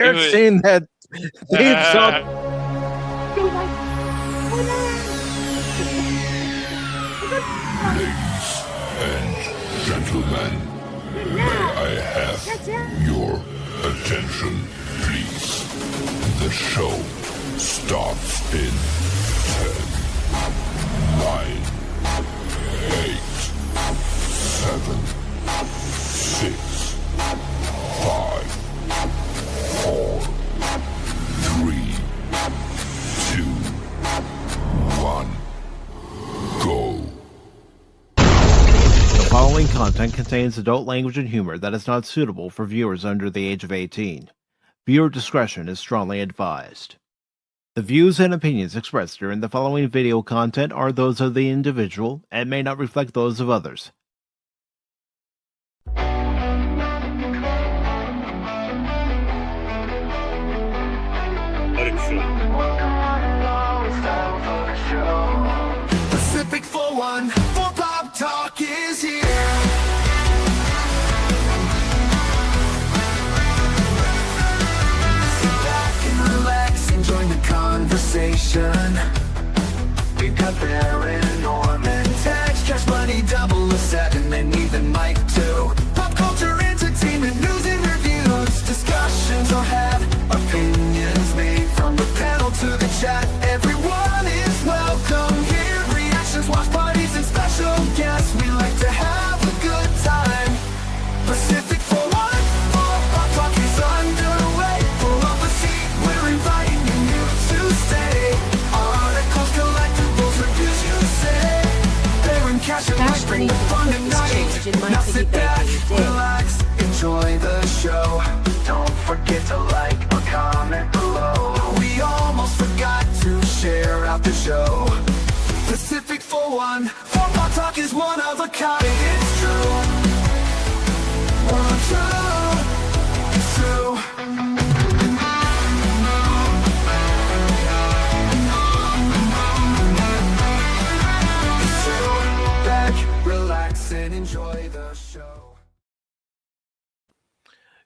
Eric saying that theme song. Ladies and gentlemen, may I have your attention, please? The show starts in 10, 9, 8, 7, 6, 5, 4, 3, 2, 1, go. The following content contains adult language and humor that is not suitable for viewers under the age of 18. Viewer discretion is strongly advised. The views and opinions expressed during the following video content are those of the individual and may not reflect those of others. Pacific414 Pop Talk is here. Sit back and relax and join the conversation. We've got Baron, Orman, Tagge, Cash Money, 007, and even Mike too. Pop culture, entertainment, news and reviews. Discussions will have opinions made from the panel to the chat. Everyone is welcome here. Watch parties and special guests. We like to have a good time. Pacific414 Pop Talk is underway. Pull up a seat, we're inviting you to stay. Articles, collectibles, reviews, you say. Baron, Cash and Wright bring the fun tonight. Now sit back, relax, enjoy the show. Don't forget to like or comment below. We almost forgot to share out the show. Pacific414 Pop Talk is one of a kind. It's true. It's true. It's true. Back, relax, and enjoy the show.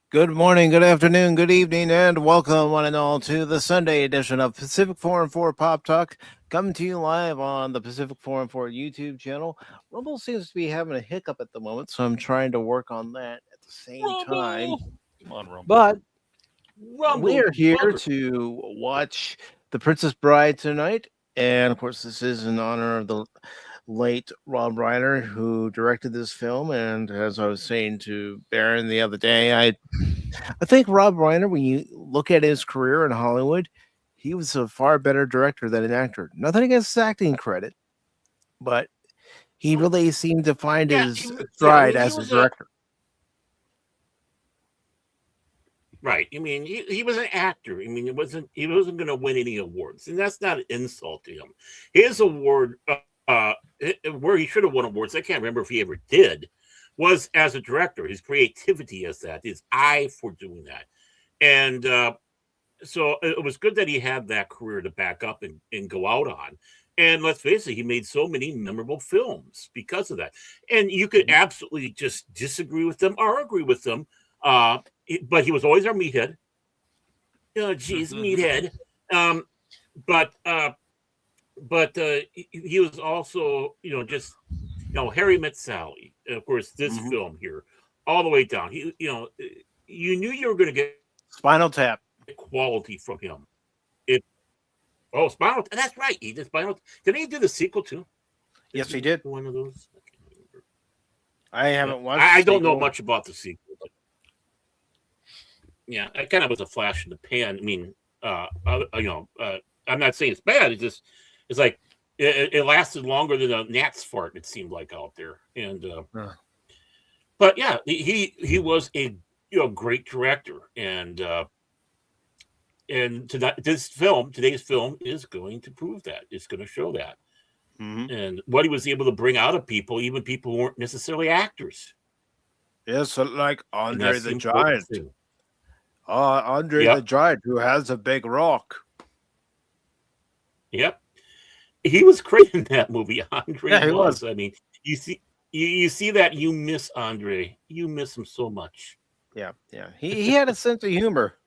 Good morning, good afternoon, good evening, and welcome one and all to the Sunday edition of Pacific414 Pop Talk, coming to you live on the Pacific414 YouTube channel. Rumble seems to be having a hiccup at the moment, so I'm trying to work on that at the same time. Come on, Rumble. But Rumble, we are here Rumble. to watch The Princess Bride tonight, and of course this is in honor of the late Rob Reiner, who directed this film. And as I was saying to Baron the other day, I think Rob Reiner, when you look at his career in Hollywood, he was a far better director than an actor. Nothing against his acting credit, but he really seemed to find his stride as a director. Right. I mean, he was an actor. I mean, he wasn't going to win any awards, and that's not an insult to him. His award, where he should have won awards, I can't remember if he ever did, was as a director. His creativity as that, his eye for doing that, and so it was good that he had that career to back up and go out on. And let's face it, he made so many memorable films because of that. And you could absolutely just disagree with them or agree with them. But he was always our meathead. Oh, geez, meathead. But he was also, Harry Met Sally. And of course, this film here, all the way down. You knew you were going to get Spinal Tap quality from him. Spinal. That's right. He did Spinal. Didn't he do the sequel too? Yes, he did. One of those. I can't remember. I haven't watched. I don't know much about the sequel. But yeah, it kind of was a flash in the pan. I mean, I'm not saying it's bad. It's like it lasted longer than a gnat's fart. It seemed like out there, and but yeah, he was a great director, and today's film is going to prove that. It's going to show that, and what he was able to bring out of people, even people who weren't necessarily actors. Yes, like Andre the Giant. Andre the Giant, who has a big rock. Yep. He was great in that movie. Andre was. I mean, you see that, you miss Andre. You miss him so much. Yeah. He had a sense of humor.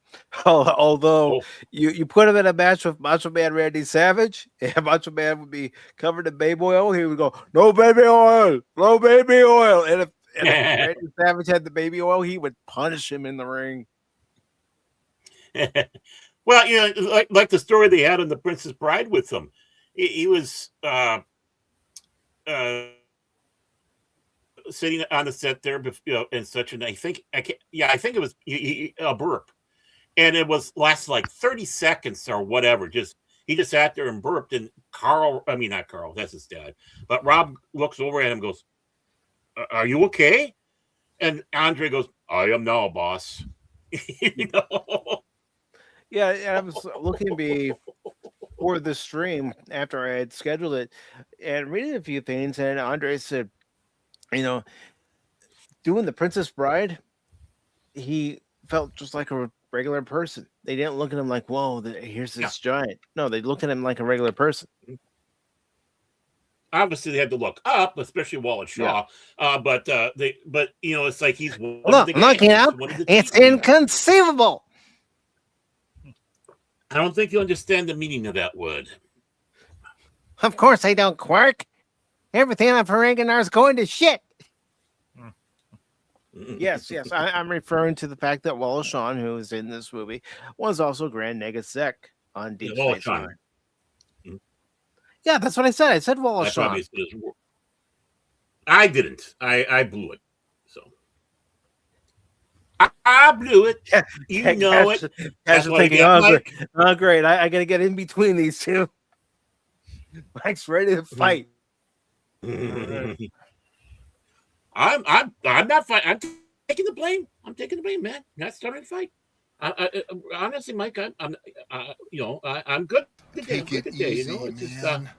Although Oh. you put him in a match with Macho Man Randy Savage, and Macho Man would be covered in baby oil, he would go, "No baby oil, no baby oil." And if Randy Savage had the baby oil, he would punish him in the ring. Well, like the story they had on The Princess Bride with him. He was sitting on the set there, and such, and I think it was a burp, and it lasted like 30 seconds or whatever. He just sat there and burped, and not Carl, that's his dad, but Rob looks over at him and goes, "Are you okay?" And Andre goes, "I am now, boss." you know? Yeah, and I was looking before the stream after I had scheduled it and reading a few things, and Andre said, doing The Princess Bride, he felt just like a regular person. They didn't look at him like, "Whoa, here's this giant." No, they looked at him like a regular person. Obviously, they had to look up, especially Wallace Shaw. But it's like he's one Look, of the looking guys, up, one of the it's TV. inconceivable. I don't think you understand the meaning of that word. Of course I don't, Quark. Everything on Ferenginar is going to shit. Yes. I'm referring to the fact that Wallace Shawn, who is in this movie, was also Grand Negasek on Deep Space Nine. Yeah, that's what I said. I said Wallace Shawn. I didn't. I blew it. So I blew it. You know it. That's thinking, great. I got to get in between these two. Mike's ready to fight. I'm not fighting. I'm taking the blame. I'm taking the blame, man. Not starting to fight. Honestly, Mike, I'm good today. Take it easy, man.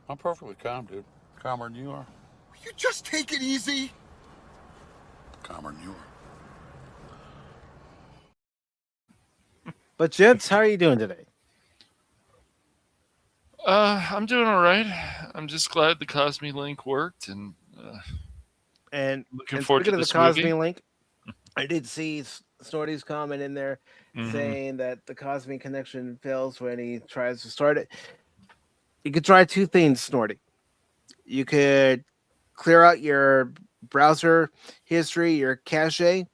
I'm perfectly calm, dude. Calmer than you are. You just take it easy. Calmer than you are. But gents, how are you doing today? I'm doing all right. I'm just glad the KOSMI link worked, and looking forward to this KOSMI movie. link. I did see Snorty's comment in there saying that the KOSMI connection fails when he tries to start it. You could try two things, Snorty. You could clear out your browser history, your cache,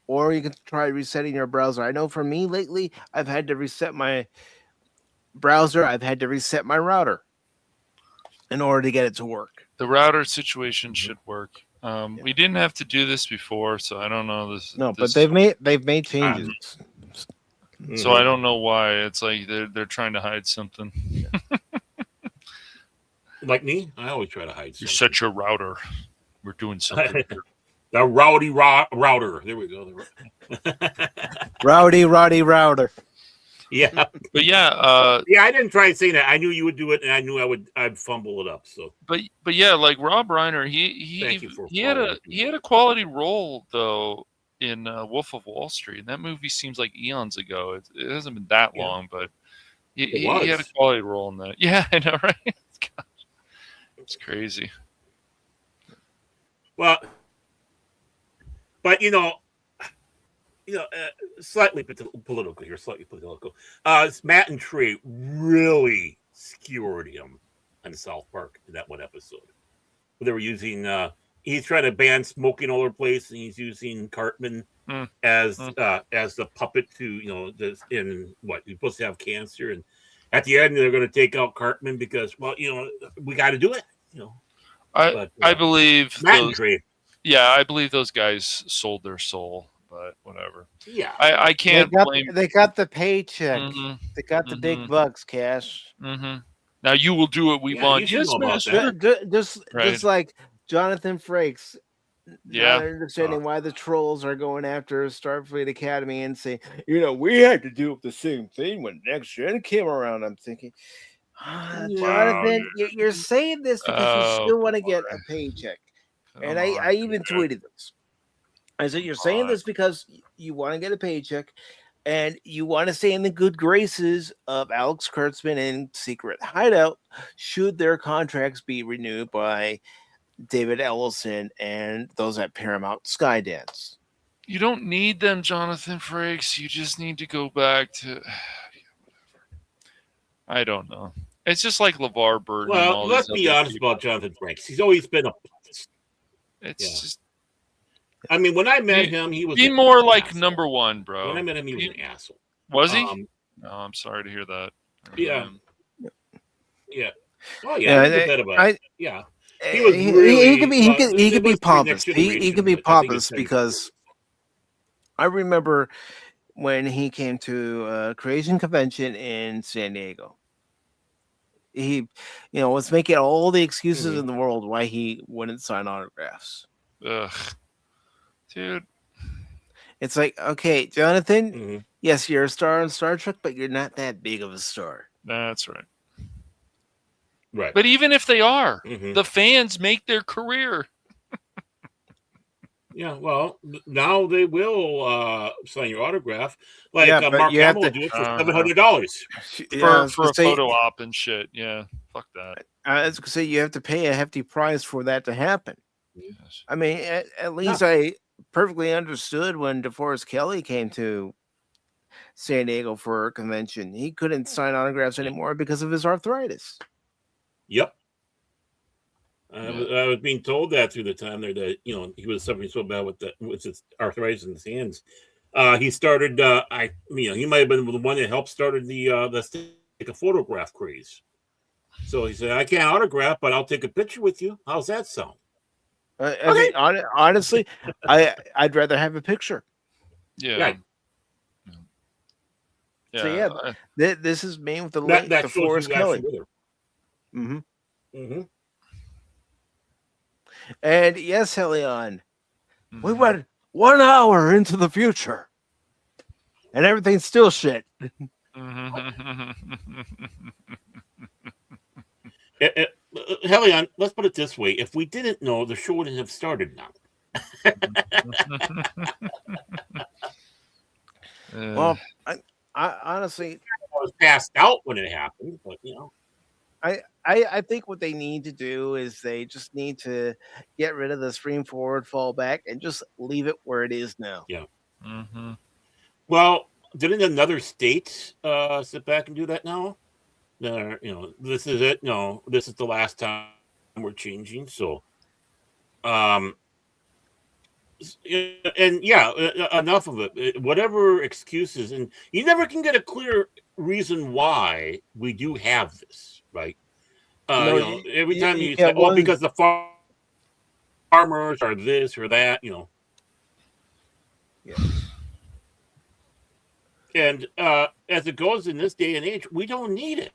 or you can try resetting your browser. I know for me lately, I've had to reset my browser. I've had to reset my router in order to get it to work. The router situation should work. We didn't have to do this before, so I don't know this. No, but they've made changes. So I don't know why. It's like they're trying to hide something. Like me, I always try to hide something. You set your router. We're doing something here. The rowdy router. There we go. Rowdy router. Yeah. But yeah, I didn't try saying that. I knew you would do it, and I knew I'd fumble it up. So, but yeah, like Rob Reiner, he had a quality role though in Wolf of Wall Street, and that movie seems like eons ago. It hasn't been that long, but he had a quality role in that. Yeah, I know, right? Gosh, it's crazy. Well, but slightly political here, Matt and Trey really skewered him on South Park in that one episode. They were using, he's trying to ban smoking all over the place, and he's using Cartman as the puppet to, he's supposed to have cancer, and at the end they're going to take out Cartman because, we got to do it. I believe Matt and Trey. Yeah, I believe those guys sold their soul. But whatever. Yeah, I can't blame. They got the paycheck. They got the big bucks, Cash. Now you will do what we want. Yes, just like Jonathan Frakes. Yeah, not understanding why the trolls are going after Starfleet Academy and saying, we had to do the same thing when Next Gen came around. I'm thinking, Jonathan, you're saying this because you still want to get a paycheck. And I even tweeted this. I said, you're saying this because you want to get a paycheck and you want to stay in the good graces of Alex Kurtzman and Secret Hideout should their contracts be renewed by David Ellison and those at Paramount Skydance. You don't need them, Jonathan Frakes. You just need to go back to. I don't know. It's just like LeVar Burton. Well, let's be honest about Jonathan Frakes. He's always been a. It's just. I mean, when I met him, he was. Be more like asshole. Number one, bro. When I met him, he was an asshole. Was he? No, I'm sorry to hear that. Yeah. Yeah. Oh Yeah, yeah. He was really, he could be pompous. He could be pompous because I remember when he came to a creation convention in San Diego. He, was making all the excuses in the world why he wouldn't sign autographs. Ugh, dude. It's like, okay, Jonathan, yes, you're a star on Star Trek, but you're not that big of a star. That's right. Right. But even if they are, the fans make their career. Yeah, well, now they will sign your autograph. Like Mark Hamill will do it for $700 for a photo op and shit. Yeah, fuck that. I was going to say you have to pay a hefty price for that to happen. Yes. I mean, at least I perfectly understood when DeForest Kelley came to San Diego for a convention. He couldn't sign autographs anymore because of his arthritis. Yep. I was being told that through the time there that he was suffering so bad with his arthritis in his hands. He started. He might have been the one that helped started the take a photograph craze. So he said, "I can't autograph, but I'll take a picture with you. How's that sound?" I mean, honestly, I'd rather have a picture. Yeah. Right. Yeah. So this is me with the late DeForest Kelley. And yes, Helion, we went 1 hour into the future, and everything's still shit. Helion, let's put it this way: if we didn't know, the show wouldn't have started now. Well, I honestly, I was passed out when it happened, but I think what they need to do is they just need to get rid of the stream forward, fall back, and just leave it where it is now. Yeah. Well, didn't another state sit back and do that now? This is it. No, this is the last time we're changing. So, and enough of it. Whatever excuses, and you never can get a clear reason why we do have this, right? Every time you say, because the farmers are this or that, Yeah. And as it goes in this day and age, we don't need it.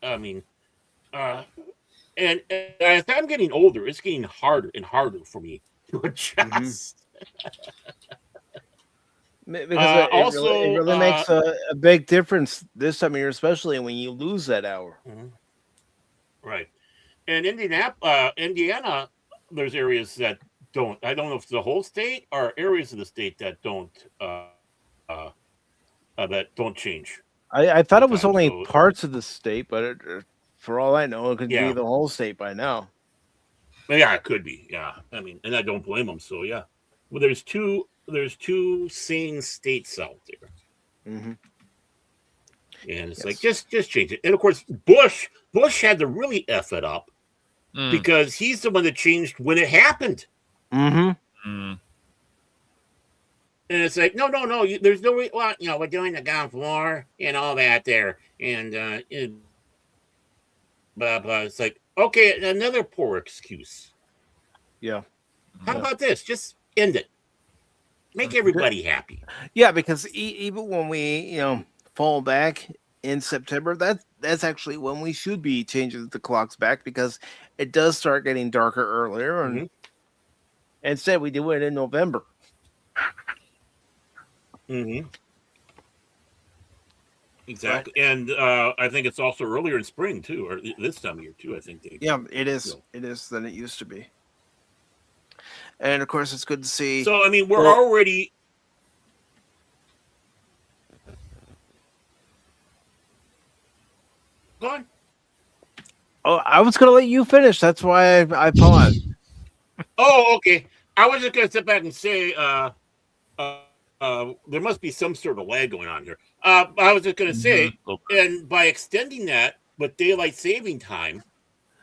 I mean, and as I'm getting older, it's getting harder and harder for me to adjust. Because it really makes a big difference this time of year, especially when you lose that hour. Right. And Indiana, there's areas that don't. I don't know if it's the whole state or areas of the state that don't change. I thought it was only parts of the state, but for all I know, it could be the whole state by now. Yeah, it could be. Yeah, I mean, and I don't blame them. So yeah, well, there's two sane states out there, and it's like just change it. And of course, Bush had to really F it up because he's the one that changed when it happened. And it's like, no. There's no way. Well, we're doing the Gulf War and all that there, and blah blah. It's like, okay, another poor excuse. Yeah. How about this? Just end it. Make everybody happy. Yeah, because even when we fall back in September, that's actually when we should be changing the clocks back because it does start getting darker earlier, and instead we do it in November. Exactly, and I think it's also earlier in spring too, or this time of year too. I think. It is. It is than it used to be, and of course, it's good to see. So I mean, we're already. Go on. Oh, I was going to let you finish. That's why I paused. Oh, okay. I was just going to sit back and say, there must be some sort of lag going on here. I was just going to say, and by extending that with daylight saving time,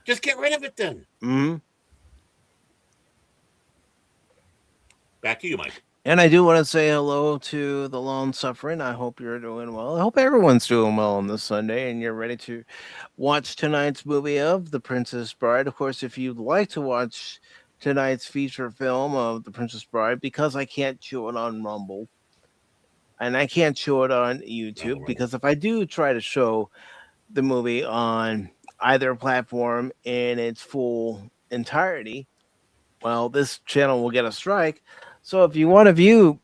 just get rid of it then. Mm-hmm. Back to you, Mike. And I do want to say hello to the lone suffering. I hope you're doing well. I hope everyone's doing well on this Sunday and you're ready to watch tonight's movie of The Princess Bride. Of course, if you'd like to watch tonight's feature film of The Princess Bride, because I can't show it on Rumble and I can't show it on YouTube, because if I do try to show the movie on either platform in its full entirety, well, this channel will get a strike. So if you want to view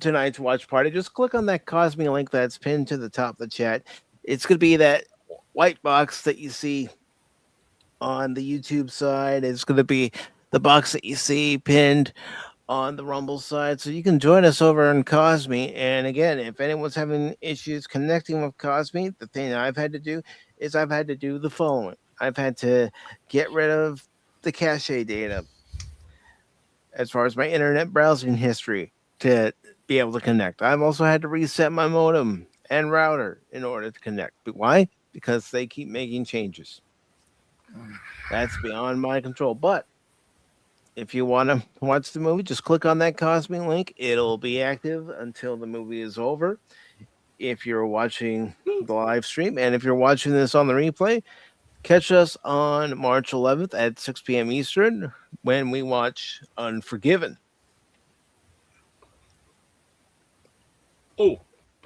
tonight's watch party, just click on that KOSMI link that's pinned to the top of the chat. It's going to be that white box that you see on the YouTube side. It's going to be the box that you see pinned on the Rumble side. So you can join us over on KOSMI. And again, if anyone's having issues connecting with KOSMI, the thing I've had to do is I've had to do the following. I've had to get rid of the cache data as far as my internet browsing history to be able to connect. I've also had to reset my modem and router in order to connect. But why? Because they keep making changes. That's beyond my control. But if you want to watch the movie, just click on that KOSMI link. It'll be active until the movie is over. If you're watching the live stream, and if you're watching this on the replay, catch us on March 11th at 6 p.m. Eastern when we watch Unforgiven. Oh,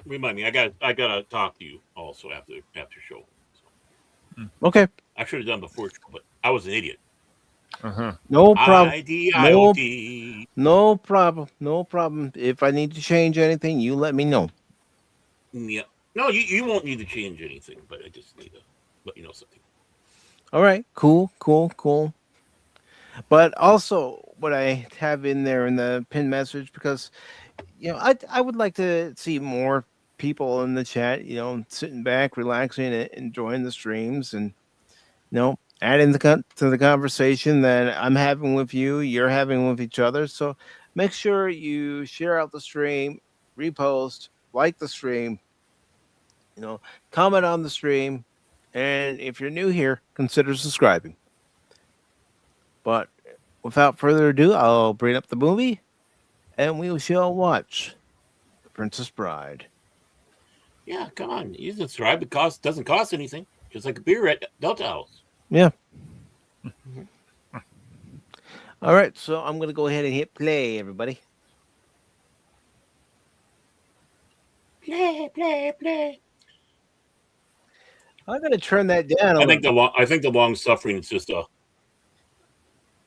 remind me, I gotta talk to you also after show. So. Okay. I should have done before, but I was an idiot. No problem. IDIOD. No problem. No problem. If I need to change anything, you let me know. Yeah. No, you won't need to change anything, but I just need to let you know something. All right. Cool. But also what I have in there in the pinned message, because, I would like to see more people in the chat, sitting back, relaxing, and enjoying the streams, and, adding to the conversation that I'm having with you, you're having with each other. So make sure you share out the stream, repost, like the stream, comment on the stream. And if you're new here, consider subscribing. But without further ado, I'll bring up the movie and we shall watch The Princess Bride. Yeah, come on. You subscribe. It doesn't cost anything. Just like a beer at Delta House. Yeah. All right, so I'm going to go ahead and hit play, everybody. Play. I'm going to turn that down. I think the long suffering is just a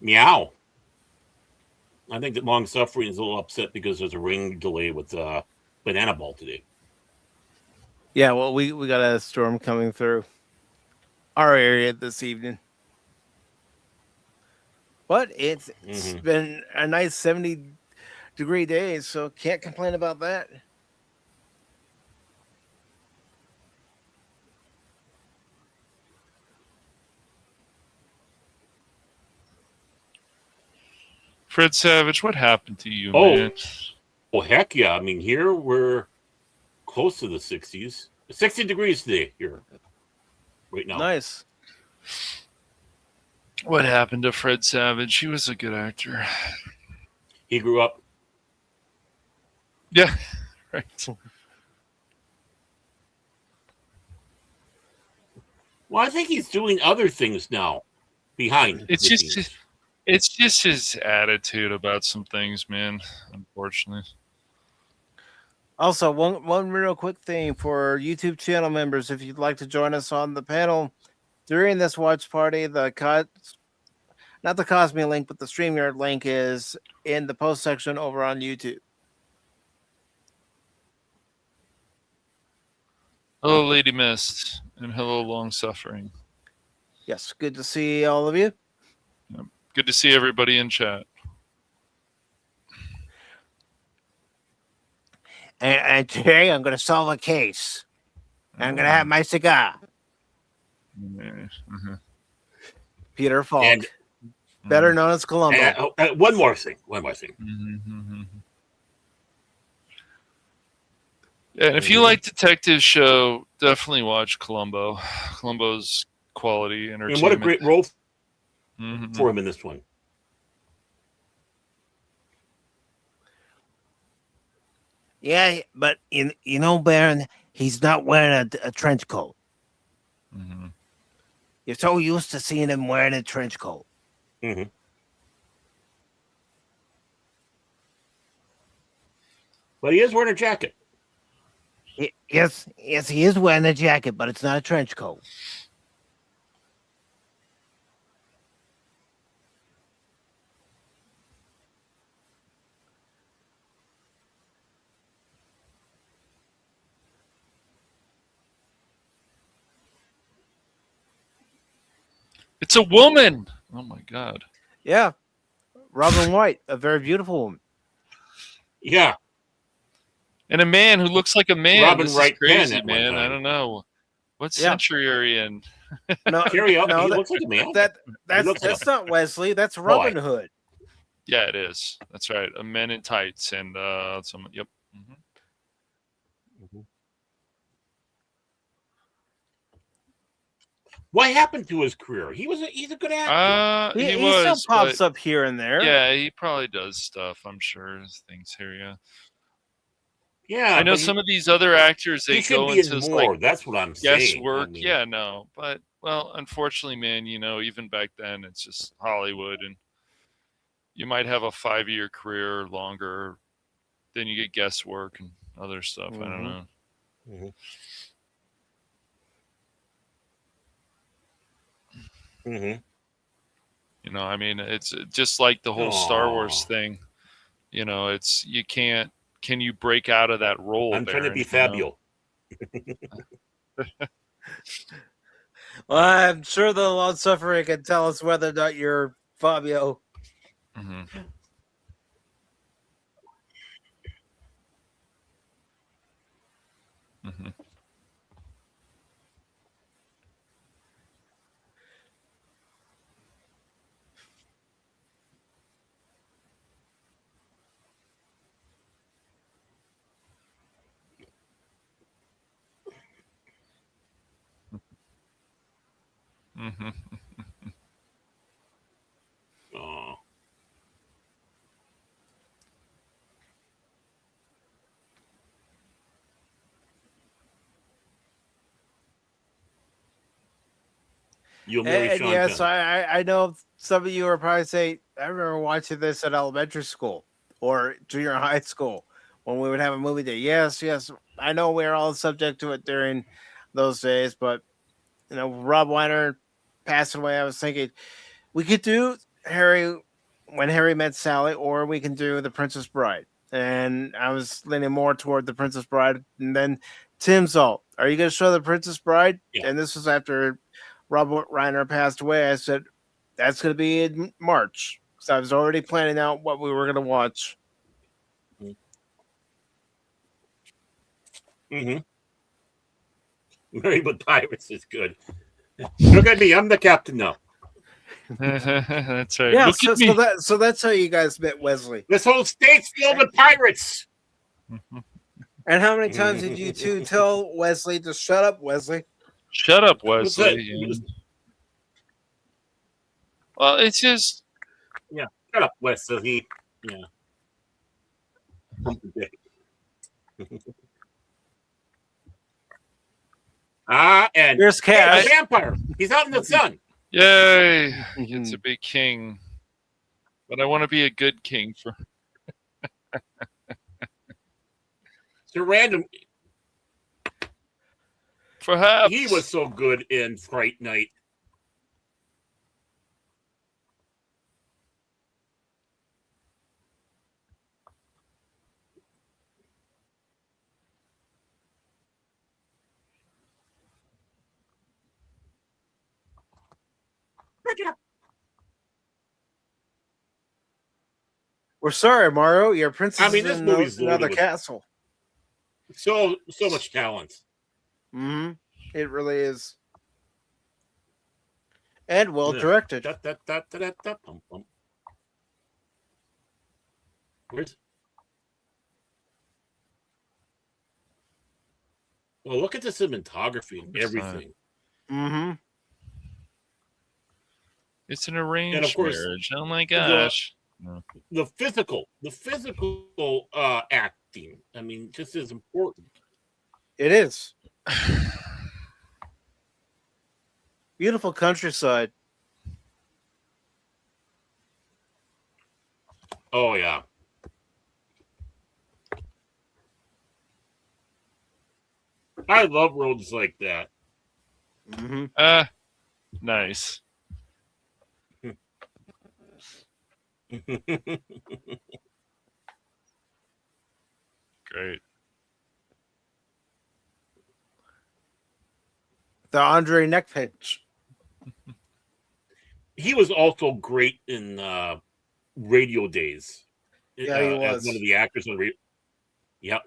meow. I think that long suffering is a little upset because there's a ring delay with Banana Ball today. Yeah, well, we got a storm coming through our area this evening. But it's been a nice 70-degree day, so can't complain about that. Fred Savage, what happened to you, man? Oh, heck yeah. I mean, here we're close to the 60s. 60 degrees today here right now. Nice. What happened to Fred Savage? He was a good actor. He grew up. Yeah, right. Well, I think he's doing other things now behind. It's just his attitude about some things, man, unfortunately. Also, one real quick thing for YouTube channel members, if you'd like to join us on the panel during this watch party, not the KOSMI link, but the StreamYard link is in the post section over on YouTube. Hello, Lady Mist, and hello, Long Suffering. Yes, good to see all of you. Yep. Good to see everybody in chat. And today I'm going to solve a case. I'm going to have my cigar. Mm-hmm. Peter Falk. better known as Columbo. One more thing. Mm-hmm. Yeah, and if you like detective show, definitely watch Columbo. Columbo's quality entertainment. And what a great role for him in this one. Yeah, but you know, Baron, he's not wearing a trench coat. Mm-hmm. You're so used to seeing him wearing a trench coat. Mm-hmm. But he is wearing a jacket. Yes, he is wearing a jacket, but it's not a trench coat. It's a woman. Oh my God. Yeah, Robin Wright, a very beautiful woman. Yeah, and a man who looks like a man. Robin this Wright is crazy, Penn man. I don't know what century are you in. No, Cary Elwes, no, he looks like a man. That's not Wesley. That's Robin Hood. Yeah, it is. That's right. A man in tights and some. Yep. Mm-hmm. What happened to his career? He's a good actor. He still pops up here and there. Yeah, he probably does stuff. I'm sure things here. Yeah. Yeah, I know some of these other actors. They go into more. Like that's what I'm saying. Guesswork. Yeah, no, but well, unfortunately, man, even back then, it's just Hollywood, and you might have a 5-year career or longer, then you get guesswork and other stuff. I don't know. I mean, it's just like the whole Star Wars thing. It's you can't. Can you break out of that role? I'm trying to be Fabio. Well, I'm sure the long suffering can tell us whether or not you're Fabio. Mm-hmm. Mm-hmm. Mm-hmm. Oh. You'll marry Sean yes, Penn. I know some of you are probably saying, I remember watching this at elementary school or junior high school when we would have a movie day. Yes, I know we're all subject to it during those days, but Rob Reiner passing away. I was thinking we could do When Harry Met Sally, or we can do The Princess Bride. And I was leaning more toward The Princess Bride. And then Tim's all, are you going to show The Princess Bride? Yeah. And this was after Rob Reiner passed away. I said, that's going to be in March. So I was already planning out what we were going to watch. Mm-hmm. Married with Pirates is good. Look at me. I'm the captain now. That's right. Yeah, so that's how you guys met Wesley. This whole state's filled with pirates. And how many times did you two tell Wesley to shut up, Wesley? Shut up, Wesley. Well, it's just... Yeah, shut up, Wesley. Yeah. And there's Cash. A vampire. He's out in the sun. Yay! It's a big king. But I want to be a good king for... It's a random... Perhaps. He was so good in Fright Night. We're sorry, Mario. Your princess this is in movie's another castle. So much talent. Mm-hmm. It really is. and well directed. Where's? Well, look at the cinematography and everything. Mm-hmm. It's an arranged and of course, marriage. Oh my gosh. The physical acting. I mean, just as important. It is. Beautiful countryside. Oh yeah. I love roads like that. Mm-hmm. Nice. Great. The Andre neck pinch. He was also great in Radio Days. Yeah, he was as one of the actors on radio. Yep.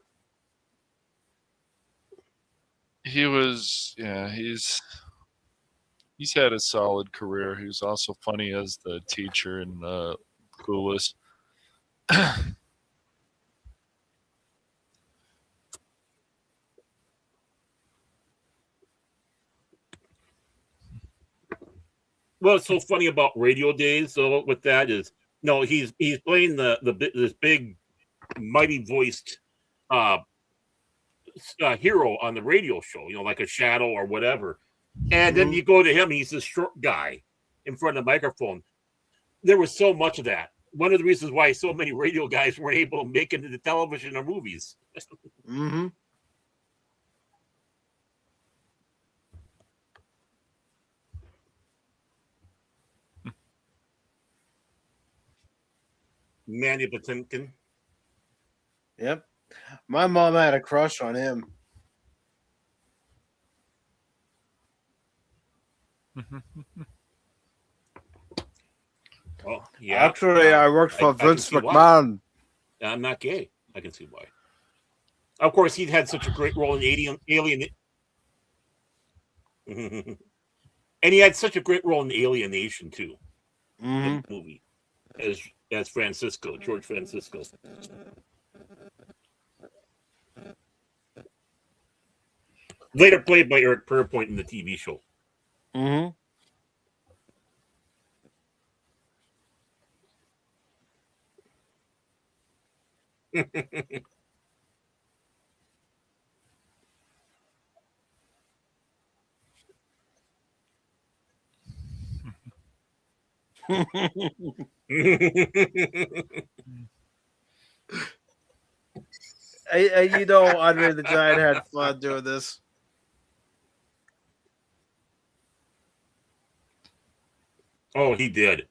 He was. Yeah, he's had a solid career. He was also funny as the teacher in Clueless. What's so funny about Radio Days, though, with that is, no, he's playing this big, mighty voiced hero on the radio show, like a shadow or whatever. And then you go to him, he's this short guy in front of the microphone. There was so much of that. One of the reasons why so many radio guys weren't able to make it into television or movies. Mm-hmm. Manny Patinkin. Yep. My mom had a crush on him. Oh, yeah. Actually, I worked for Vince McMahon. I'm not gay. I can see why. Of course, he'd had such a great role in Alien. And he had such a great role in Alienation, too. In the movie. As Francisco, George Francisco. Later played by Eric Pierpoint in the TV show. Mm-hmm. Andre the Giant had fun doing this. Oh, he did.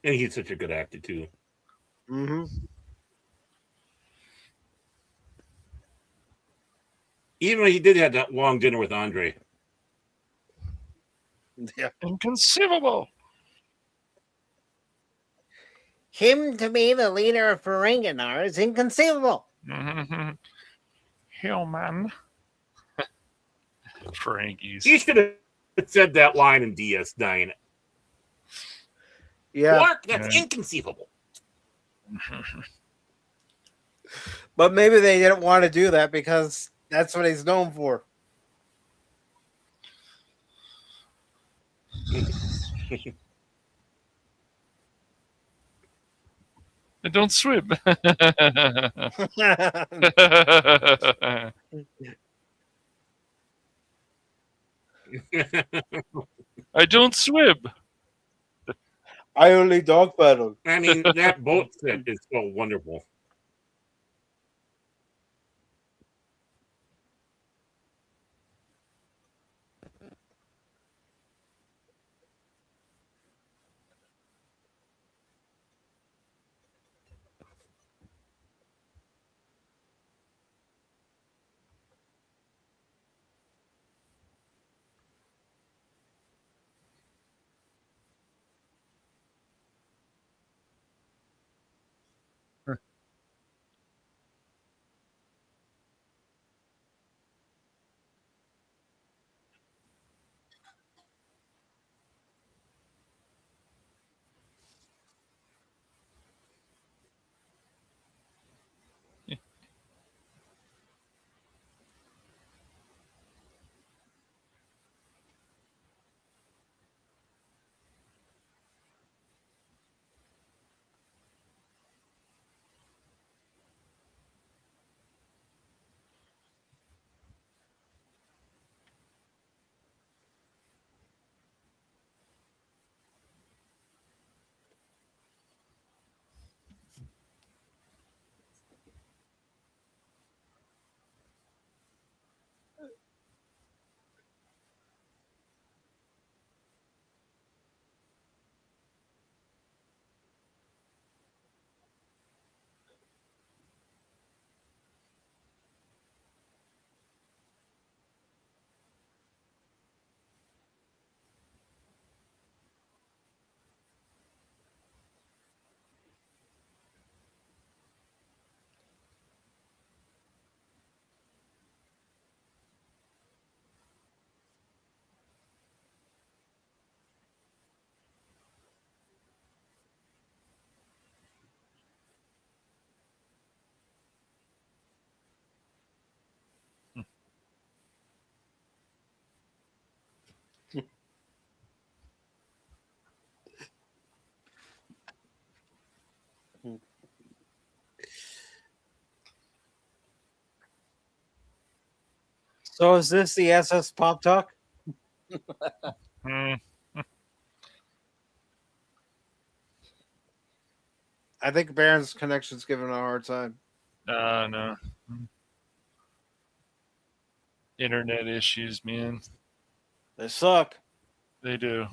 And he's such a good actor, too. Mm-hmm. Even though he did have that long dinner with Andre. Yeah. Inconceivable. Him to be the leader of Ferenginar is inconceivable. Human. Frankies. He should have said that line in DS9. Yeah. Clark, that's inconceivable. But maybe they didn't want to do that because that's what he's known for. I don't swim. I don't swim. I only dog paddle. I mean, that boat set is so wonderful. So is this the SS Pop Talk? Hmm. I think Baron's connection's giving him a hard time. No. Internet issues, man. They suck. They do.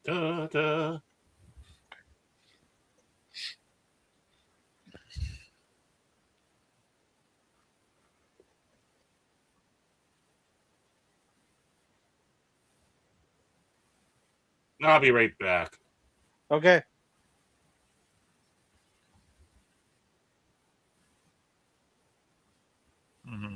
Da, da. I'll be right back. Okay. Mm-hmm.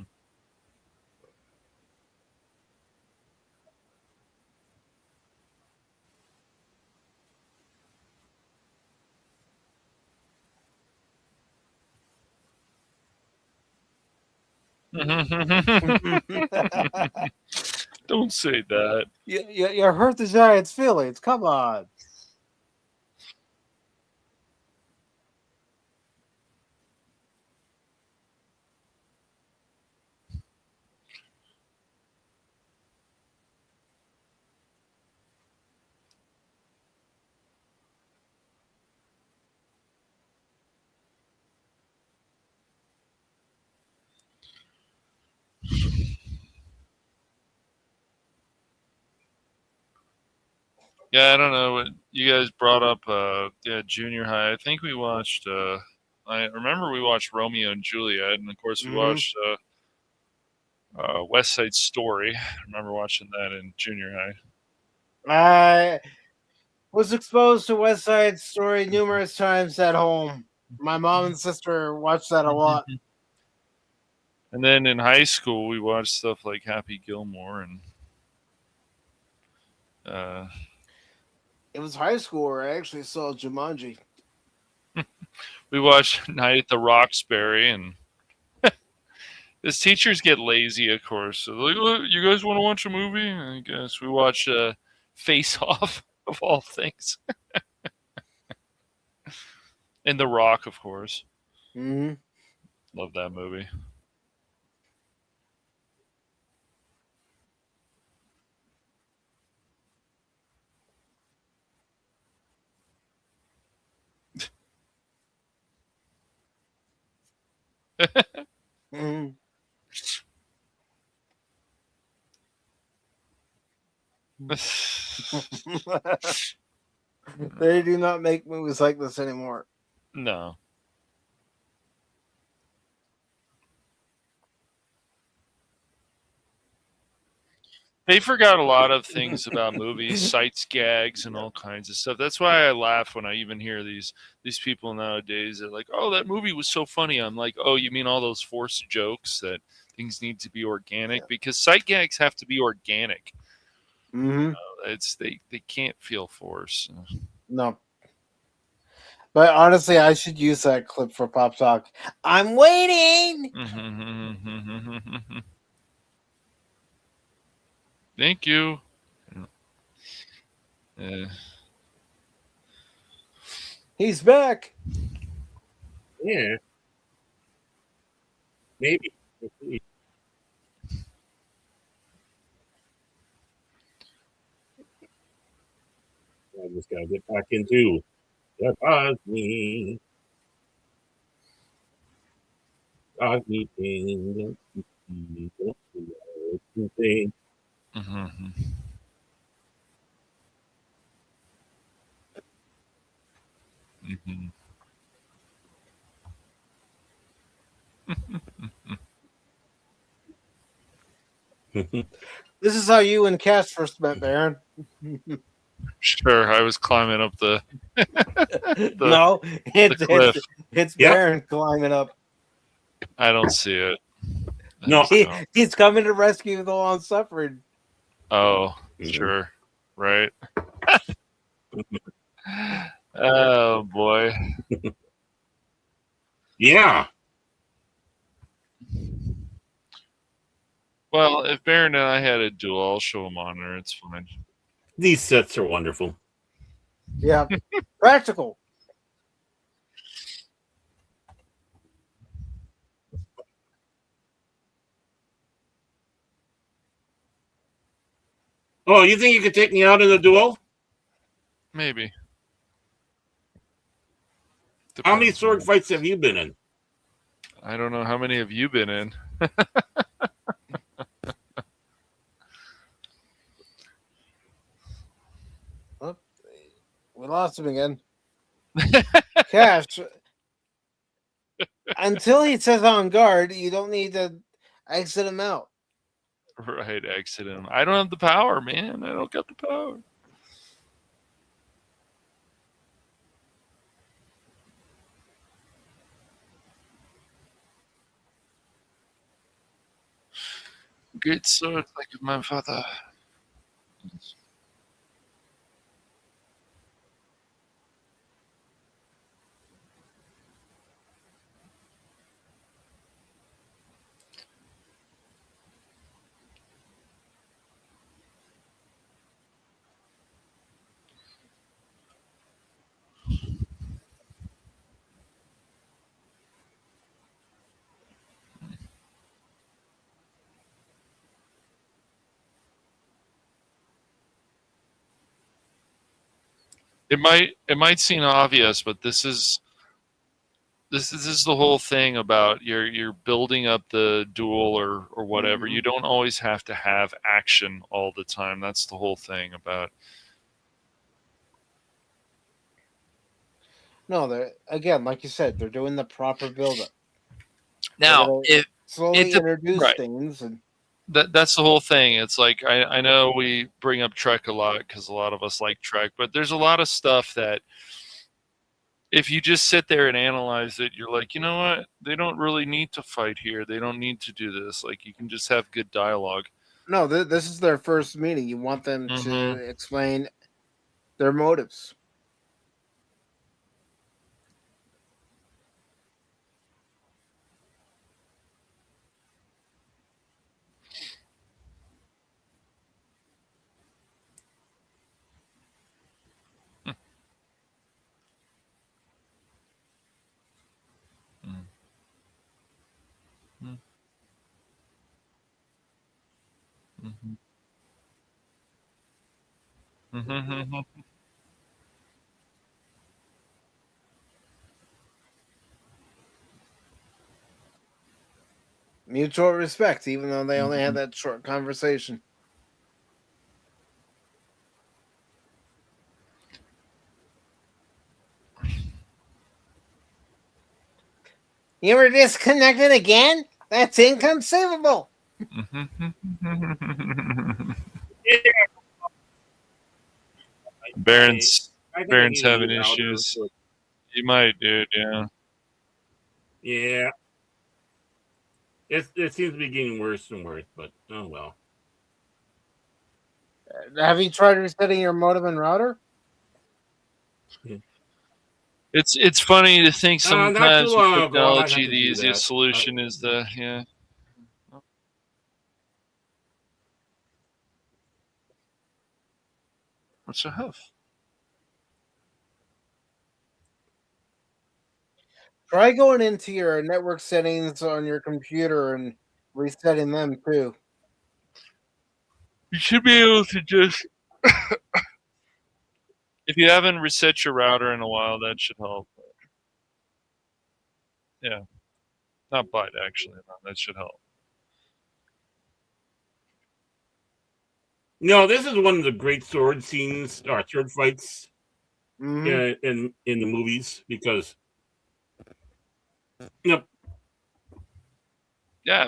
Don't say that. You hurt the Giants' feelings. Come on. Yeah, I don't know what you guys brought up. Junior high. I think we watched. I remember we watched Romeo and Juliet, and of course we watched West Side Story. I remember watching that in junior high. I was exposed to West Side Story numerous times at home. My mom and sister watched that a lot. And then in high school, we watched stuff like Happy Gilmore and. It was high school where I actually saw Jumanji. We watched Night at the Roxbury, and as teachers get lazy, of course. So like, oh, you guys want to watch a movie? I guess we watched Face Off, of all things. And The Rock, of course. Mm-hmm. Love that movie. Mm-hmm. They do not make movies like this anymore. No. They forgot a lot of things about movies, sights, gags, and all kinds of stuff. That's why I laugh when I even hear these people nowadays. They're like, "Oh, that movie was so funny." I'm like, "Oh, you mean all those forced jokes that things need to be organic?" Because sight gags have to be organic. Mm-hmm. They can't feel forced. No. But honestly, I should use that clip for Pop Talk. I'm waiting. Thank you. He's back. Yeah. Maybe. I just gotta get back into the KOSMI. KOSMI thing. This is how you and Cass first met, Baron. Sure, I was climbing up the No, cliff. It's Baron climbing up. I don't see it. No, he's coming to rescue the long suffering. Oh, sure, right. Yeah. Well, if Baron and I had a duel, I'll show him on there. It's fine. These sets are wonderful. Yeah. Practical. Oh, you think you could take me out in a duel? Maybe. How many sword fights have you been in? I don't know. How many have you been in? Oh, we lost him again. Cash. Until he says on guard, you don't need to exit him out. Right, exit him. I don't have the power, man. I don't got the power. Great sword like my father. It might seem obvious, but this is the whole thing about you're building up the duel or whatever. You don't always have to have action all the time. That's the whole thing about. No, they're again, like you said, they're doing the proper build-up. Now, if slowly introduce things, and that's the whole thing. It's like I know we bring up Trek a lot because a lot of us like Trek, but there's a lot of stuff that if you just sit there and analyze it, you're like, you know what? They don't really need to fight here. They don't need to do this. Like, you can just have good dialogue. No, this is their first meeting. You want them to explain their motives. Mutual respect, even though they only had that short conversation. You were disconnected again? That's inconceivable. Baron's having issues. You might, dude. Yeah. Yeah. It seems to be getting worse and worse, but oh well. Have you tried resetting your modem and router? It's funny to think sometimes with technology, the easiest that. solution is the What's a huff? Try going into your network settings on your computer and resetting them too. You should be able to just if you haven't reset your router in a while, that should help. Yeah. Not Bide, actually. No, that should help. No, this is one of the great sword scenes or sword fights in the movies because yeah,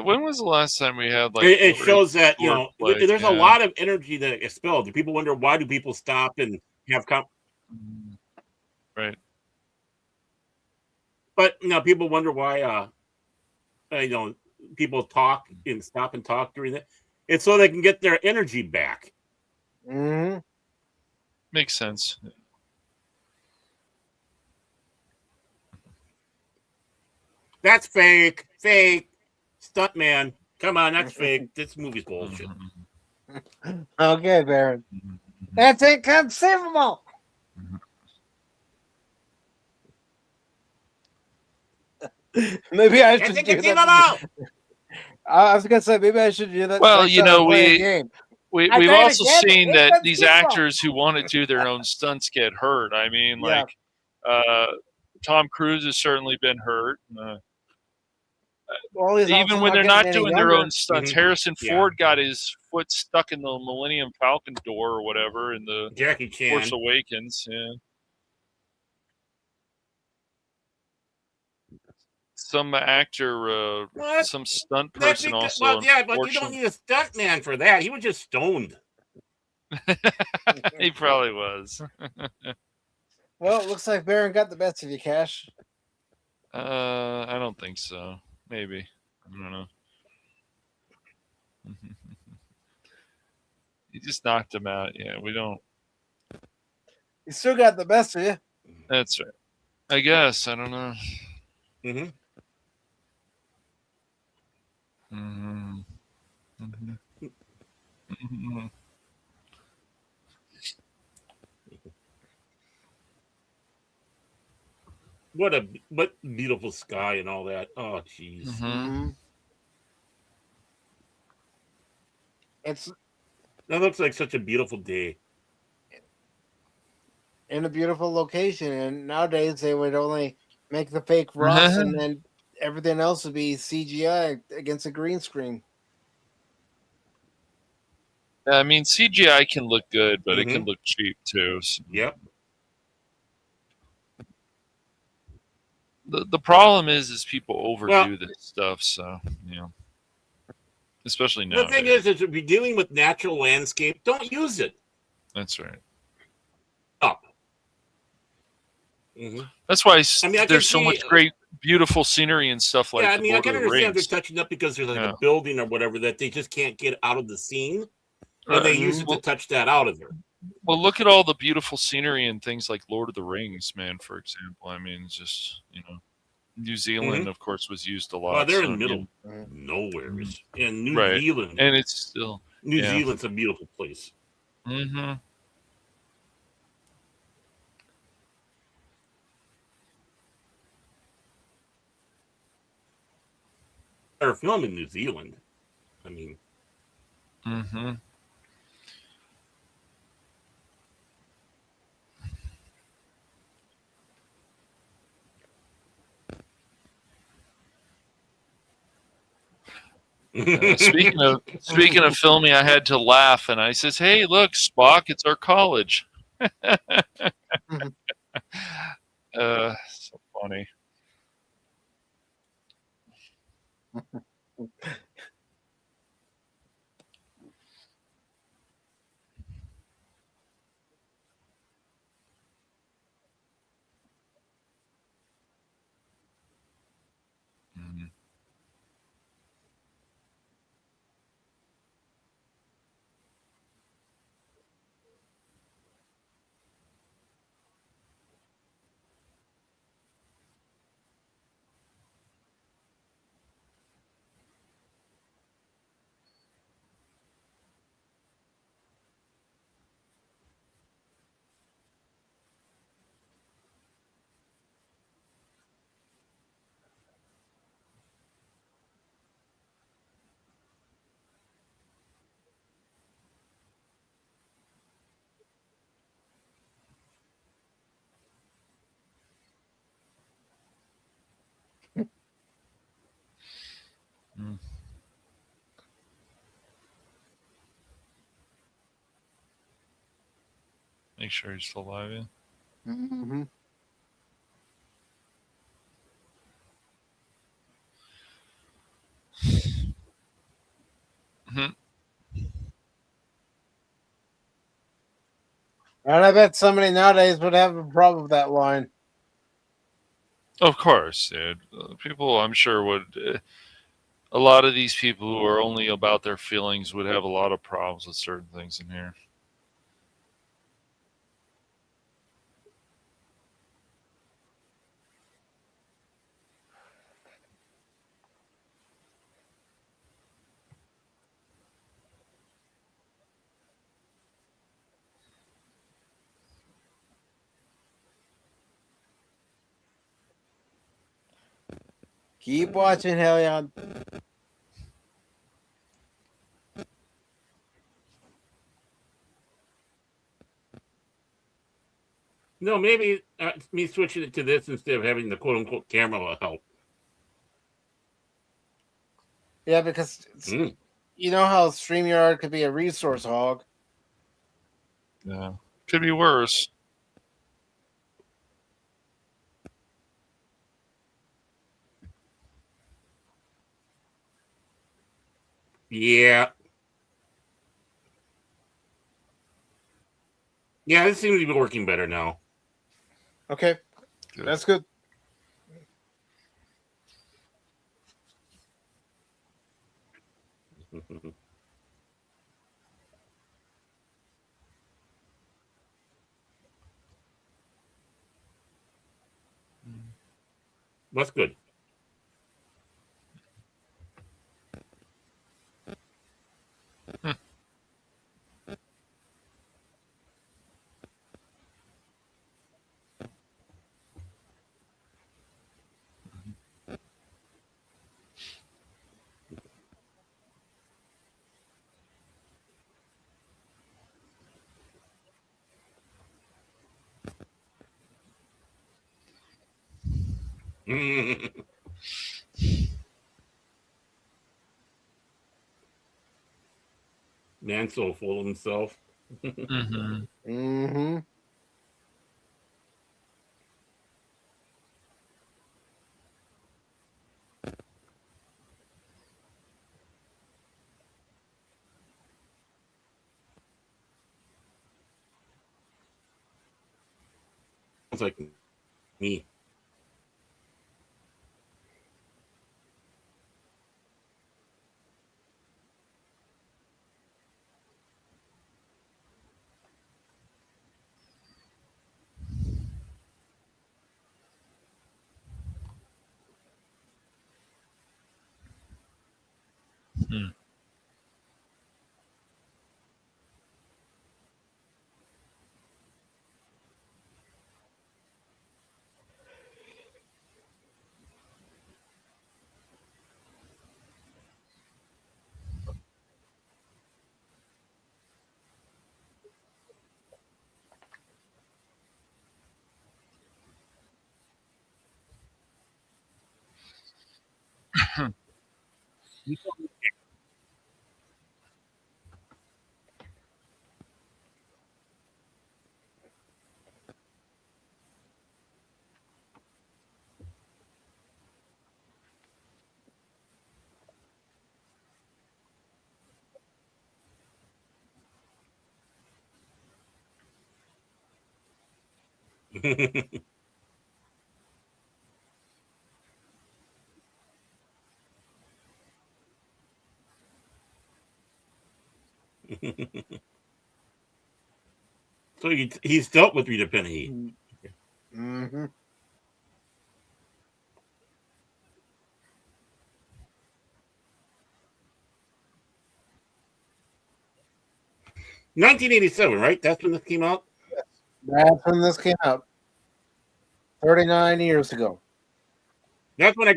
when was the last time we had like it shows that there's a lot of energy that is spilled. People wonder why do people stop and have right. But people wonder why people talk and stop and talk during that. It's so they can get their energy back. Makes sense. That's fake. Fake. Stuntman. Come on, that's fake. This movie's bullshit. Okay, Baron. That's inconceivable. Maybe I should do that. I was gonna say maybe I should do that. Well, next time I play a game. we've also seen that these actors who want to do their own stunts get hurt. I mean, Yeah. Tom Cruise has certainly been hurt. Well, he's Even also when they're getting not any doing their younger. own stunts, Harrison Ford got his foot stuck in the Millennium Falcon door or whatever in the Jackie Chan. Force Awakens. Yeah. Some actor, some stunt person also. Well, yeah, but you don't need a stunt man for that. He was just stoned. He probably was. Well, it looks like Baron got the best of you, Cash. I don't think so. Maybe. I don't know. He just knocked him out. Yeah, we don't. He still got the best of you. That's right. I guess. I don't know. Mm-hmm. Mm-hmm. Mm-hmm. Mm-hmm. What beautiful sky and all that. Oh, jeez. Mm-hmm. That looks like such a beautiful day. In a beautiful location, and nowadays they would only make the fake rocks and then everything else would be CGI against a green screen. I mean, CGI can look good, but it can look cheap too. So. Yep. The problem is people overdo this stuff. So especially now. The thing is if you're dealing with natural landscape, don't use it. That's right. Up. Mm-hmm. That's why there's so much great, beautiful scenery and stuff like. Yeah, I mean, I can understand they're touching up because there's like a building or whatever that they just can't get out of the scene, and they use it to touch that out of there. Well, look at all the beautiful scenery and things like Lord of the Rings, man. For example, I mean, just New Zealand, of course, was used a lot. Well, they're in the middle nowhere, in New Zealand, and it's still New Zealand's a beautiful place. Mm-hmm. Or film in New Zealand. I mean. Mm-hmm. Speaking of filming, I had to laugh, and I says, "Hey, look, Spock, it's our college." So funny. Make sure he's still alive. Yeah. Mm-hmm. Mm-hmm. And I bet somebody nowadays would have a problem with that line. Of course, dude. People, I'm sure, would. A lot of these people who are only about their feelings would have a lot of problems with certain things in here. Keep watching, Helion. No, maybe me switching it to this instead of having the quote unquote camera will help. Yeah, because you know how StreamYard could be a resource hog. Yeah, could be worse. Yeah. Yeah, it seems to be working better now. Okay, Good. That's good. That's good. Man so full of himself. Mm-hmm. Mm-hmm. It's like me. Hmm. So he's dealt with Rita Penny. Mm-hmm. 1987, right? That's when this came out. That's when this came out. 39 years ago. That's when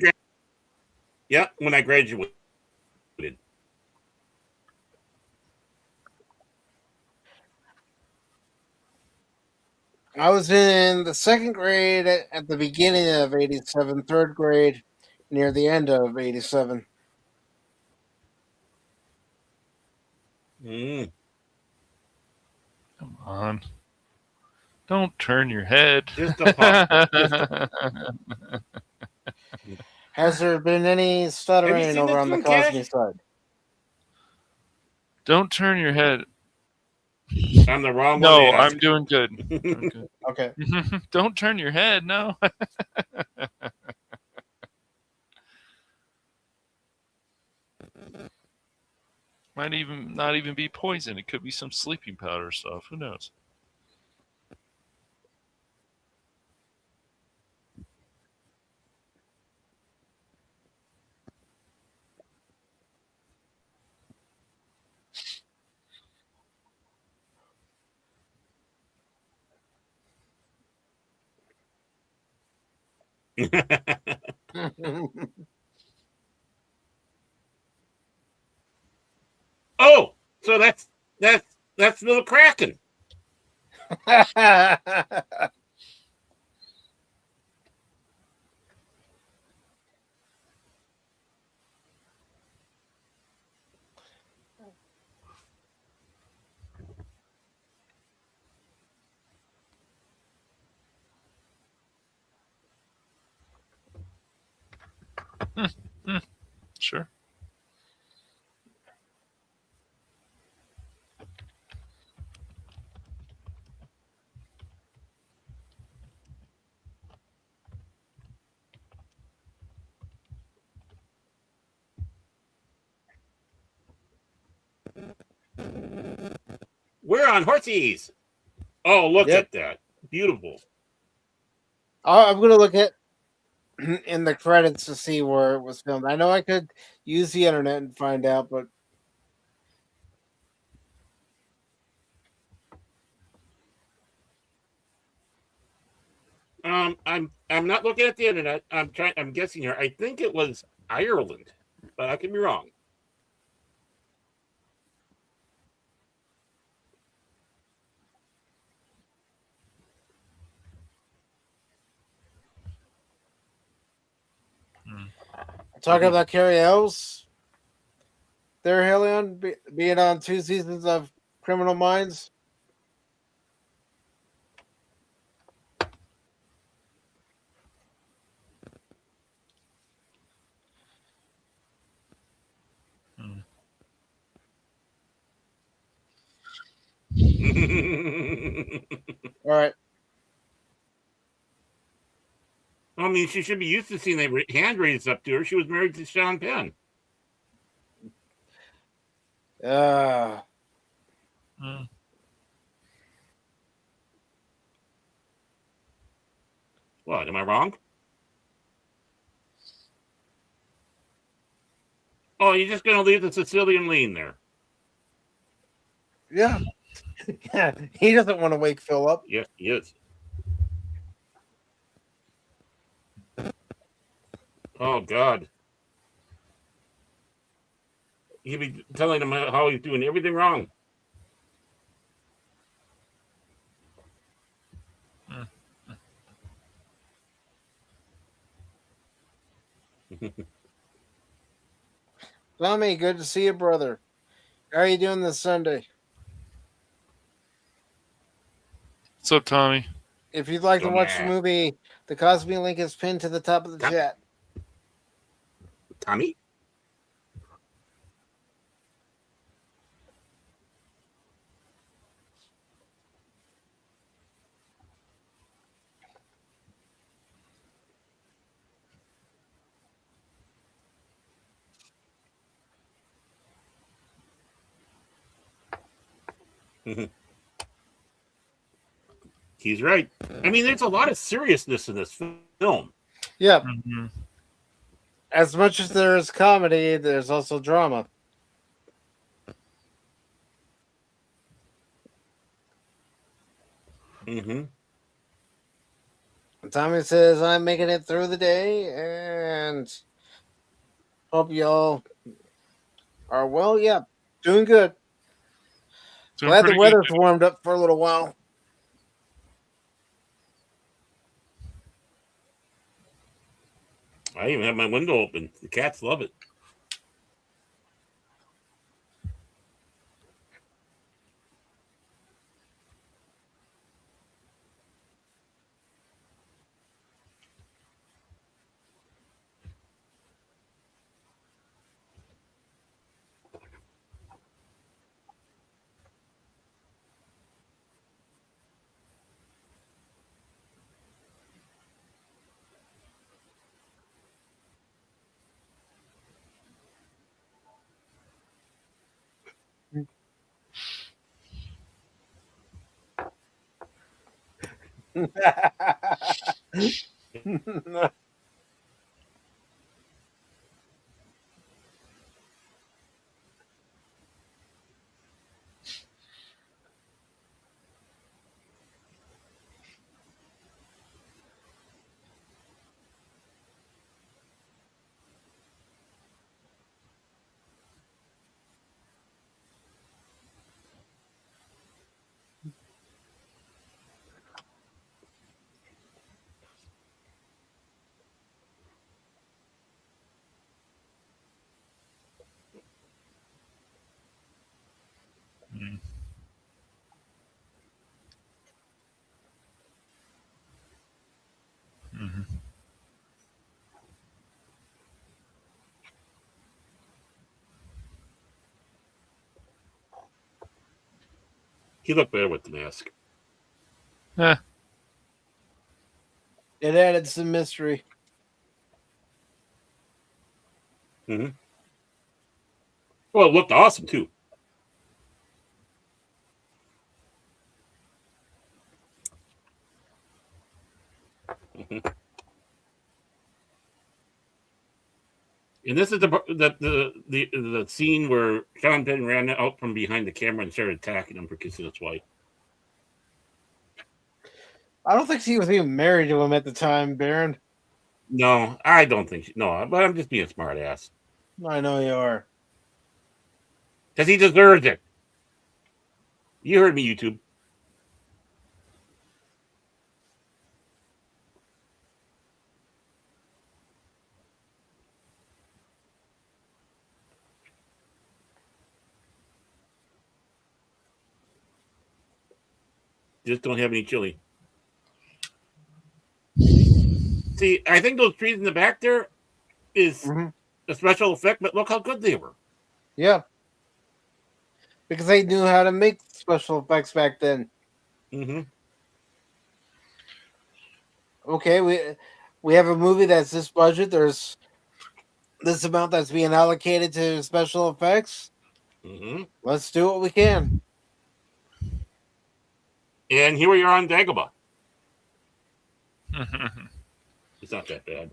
when I graduated. I was in the second grade at the beginning of 87, third grade near the end of 87. Mm. Come on. Don't turn your head. Just a pop. Has there been any Have you stuttering seen over this on the one, Cash? KOSMI side? Don't turn your head. I'm the wrong one to No, ask. I'm doing good. Doing good. Okay. Don't turn your head. No. Might even not even be poison. It could be some sleeping powder stuff. Who knows? So that's Little Kraken. Sure. We're on horsies. Oh, look Yep. at that. Beautiful. I'm gonna look at in the credits to see where it was filmed. I know I could use the internet and find out, but I'm not looking at the internet. I'm guessing here. I think it was Ireland, but I could be wrong. talking about Cary Elwes, there, Helion, being on 2 seasons of Criminal Minds. All right. I mean, she should be used to seeing the hand raised up to her. She was married to Sean Penn. What? Am I wrong? Oh, you're just going to leave the Sicilian lean there? Yeah. Yeah. He doesn't want to wake Phil up. Yes, he is. Oh, God. He'd be telling him how he's doing everything wrong. Tommy, good to see you, brother. How are you doing this Sunday? What's up, Tommy? If you'd like to watch the movie, the KOSMI link is pinned to the top of the chat. Tommy? He's right. I mean, there's a lot of seriousness in this film. Yeah. As much as there is comedy, there's also drama. Tommy says, I'm making it through the day and hope y'all are well. Yeah, doing good. Glad the weather's warmed up for a little while. I even have my window open. The cats love it. He looked better with the mask. Eh. It added some mystery. Mm-hmm. Well, it looked awesome too. Mm-hmm. And this is the scene where Sean Penn ran out from behind the camera and started attacking him for kissing his wife. I don't think she was even married to him at the time, Baron. No, I don't think no, but I'm just being a smart ass. I know you are. Because he deserves it. You heard me, YouTube. Just don't have any chili. See, I think those trees in the back there is a special effect, but look how good they were. Yeah. Because they knew how to make special effects back then. Mm-hmm. Okay, we have a movie that's this budget. There's this amount that's being allocated to special effects. Mm-hmm. Let's do what we can. And here we are on Dagobah. It's not that bad.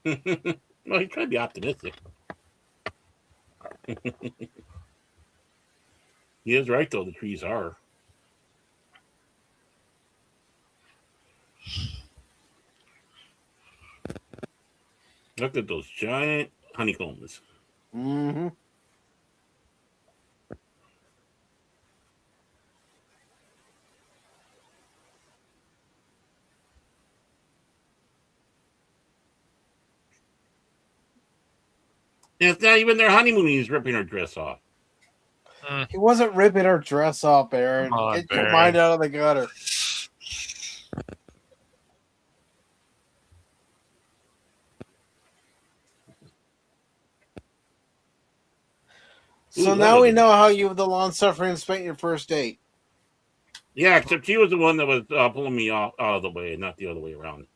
Well, he's trying to be optimistic. He is right, though. The trees are. Look at those giant honeycombs. Mm-hmm. And it's not even their honeymoon. He's ripping her dress off. He wasn't ripping her dress off, Aaron. Come on, Get your Baron. mind out of the gutter. So Ooh, now we know how you, the long suffering, spent your first date. Yeah, except she was the one that was pulling me out of the way, not the other way around.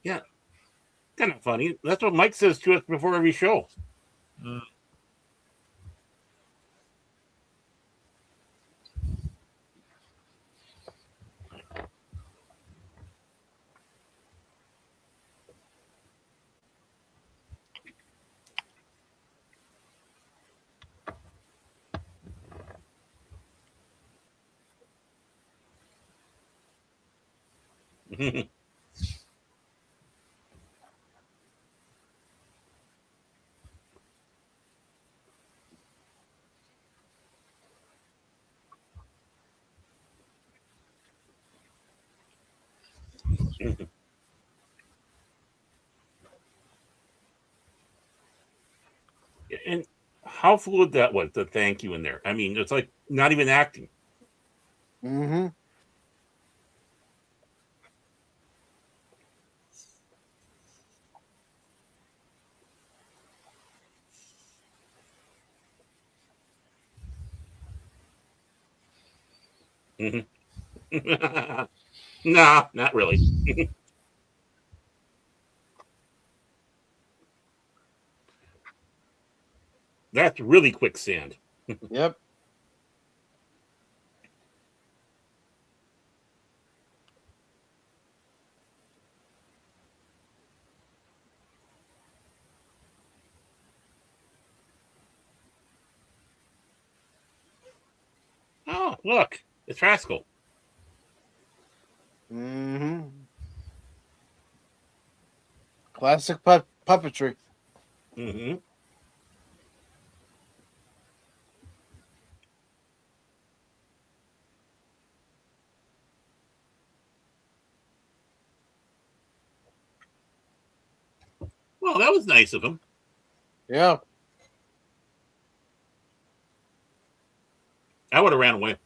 Yeah, kind of funny. That's what Mike says to us before every show. And how fluid that was, the thank you in there. I mean, it's like not even acting. Mm-hmm. Nah, not really. That's really quicksand. Yep. Look, it's Rascal. Mm-hmm. Classic puppetry. Mm-hmm. Well, that was nice of him. Yeah. I would have ran away.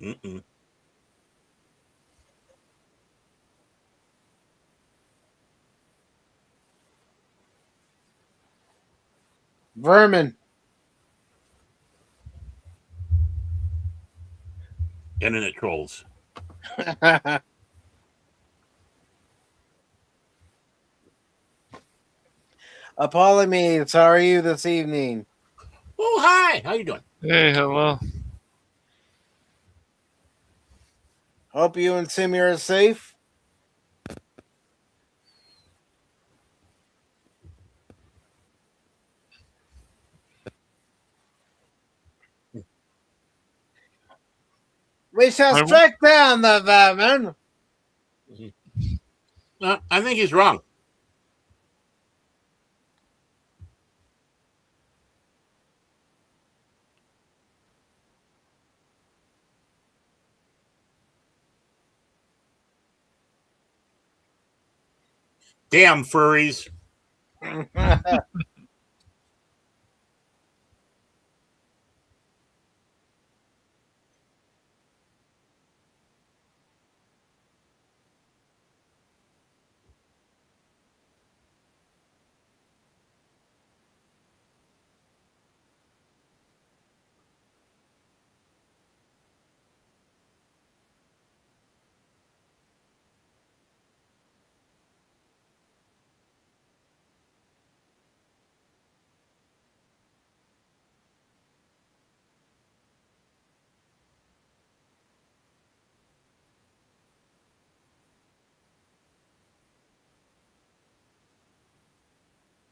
Mm-mm. Vermin. Internet trolls. Apollomedes, how are you this evening? Oh, hi. How you doing? Hey, hello. Hope you and Simi are safe. We shall strike down the vermin. I think he's wrong. Damn furries.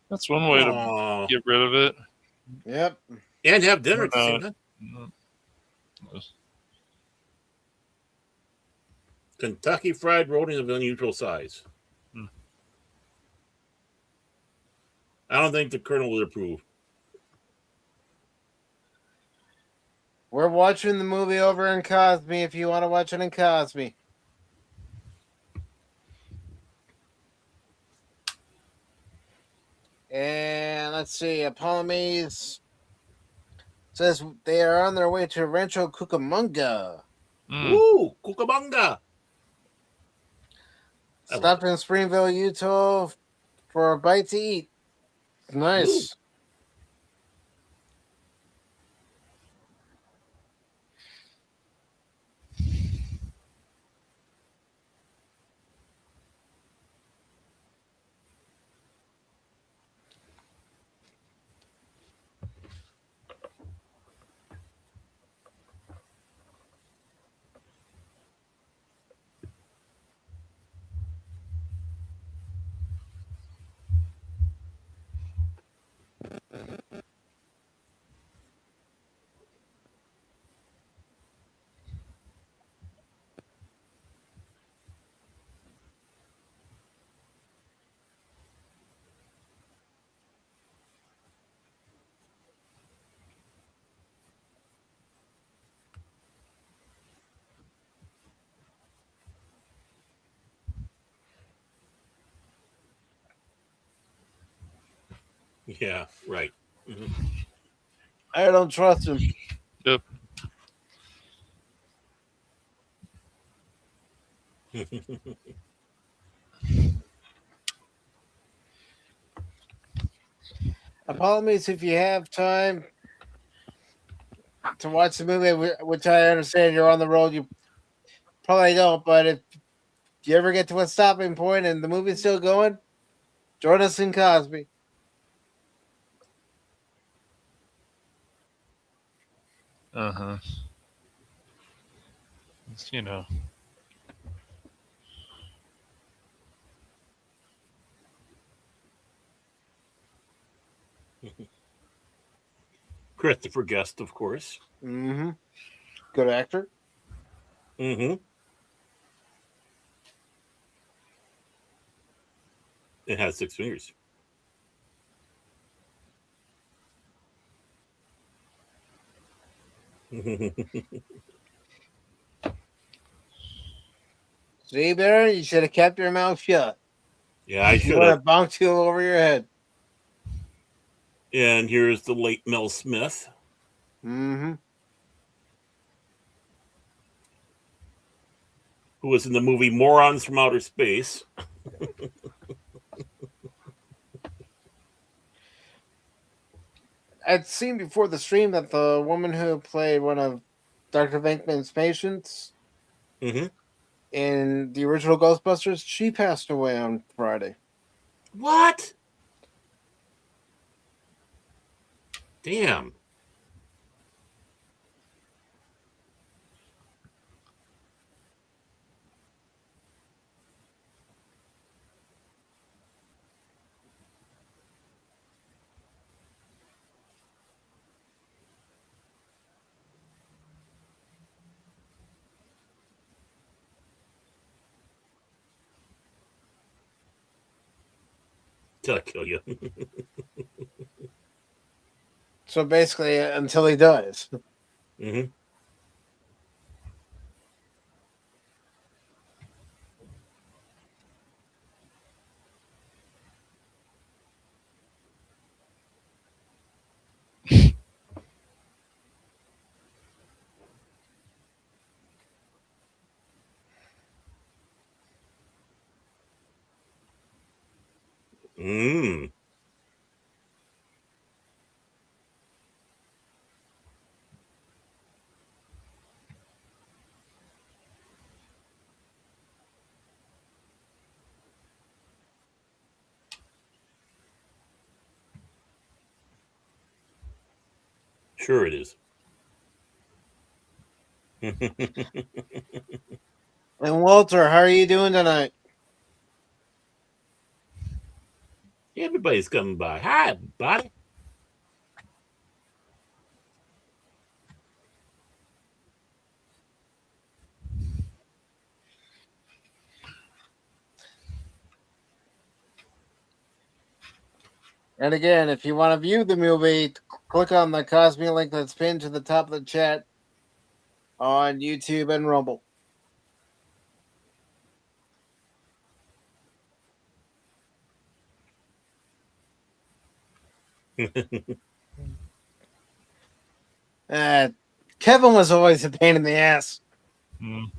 That's one way to get rid of it. Yep. And have dinner at the same time. Kentucky Fried Rollings of unusual size. I don't think the Colonel would approve. We're watching the movie over in KOSMI if you want to watch it in KOSMI. And let's see, Apollomedes says they are on their way to Rancho Cucamonga. Ooh, Cucamonga. Stopped in Springville, Utah for a bite to eat. Nice. Ooh. Yeah, right. Mm-hmm. I don't trust him. Yep. Apologies if you have time to watch the movie, which I understand you're on the road. You probably don't, but if you ever get to a stopping point and the movie's still going, join us in Cosby. Uh-huh. It's, you know. Christopher Guest, of course. Mm-hmm. Good actor. Mm-hmm. It has 6 fingers. See, Baron, you should have kept your mouth shut. Yeah, I You should would have. have bonked you over your head. And here's the late Mel Smith. Mm-hmm. Who was in the movie Morons from Outer Space. I'd seen before the stream that the woman who played one of Dr. Venkman's patients Mm-hmm. in the original Ghostbusters, she passed away on Friday. What? Damn. Till I kill you. So basically, until he dies. Mm-hmm. Mm. Sure it is. And Walter, how are you doing tonight? Everybody's coming by. Hi, buddy. And again, if you want to view the movie, click on the KOSMI link that's pinned to the top of the chat on YouTube and Rumble. Kevin was always a pain in the ass. Mm.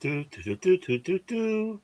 do, do, do, do, do, do.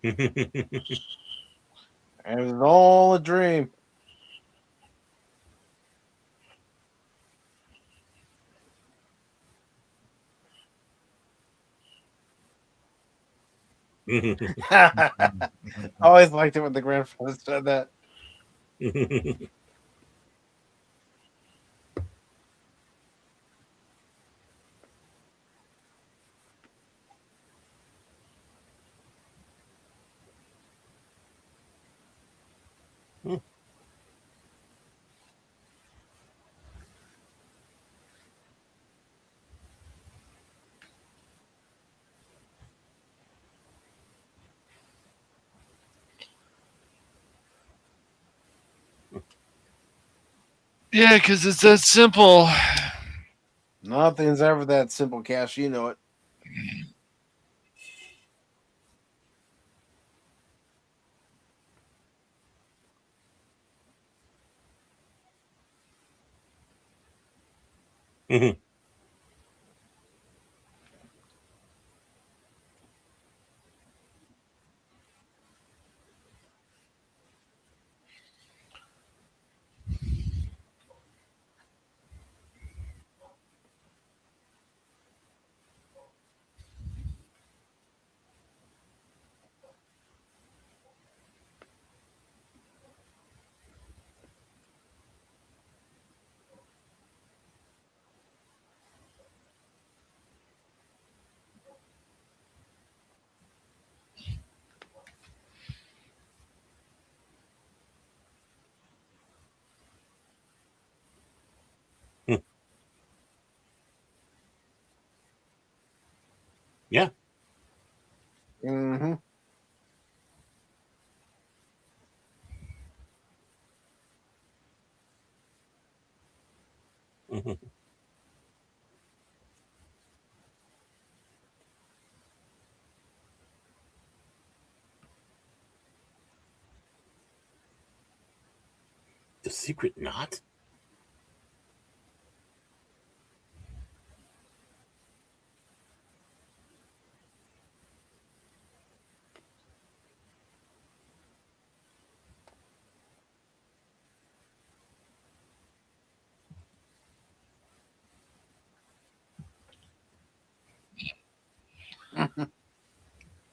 It was all a dream. I always liked it when the grandfather said that. Yeah, because it's that simple. Nothing's ever that simple, Cash. You know it. Yeah. Mm-hmm. The secret knot?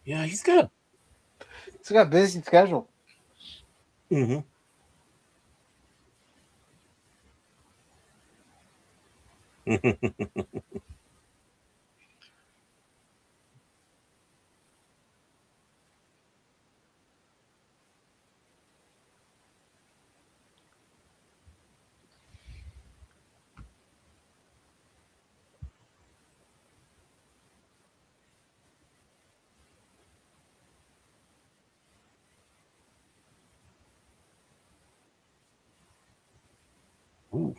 Yeah, he's got a busy schedule. Mm-hmm. Ooh.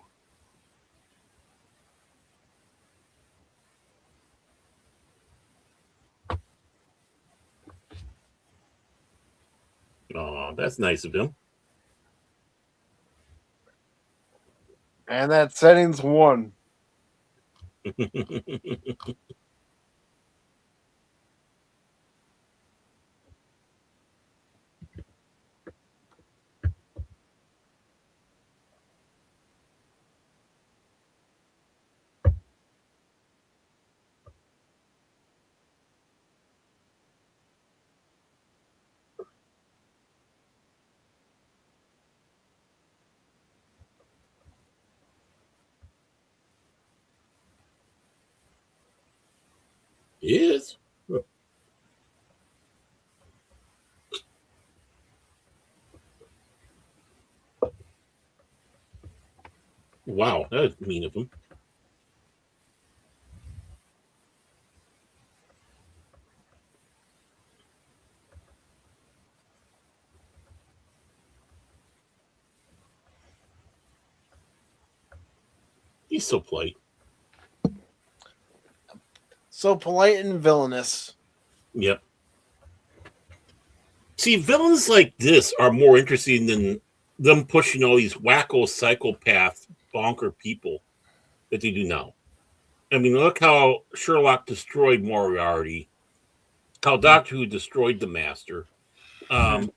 Oh, that's nice of him. And that setting's 1. He is. Wow, that was mean of him. He's so polite. So polite and villainous. Yep. See, villains like this are more interesting than them pushing all these wacko psychopath bonker people that they do now. I mean, look how Sherlock destroyed Moriarty, how Doctor Who destroyed the Master. And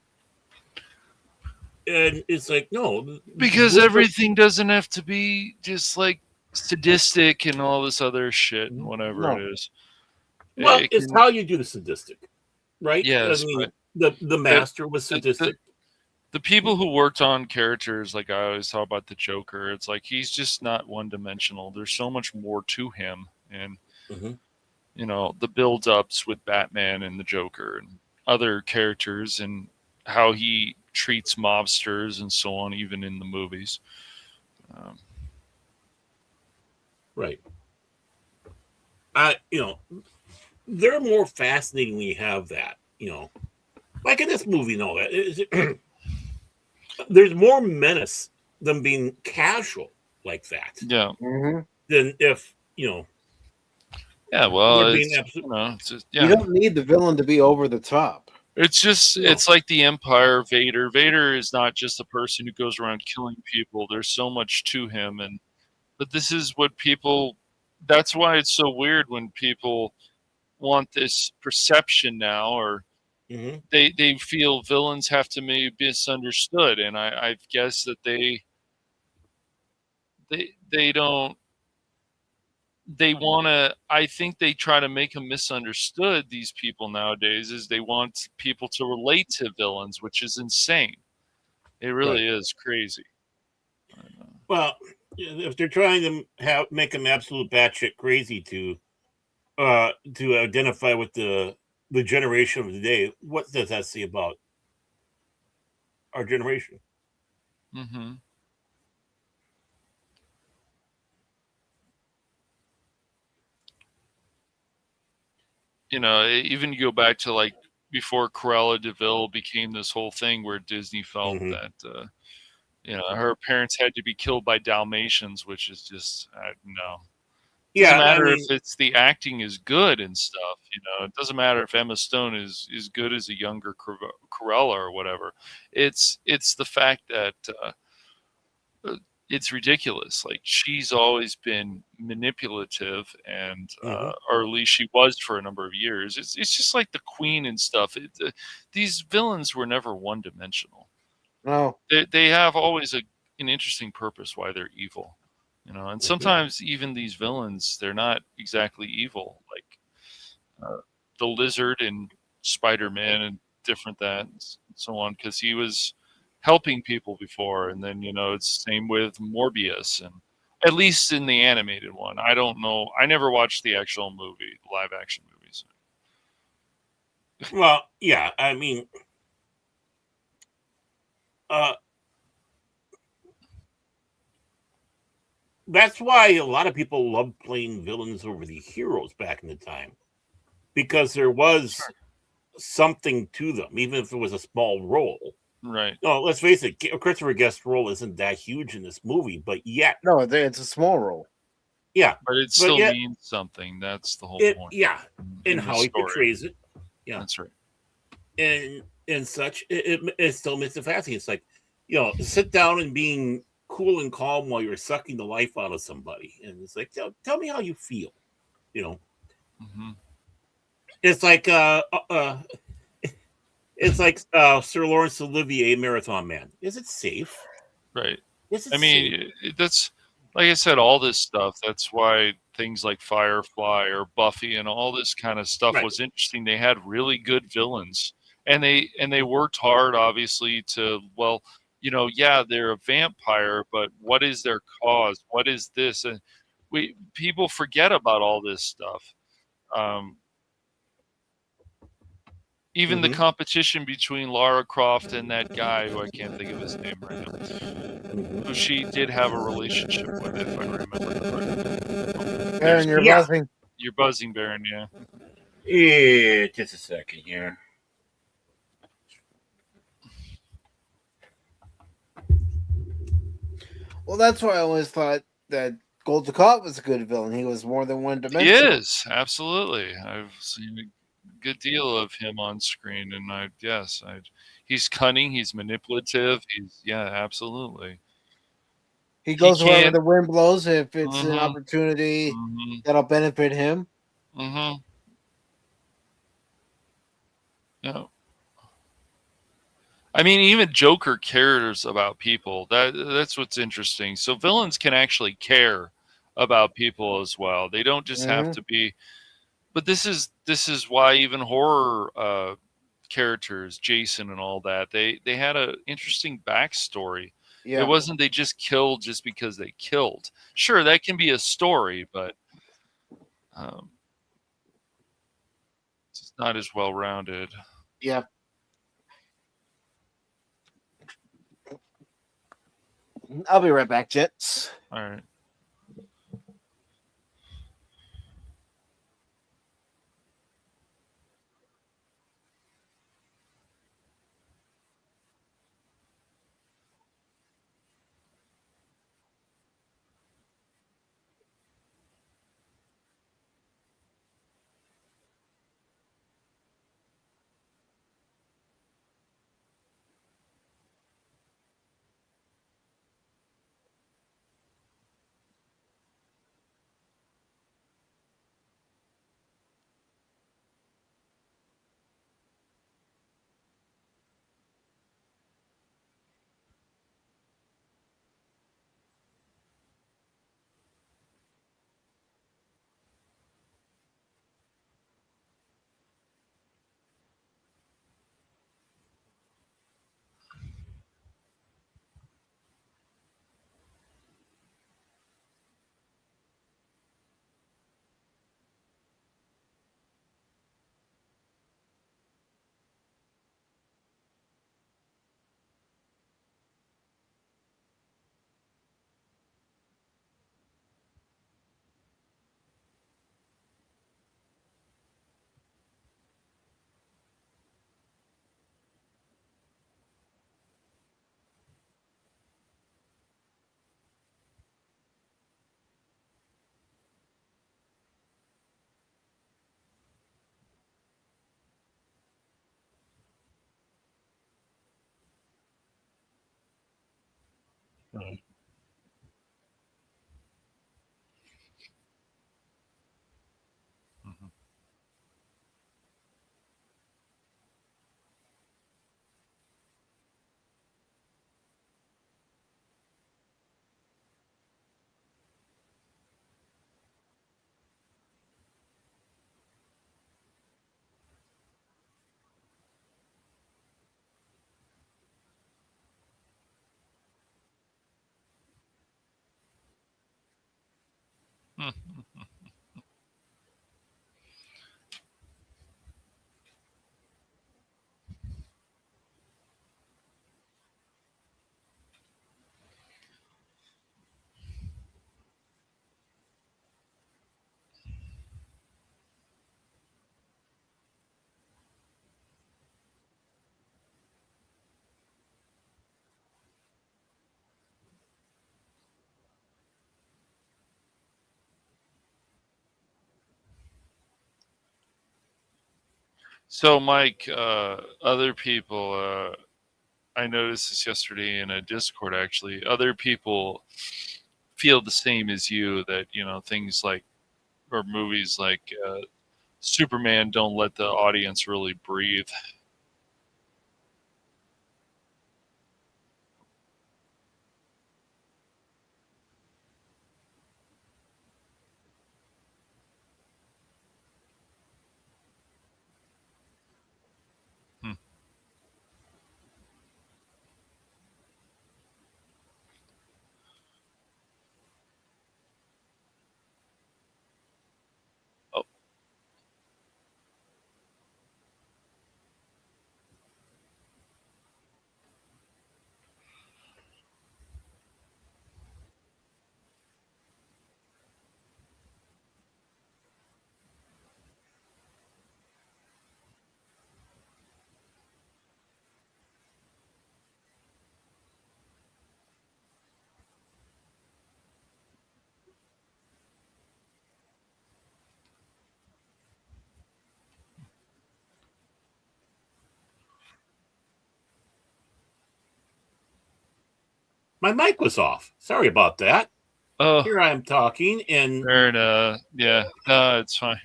it's like, no. Because everything doesn't have to be just like sadistic and all this other shit and whatever it is. Well, it's how you do the sadistic. right? Yes, I mean, but the master was sadistic. The people who worked on characters, like I always talk about the Joker, it's like he's just not one-dimensional. There's so much more to him, and you know, the build-ups with Batman and the Joker and other characters, and how he treats mobsters and so on, even in the movies. Right. You know, they're more fascinating when you have that. You know, like in this movie, no, there's more menace than being casual like that. Yeah. Than if, you know. Yeah, well, being it's just, yeah. You don't need the villain to be over the top. It's just, it's like the Empire, Vader. Vader is not just a person who goes around killing people. There's so much to him. But this is what people, that's why it's so weird when people want this perception now, or they feel villains have to be misunderstood. And I guess that they don't, they want to, I think they try to make them misunderstood, these people nowadays, is they want people to relate to villains, which is insane. It really is crazy. Well, if they're trying to make them absolute batshit crazy to identify with the generation of the day, what does that say about our generation? You know, even you go back to like before Cruella de Vil became this whole thing where Disney felt that, you know, her parents had to be killed by Dalmatians, which is just, no. It doesn't matter if it's the acting is good and stuff, you know. It doesn't matter if Emma Stone is good as a younger Cruella or whatever. It's the fact that it's ridiculous. Like, she's always been manipulative, and or at least she was for a number of years. It's just like the Queen and stuff. These villains were never one-dimensional. No, they have always an interesting purpose why they're evil, you know. And sometimes even these villains, they're not exactly evil, like the Lizard and Spider-Man and different that and so on, because he was helping people before. And then, you know, it's same with Morbius, and at least in the animated one. I don't know, I never watched the actual movie, live action movies. Well, yeah, I mean, that's why a lot of people loved playing villains over the heroes back in the time, because there was something to them, even if it was a small role. Right. No, let's face it, Christopher Guest's role isn't that huge in this movie, but yet. No, it's a small role. Yeah. But it still means something. That's the whole point. Yeah. And how he portrays it. Yeah. That's right. And such, it still makes it fascinating. It's like, you know, sit down and being cool and calm while you're sucking the life out of somebody. And it's like, tell me how you feel, you know. It's like Sir Laurence Olivier, Marathon Man. Is it safe? Right. I mean, that's, like I said, all this stuff. That's why things like Firefly or Buffy and all this kind of stuff was interesting. They had really good villains, and they worked hard, obviously, to, well, you know, yeah, they're a vampire, but what is their cause? What is this? And people forget about all this stuff. Even the competition between Lara Croft and that guy who I can't think of his name right now, who she did have a relationship with, if I remember correctly. Baron, you're buzzing. You're buzzing, Baron, yeah. Yeah, just a second here. Well, that's why I always thought that Buttercup was a good villain. He was more than one dimension. He is, absolutely. I've seen a good deal of him on screen, and he's cunning, he's manipulative, absolutely. He goes wherever the wind blows if it's an opportunity that'll benefit him. Yeah. I mean, even Joker cares about people. That's what's interesting. So villains can actually care about people as well. They don't just have to be. But this is why even horror characters, Jason and all that, they had a interesting backstory. Yeah. It wasn't they just killed just because they killed. Sure, that can be a story, but it's not as well rounded. Yeah. I'll be right back, gents. All right. Right. Mm-hmm. So, Mike, other people, I noticed this yesterday in a Discord, actually, other people feel the same as you, that, things like, or movies like Superman don't let the audience really breathe. Oh. My mic was off. Sorry about that. Oh, here I am talking, and fair enough. Yeah, no, it's fine.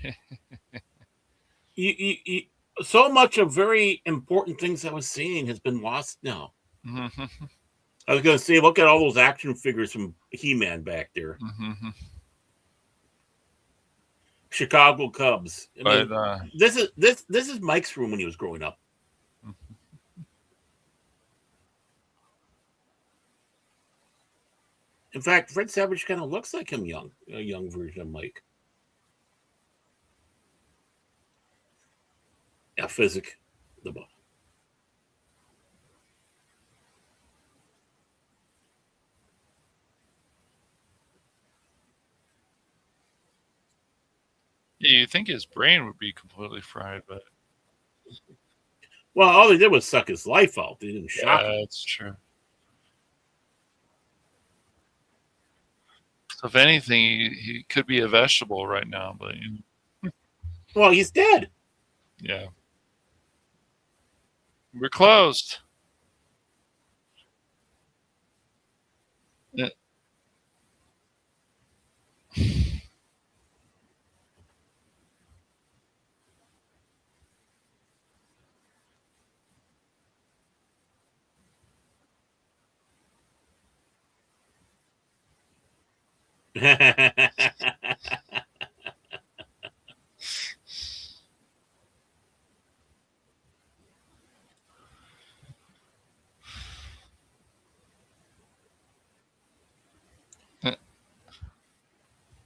you, so much of very important things I was seeing has been lost now. Mm-hmm. I was going to say, look at all those action figures from He-Man back there. Mm-hmm. Chicago Cubs. I But mean, this is Mike's room when he was growing up. In fact, Fred Savage kind of looks like him a young version of Mike. Yeah, Physic, the book. Yeah, you think his brain would be completely fried, but well, all they did was suck his life out. They didn't shock him. That's true. So if anything, he could be a vegetable right now, but well, he's dead. Yeah, we're closed. Yeah.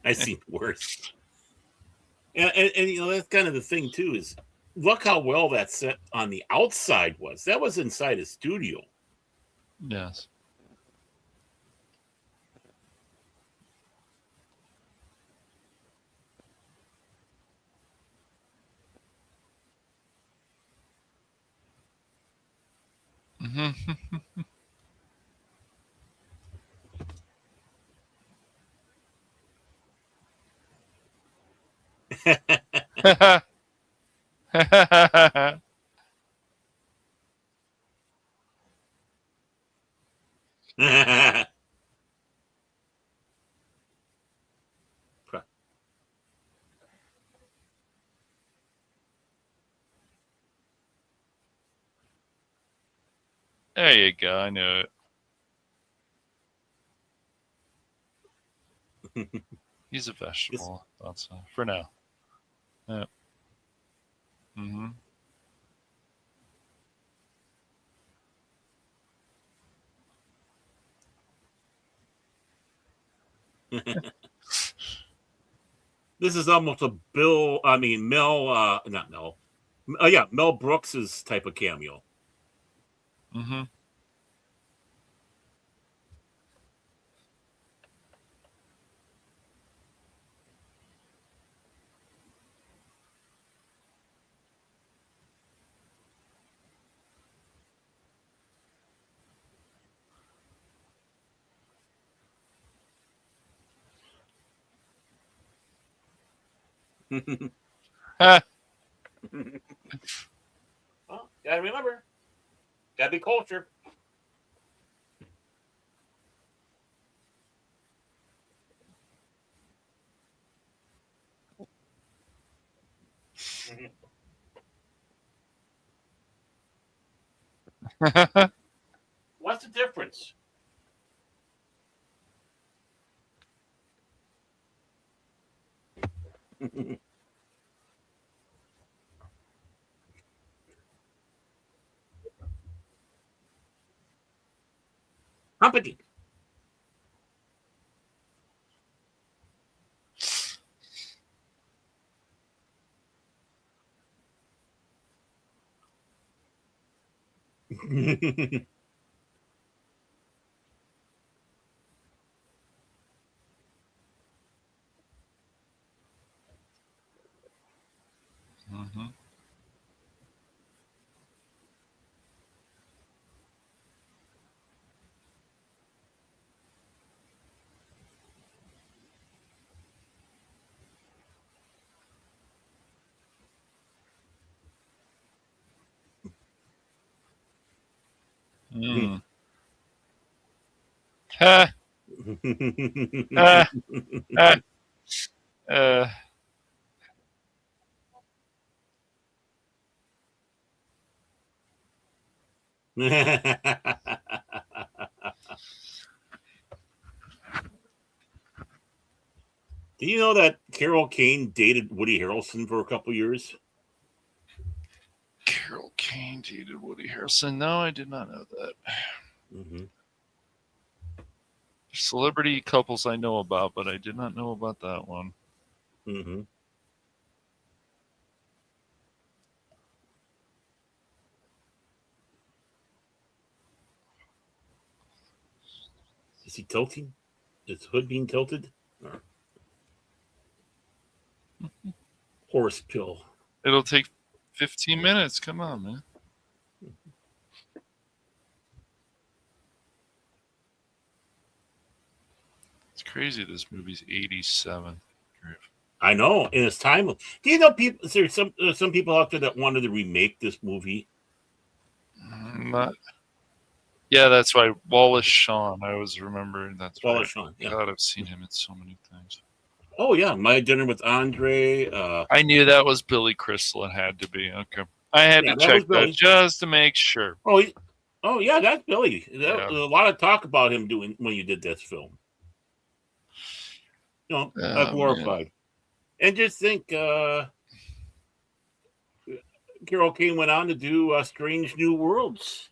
I've seen worse. And you know, that's kind of the thing too, is look how well that set on the outside was. That was inside a studio. Yes. Mm-hmm. There you go. I knew it. He's a vegetable. That's for now. Yeah. Mm-hmm. This is almost a Mel Brooks's type of cameo. Mm-hmm. Well, gotta remember, gotta be culture. What's the difference? Humpity. Mm-hmm. Mm. Uh, Do you know that Carol Kane dated Woody Harrelson for a couple years? Carol Kane dated Woody Harrelson. No, I did not know that. Mm-hmm. There's Celebrity couples I know about, but I did not know about that one. Mm-hmm. Is he tilting? Is the hood being tilted? Or... Horse pill. It'll take 15 minutes. Come on, man. It's crazy. This movie's 87. I know, in its time. Do you know people? There's some people out there that wanted to remake this movie. Yeah, that's right. Wallace Shawn. I was remembering that's Wallace right. Shawn. Yeah. God, I've seen him in so many things. Oh yeah, My Dinner with Andre. I knew that was Billy Crystal. It had to be. Okay, I had to check that just to make sure. Oh yeah, that's Billy. There's a lot of talk about him doing when you did this film. You know, glorified. Man. And just think, Carol Kane went on to do Strange New Worlds.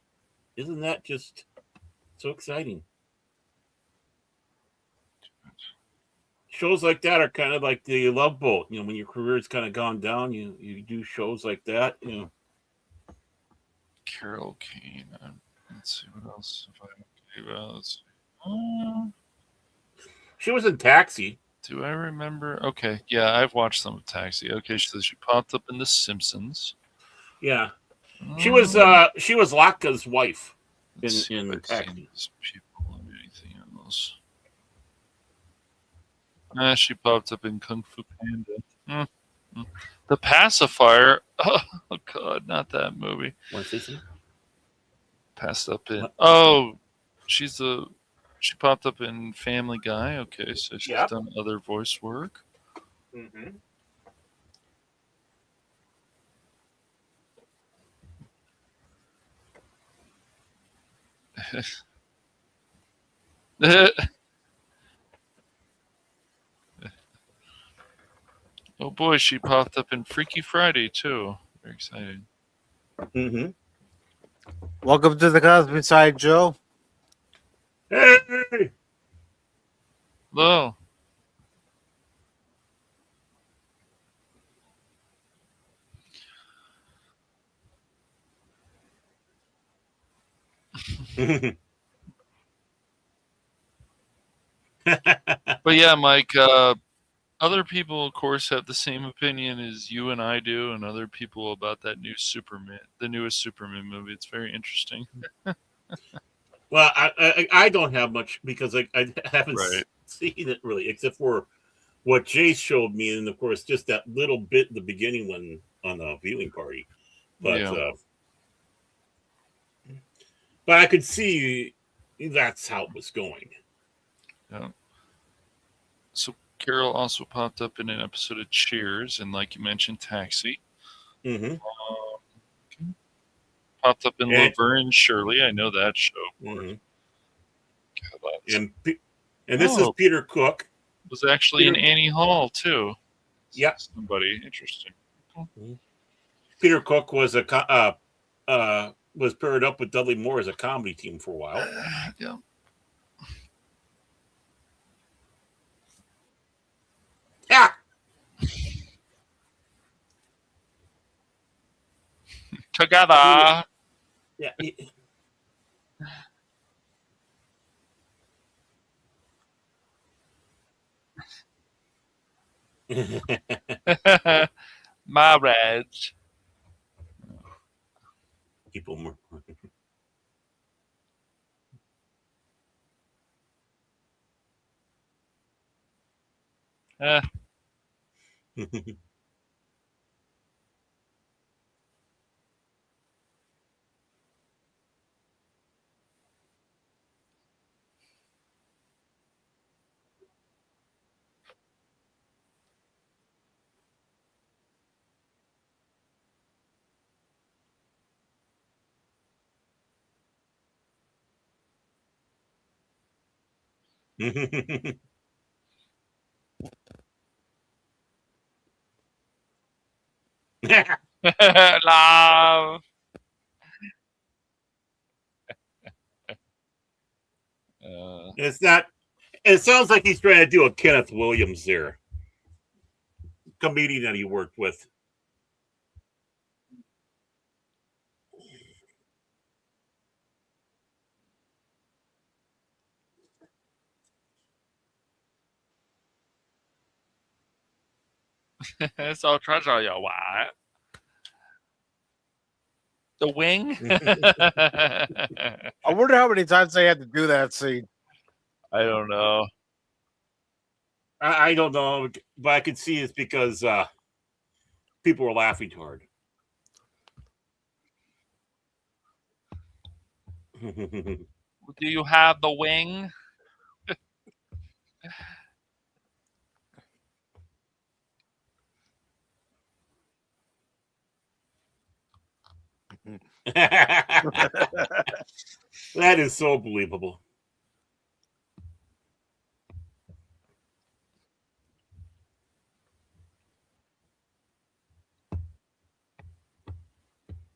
Isn't that just so exciting? Shows like that are kind of like the Love Boat. You know, when your career's kind of gone down, you do shows like that. You know, Carol Kane. Let's see what else. She was in Taxi. Do I remember? Okay, yeah, I've watched some of Taxi. Okay, so she popped up in The Simpsons. Yeah, she was Laka's wife in Taxi. People and anything else. She popped up in Kung Fu Panda. The Pacifier. Oh God, not that movie. What's this? Passed up in. Oh, she popped up in Family Guy. Okay, so she's done other voice work. Mm-hmm. Oh boy, she popped up in Freaky Friday too. Very exciting. Mm-hmm. Welcome to the Cosmic Side, Joe. Hey! Hello. But yeah, Mike, other people, of course, have the same opinion as you and I do, and other people about that new Superman, the newest Superman movie. It's very interesting. Well, I don't have much because I haven't seen it really, except for what Jay showed me, and of course, just that little bit in the beginning when on the viewing party. But but I could see that's how it was going. Yeah. So Carol also popped up in an episode of Cheers, and like you mentioned, Taxi. Mm-hmm. Popped up in Laverne and Shirley. I know that show. Mm-hmm. And this is Peter Cook. Was actually in Annie Hall too. Yeah. Somebody interesting. Mm-hmm. Peter Cook was was paired up with Dudley Moore as a comedy team for a while. Yeah. Yeah. Together. Yeah. Marriage. People more. Love. It's not It sounds like he's trying to do a Kenneth Williams there, comedian that he worked with. So try to tell you why. The wing. I wonder how many times they had to do that scene. I don't know. I don't know, but I could see it's because people were laughing too hard. Do you have the wing? That is so believable.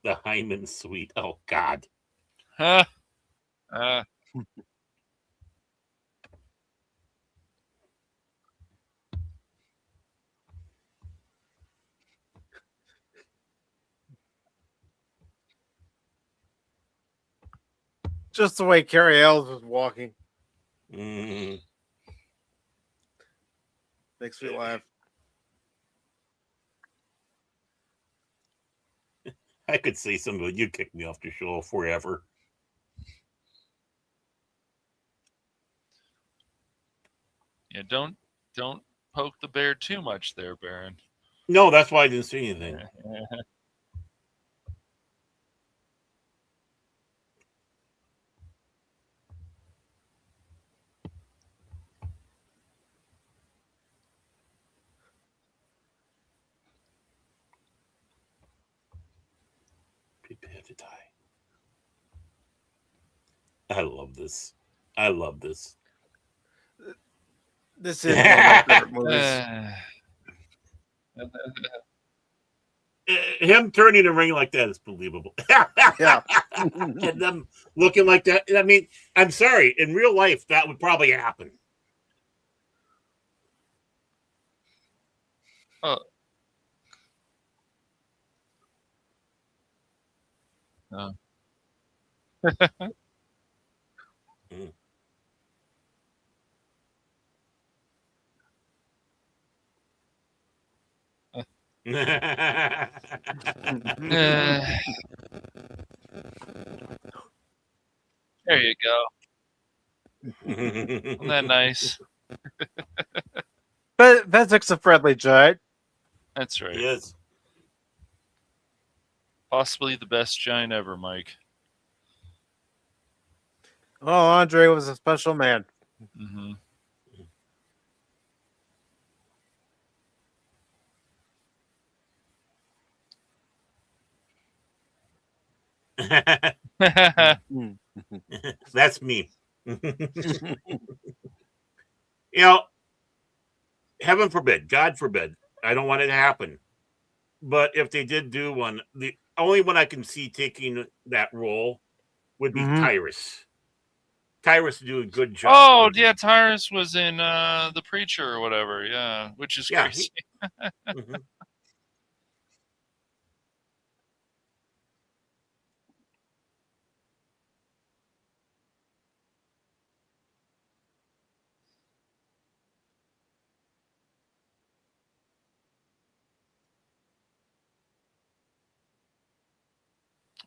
The Hyman Suite. Oh, God. Huh? Just the way Cary Elwes was walking. Makes me laugh. I could say something, but you'd kick me off the show forever. Yeah, don't poke the bear too much there, Baron. No, that's why I didn't say anything. Prepare to die. I love this. I love this. This is one of my favorite movies. Him turning the ring like that is believable. Yeah. And them looking like that. I mean, I'm sorry. In real life, that would probably happen. Oh. No. There you go. Isn't that nice? But Fezik's a friendly giant. That's right. He is. Possibly the best giant ever, Mike. Oh, Andre was a special man. Mm-hmm. That's me. You know, heaven forbid, God forbid, I don't want it to happen. But if they did do one, the only one I can see taking that role would be Tyrus. Tyrus do a good job. Oh, yeah, Tyrus was in The Preacher or whatever, yeah, which is crazy.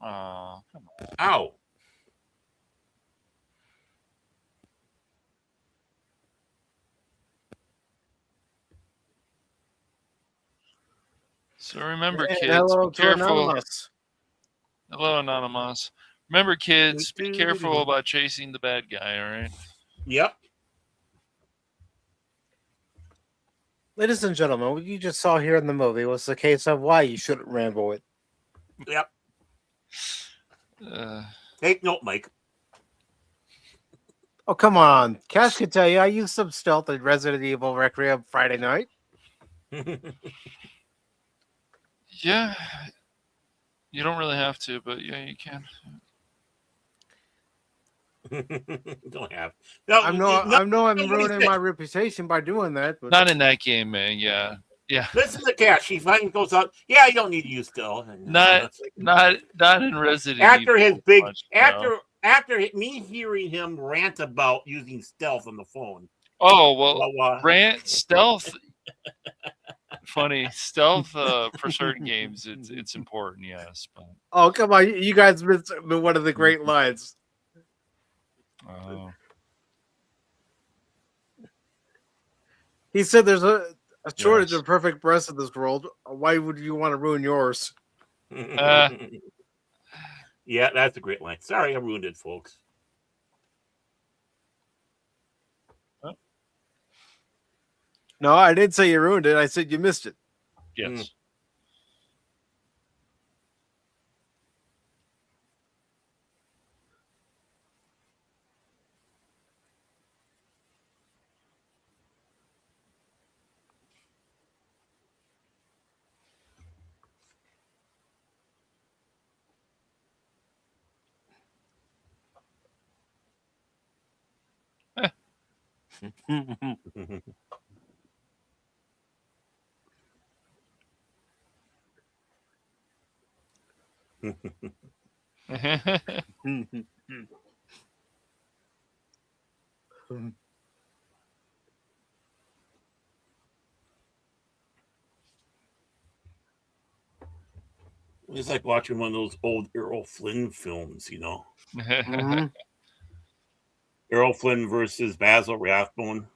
Oh, come on. Ow. So remember, kids, hello be careful. Anonymous. Hello, Anonymous. Remember, kids, be careful about chasing the bad guy, all right? Yep. Ladies and gentlemen, what you just saw here in the movie was the case of why you shouldn't ramble it. Yep. Take note, Mike. Oh, come on. Cash can tell you I used some stealth in Resident Evil Requiem Friday night. Yeah. You don't really have to, but yeah, you can. Don't have. No, I'm ruining my reputation by doing that. But not in that game, man. Yeah. Listen to Cash. He finally goes out. Yeah, you don't need to use stealth. Not in Resident after Evil. His big much, after me hearing him rant about using stealth on the phone. Oh well, rant stealth. Funny stealth for certain games. It's important, yes. But oh come on, you guys missed one of the great lines. Oh. He said, "There's a shortage of perfect breasts in this world. Why would you want to ruin yours?" Yeah, that's a great line. Sorry, I ruined it, folks. No, I didn't say you ruined it. I said you missed it. Yes. It's like watching one of those old Errol Flynn films, Mm-hmm. Errol Flynn versus Basil Rathbone.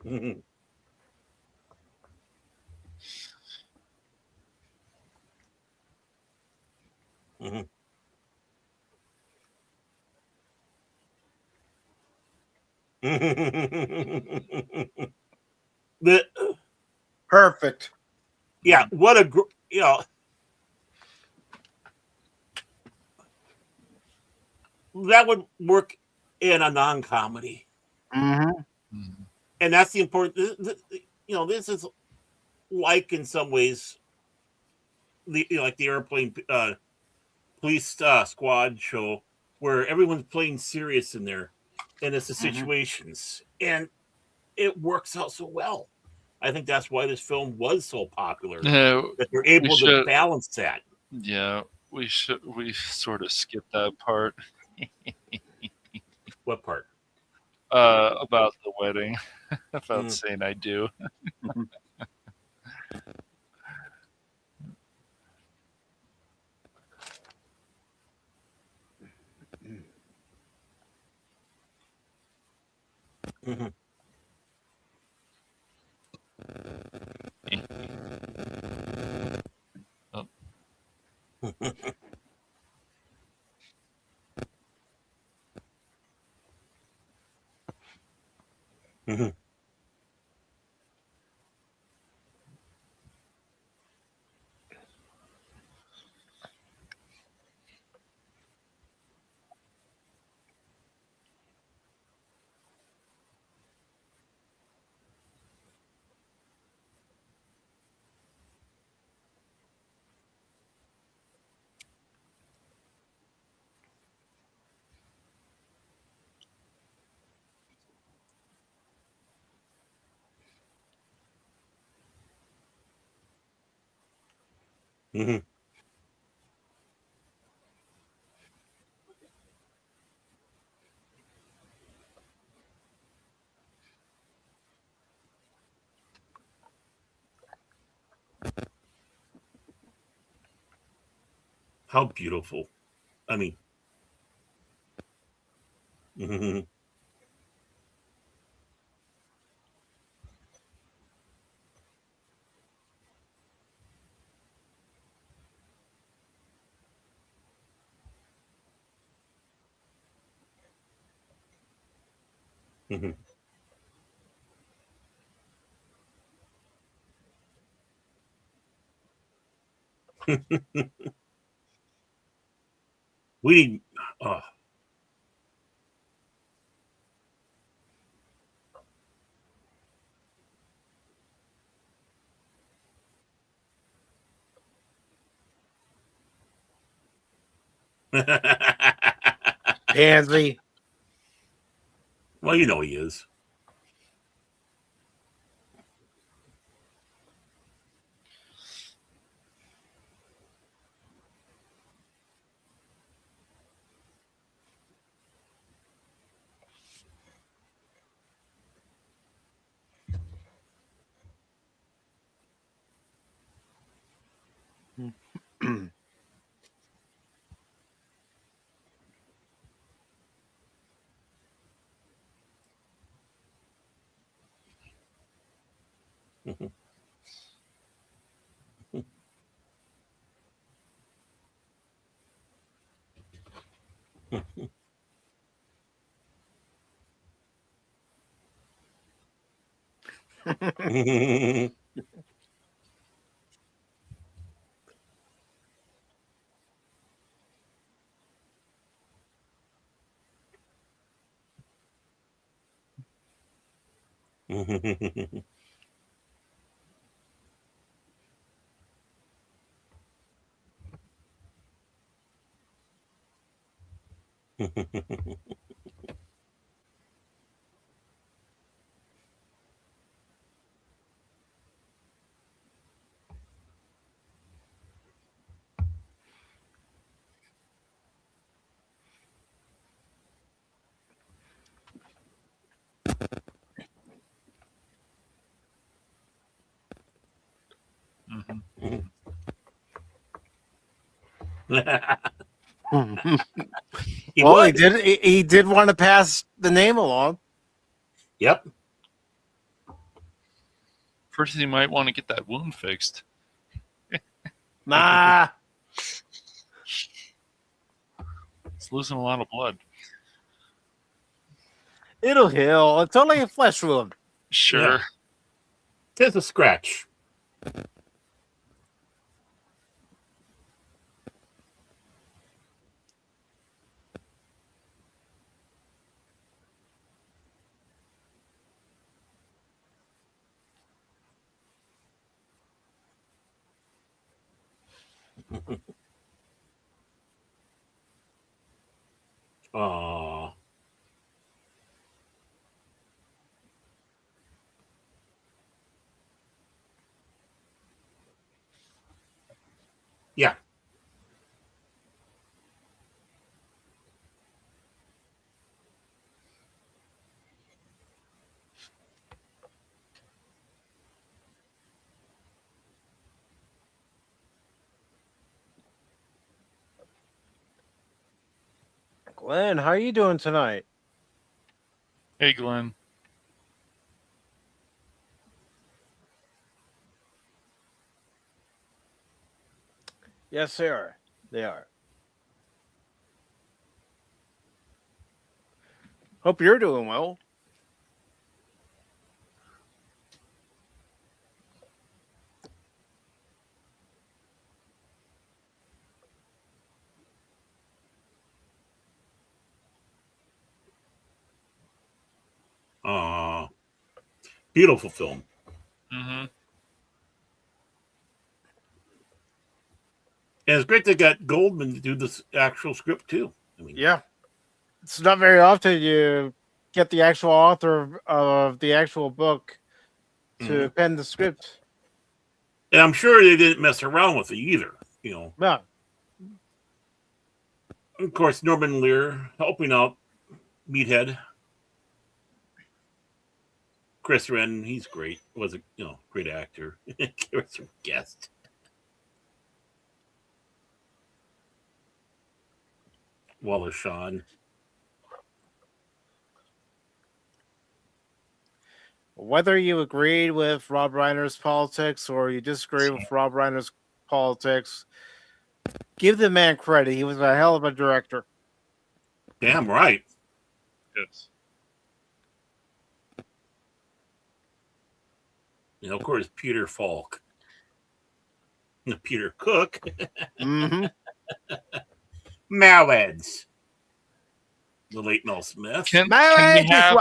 Mm-hmm. Mm-hmm. Perfect. Yeah, what a that would work in a non-comedy. Mm-hmm. And that's the important. This is like in some ways, like the airplane police squad show where everyone's playing serious in there, and it's the situations, and it works out so well. I think that's why this film was so popular. That they're able to balance that. Yeah, we sort of skipped that part. What part? About the wedding. About saying I do. Mm-hmm. Oh. Mm-hmm. Mm-hmm. How beautiful. I mean. Mm-hmm. Mm-hmm. We need. Pansy. Well, you know he is. He Well, would. he did. He did want to pass the name along. Yep. First, he might want to get that wound fixed. Nah. It's losing a lot of blood. It'll heal. It's only a flesh wound. Sure. Yeah. There's a scratch. Aww. Yeah. Glenn, how are you doing tonight? Hey, Glenn. Yes, they are. They are. Hope you're doing well. Beautiful film. Mm-hmm. And it's great they got Goldman to do this actual script too. I mean, yeah, it's not very often you get the actual author of the actual book to pen the script. And I'm sure they didn't mess around with it either. You know. No. Of course, Norman Lear helping out Meathead. Chris Wren, he's great. Was a great actor. Was a guest. Wallace Shawn. Whether you agreed with Rob Reiner's politics or you disagree with Rob Reiner's politics, give the man credit. He was a hell of a director. Damn right. Yes. And of course, Peter Falk. Peter Cook. Mm-hmm. Mallards. The late Mel Smith. Can we have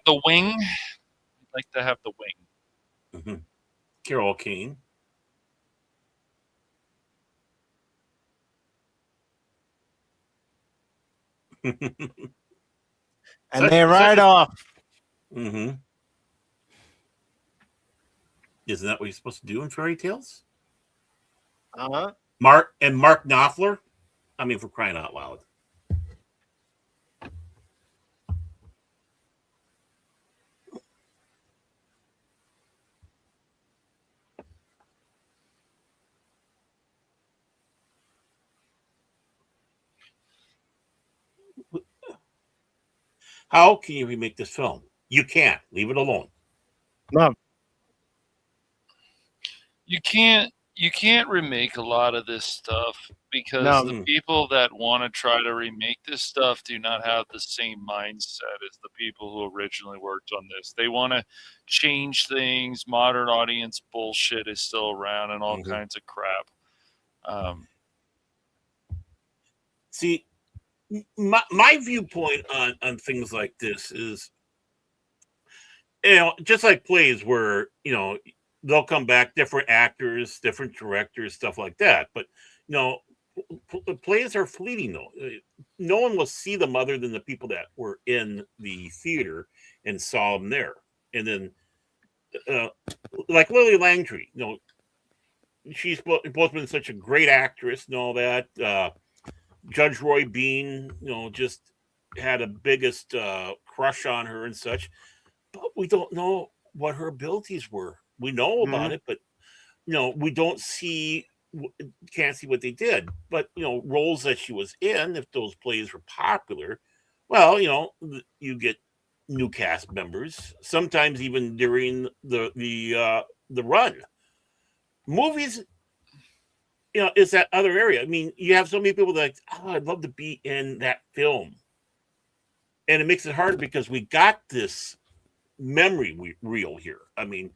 the wing? I'd like to have the wing. Mm-hmm. Carol Kane. And they ride off. Mm-hmm. Isn't that what you're supposed to do in fairy tales? Uh-huh. Mark Knopfler. I mean, for crying out loud. How can you remake this film? You can't. Leave it alone. No. You can't remake a lot of this stuff because the people that want to try to remake this stuff do not have the same mindset as the people who originally worked on this. They want to change things. Modern audience bullshit is still around and all kinds of crap. See, my viewpoint on things like this is, just like plays where, they'll come back, different actors, different directors, stuff like that. But, plays are fleeting, though. No one will see them other than the people that were in the theater and saw them there. And then, like Lily Langtry, she's both been such a great actress and all that. Judge Roy Bean, just had a biggest crush on her and such. But we don't know what her abilities were. We know about it, but we don't can't see what they did. But roles that she was in, if those plays were popular, well, you get new cast members. Sometimes even during the run, movies, it's that other area. I mean, you have so many people that, I'd love to be in that film, and it makes it hard because we got this memory reel here. I mean,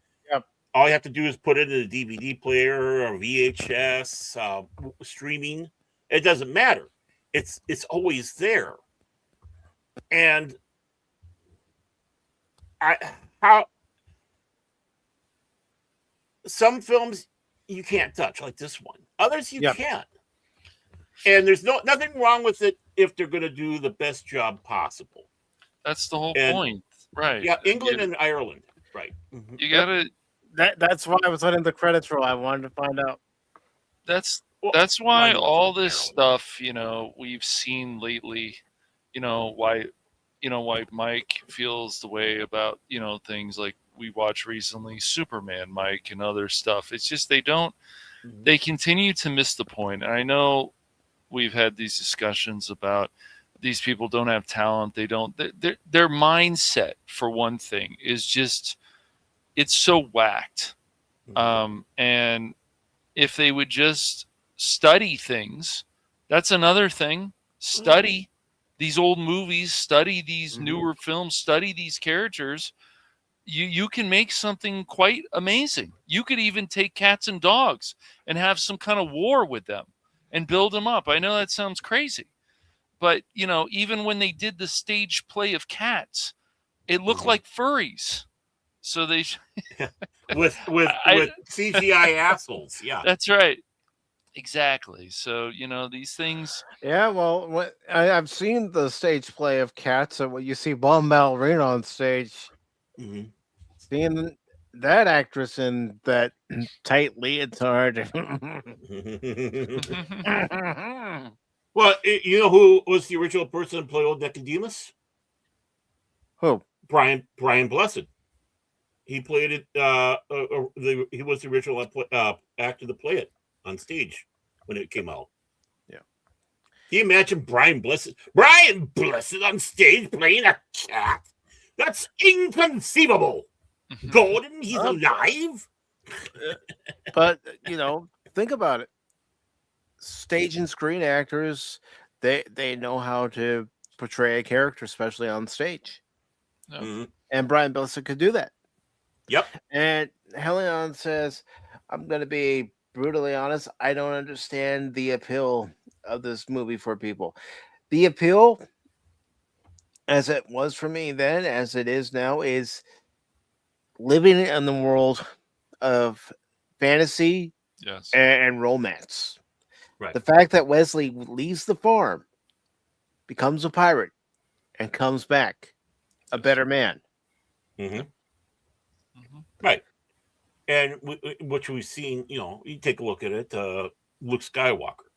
all you have to do is put it in a DVD player or VHS, streaming. It doesn't matter. It's always there. And some films you can't touch, like this one. Others you can. And there's nothing wrong with it if they're going to do the best job possible. That's the whole point, right? Yeah, England and Ireland, right? Mm-hmm. You gotta. That's why I was letting the credits roll. I wanted to find out. That's why all this stuff, we've seen lately, why Mike feels the way about, things like we watched recently, Superman, Mike, and other stuff. It's just they continue to miss the point. And I know we've had these discussions about these people don't have talent. They don't, their mindset, for one thing, is just, it's so whacked. And if they would just study things, that's another thing. Study these old movies, study these newer films, study these characters. You can make something quite amazing. You could even take cats and dogs and have some kind of war with them and build them up. I know that sounds crazy, but even when they did the stage play of Cats, it looked like furries. So they with CGI assholes. Yeah, that's right. Exactly. So these things. Yeah, well, I've seen the stage play of Cats, and when you see Bomb Ballerina on stage, seeing that actress in that tight leotard. Well, you know who was the original person to play old Nicodemus? Who? Brian Blessed. He played it. He was the original actor to play it on stage when it came out. Yeah. Can you imagine Brian Blessed on stage playing a cat? That's inconceivable. Golden, he's alive. But think about it. Stage and screen actors, they know how to portray a character, especially on stage. And Brian Blessed could do that. Yep. And Helion says, I'm going to be brutally honest. I don't understand the appeal of this movie for people. The appeal, as it was for me then, as it is now, is living in the world of fantasy Yes. and romance. Right. The fact that Wesley leaves the farm, becomes a pirate, and comes back a better man. Mm-hmm. Right. And which we've seen, you take a look at it, Luke Skywalker.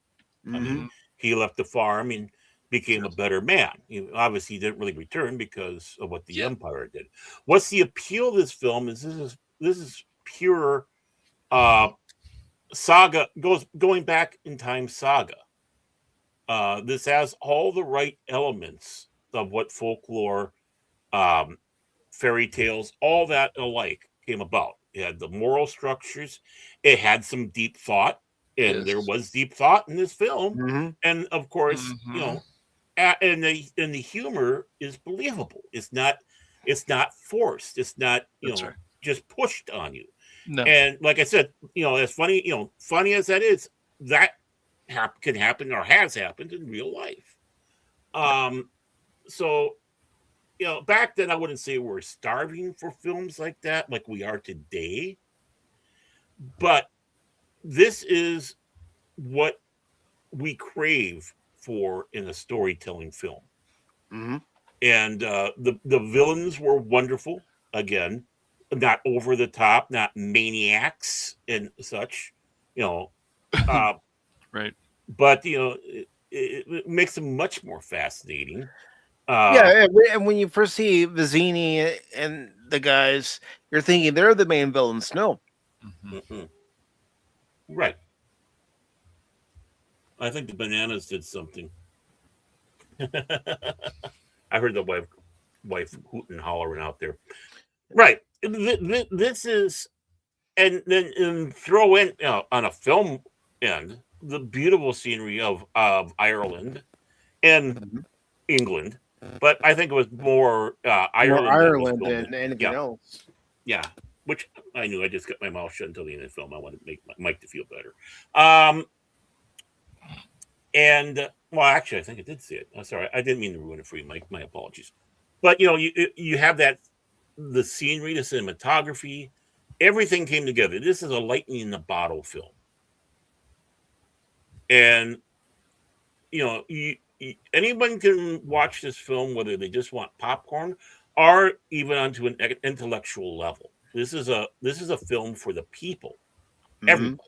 I mean, he left the farm and became a better man. Obviously, he didn't really return because of what the Empire did. What's the appeal of this film is this is pure saga, going back in time saga. This has all the right elements of what folklore, fairy tales, all that alike came about. It had the moral structures. It had some deep thought, and there was deep thought in this film. And of course, and the humor is believable. It's not forced. It's not just pushed on you. No. And like I said, as funny as that is, that can happen or has happened in real life. So, back then I wouldn't say we're starving for films like that, like we are today. But this is what we crave for in a storytelling film. And the villains were wonderful. Again, not over the top, not maniacs and such. Right. But it makes them much more fascinating. And when you first see Vizzini and the guys, you're thinking they're the main villains. No. Right. I think the bananas did something. I heard the wife hooting and hollering out there. Right. This is, and then throw in on a film end the beautiful scenery of Ireland and England, but I think it was more Ireland than anything else. Yeah, which I knew. I just got my mouth shut until the end of the film. I wanted to make Mike to feel better. And well, actually, I think I did see it. I'm sorry, I didn't mean to ruin it for you, Mike. My apologies. But you have the scenery, the cinematography, everything came together. This is a lightning in the bottle film. And anyone can watch this film, whether they just want popcorn or even onto an intellectual level. This is a film for the people, everybody,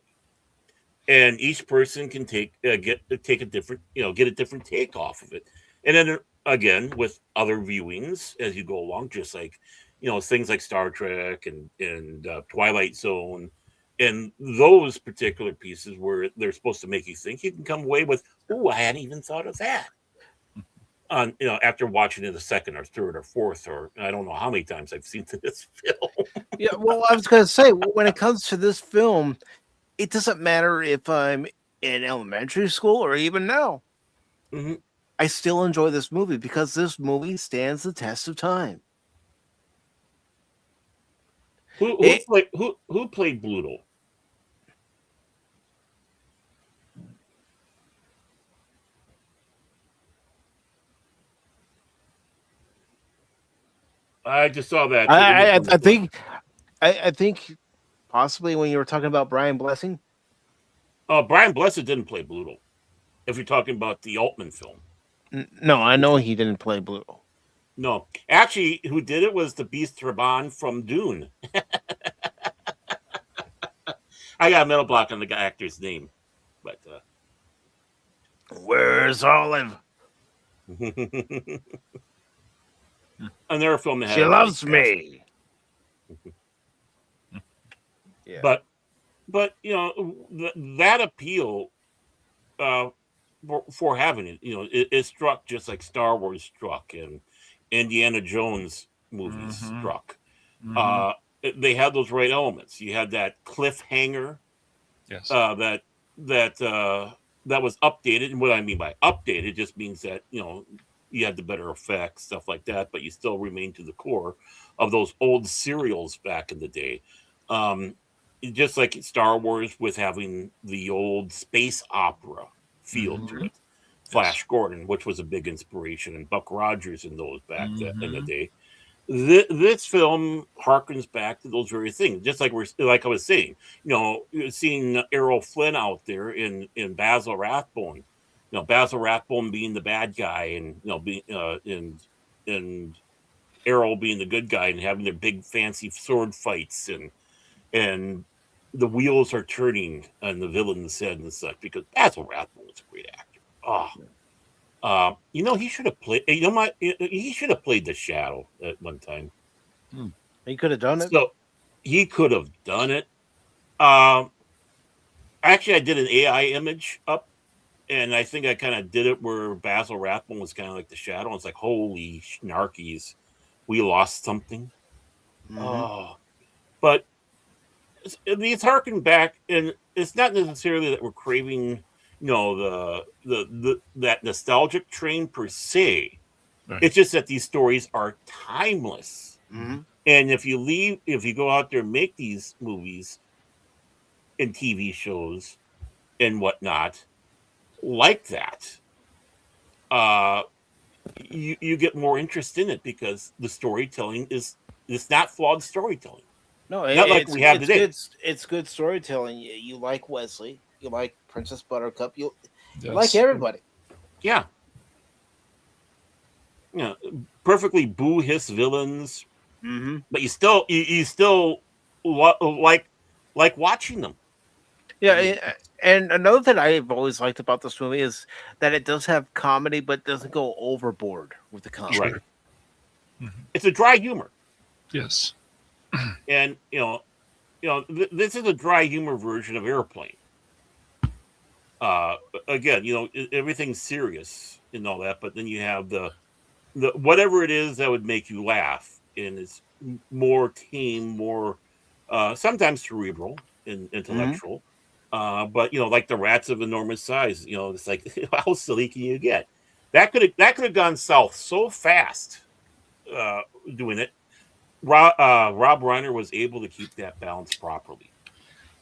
and each person can take a different get a different take off of it. And then again, with other viewings as you go along, just like things like Star Trek and Twilight Zone. And those particular pieces where they're supposed to make you think, you can come away with, "Oh, I hadn't even thought of that." After watching it a second or third or fourth, or I don't know how many times I've seen this film. Yeah, well, I was going to say, when it comes to this film, it doesn't matter if I'm in elementary school or even now. I still enjoy this movie because this movie stands the test of time. Who played Bluto? I just saw that. I think possibly when you were talking about Brian Blessing. Brian Blessed didn't play Bluto. If you're talking about the Altman film. No, I know he didn't play Bluto. No, actually, who did it was the Beast Raban from Dune. I got a mental block on the actor's name, but where's Olive? Another film that had she loves me. Yeah, but that appeal for having it, it struck just like Star Wars struck and Indiana Jones movies struck. They had those right elements. You had that cliffhanger, yes, that was updated. And what I mean by updated just means that you had the better effects, stuff like that, but you still remain to the core of those old serials back in the day. Just like Star Wars with having the old space opera feel to it. Flash Gordon, which was a big inspiration, and Buck Rogers and those back in the day. This film harkens back to those very things. Just like like I was saying, seeing Errol Flynn out there in Basil Rathbone, Basil Rathbone being the bad guy, and and Errol being the good guy, and having their big fancy sword fights, and the wheels are turning on the villain's head and such, because Basil Rathbone was a great actor. He should have played. He should have played the Shadow at one time. He could have done it. So he could have done it. Actually, I did an AI image up, and I think I kind of did it where Basil Rathbone was kind of like the Shadow. It's like, holy snarkies, we lost something. But it's harking back, and it's not necessarily that we're craving, that nostalgic train per se. Right. It's just that these stories are timeless. And if you go out there and make these movies and TV shows and whatnot like that, you get more interest in it, because the storytelling it's not flawed storytelling. No, not like we have today. It's good storytelling. You like Wesley, you like Princess Buttercup, you like everybody. Yeah. Perfectly boo hiss villains, but you still like watching them. Yeah, and another thing I've always liked about this movie is that it does have comedy, but doesn't go overboard with the comedy. Right. It's a dry humor. Yes. And this is a dry humor version of Airplane. Again, everything's serious and all that, but then you have the whatever it is that would make you laugh, and it's more tame, more sometimes cerebral and intellectual. But like the Rats of Enormous Size, it's like, how silly can you get? That could have gone south so fast doing it. Rob Reiner was able to keep that balance properly,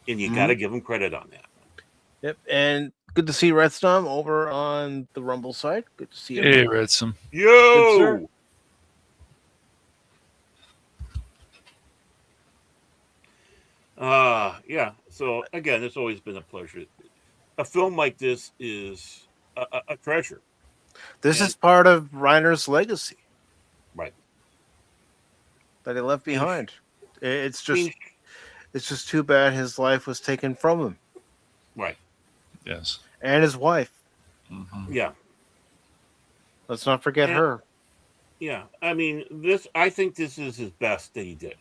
and you got to give him credit on that. Yep, and good to see Redstorm over on the Rumble side. Good to see you. Hey, Redstorm. Yo! Yeah. So again, it's always been a pleasure. A film like this is a treasure. This is part of Reiner's legacy, right? That he left behind. It's just too bad his life was taken from him. Right. Yes. And his wife. Yeah. Let's not forget her. Yeah. I mean, I think this is his best that he did.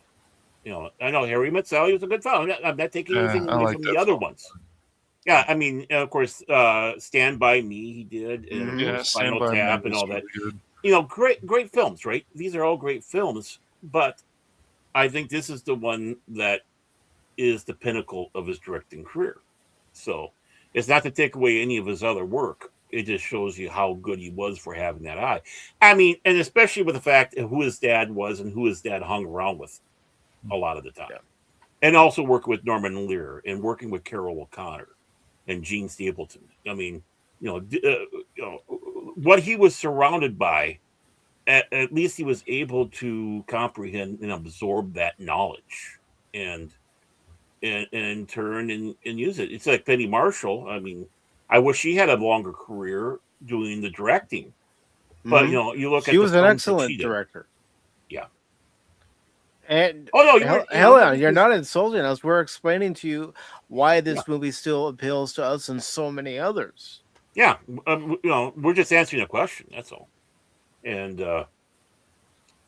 I know Harry Met Sally was a good film. I'm not taking anything away from the other ones. Yeah, I mean, of course, Stand By Me he did, and Spinal Tap and all that. Really great films, right? These are all great films, but I think this is the one that is the pinnacle of his directing career. So it's not to take away any of his other work. It just shows you how good he was for having that eye. I mean, and especially with the fact of who his dad was and who his dad hung around with a lot of the time. Yeah. And also working with Norman Lear and working with Carol O'Connor and Gene Stapleton. I mean, what he was surrounded by, at least he was able to comprehend and absorb that knowledge and turn and use it. It's like Penny Marshall. I mean, I wish she had a longer career doing the directing. But, you look at she was an excellent director. Yeah. And you're not insulting us. We're explaining to you why this movie still appeals to us and so many others. Yeah, we're just answering a question. That's all. And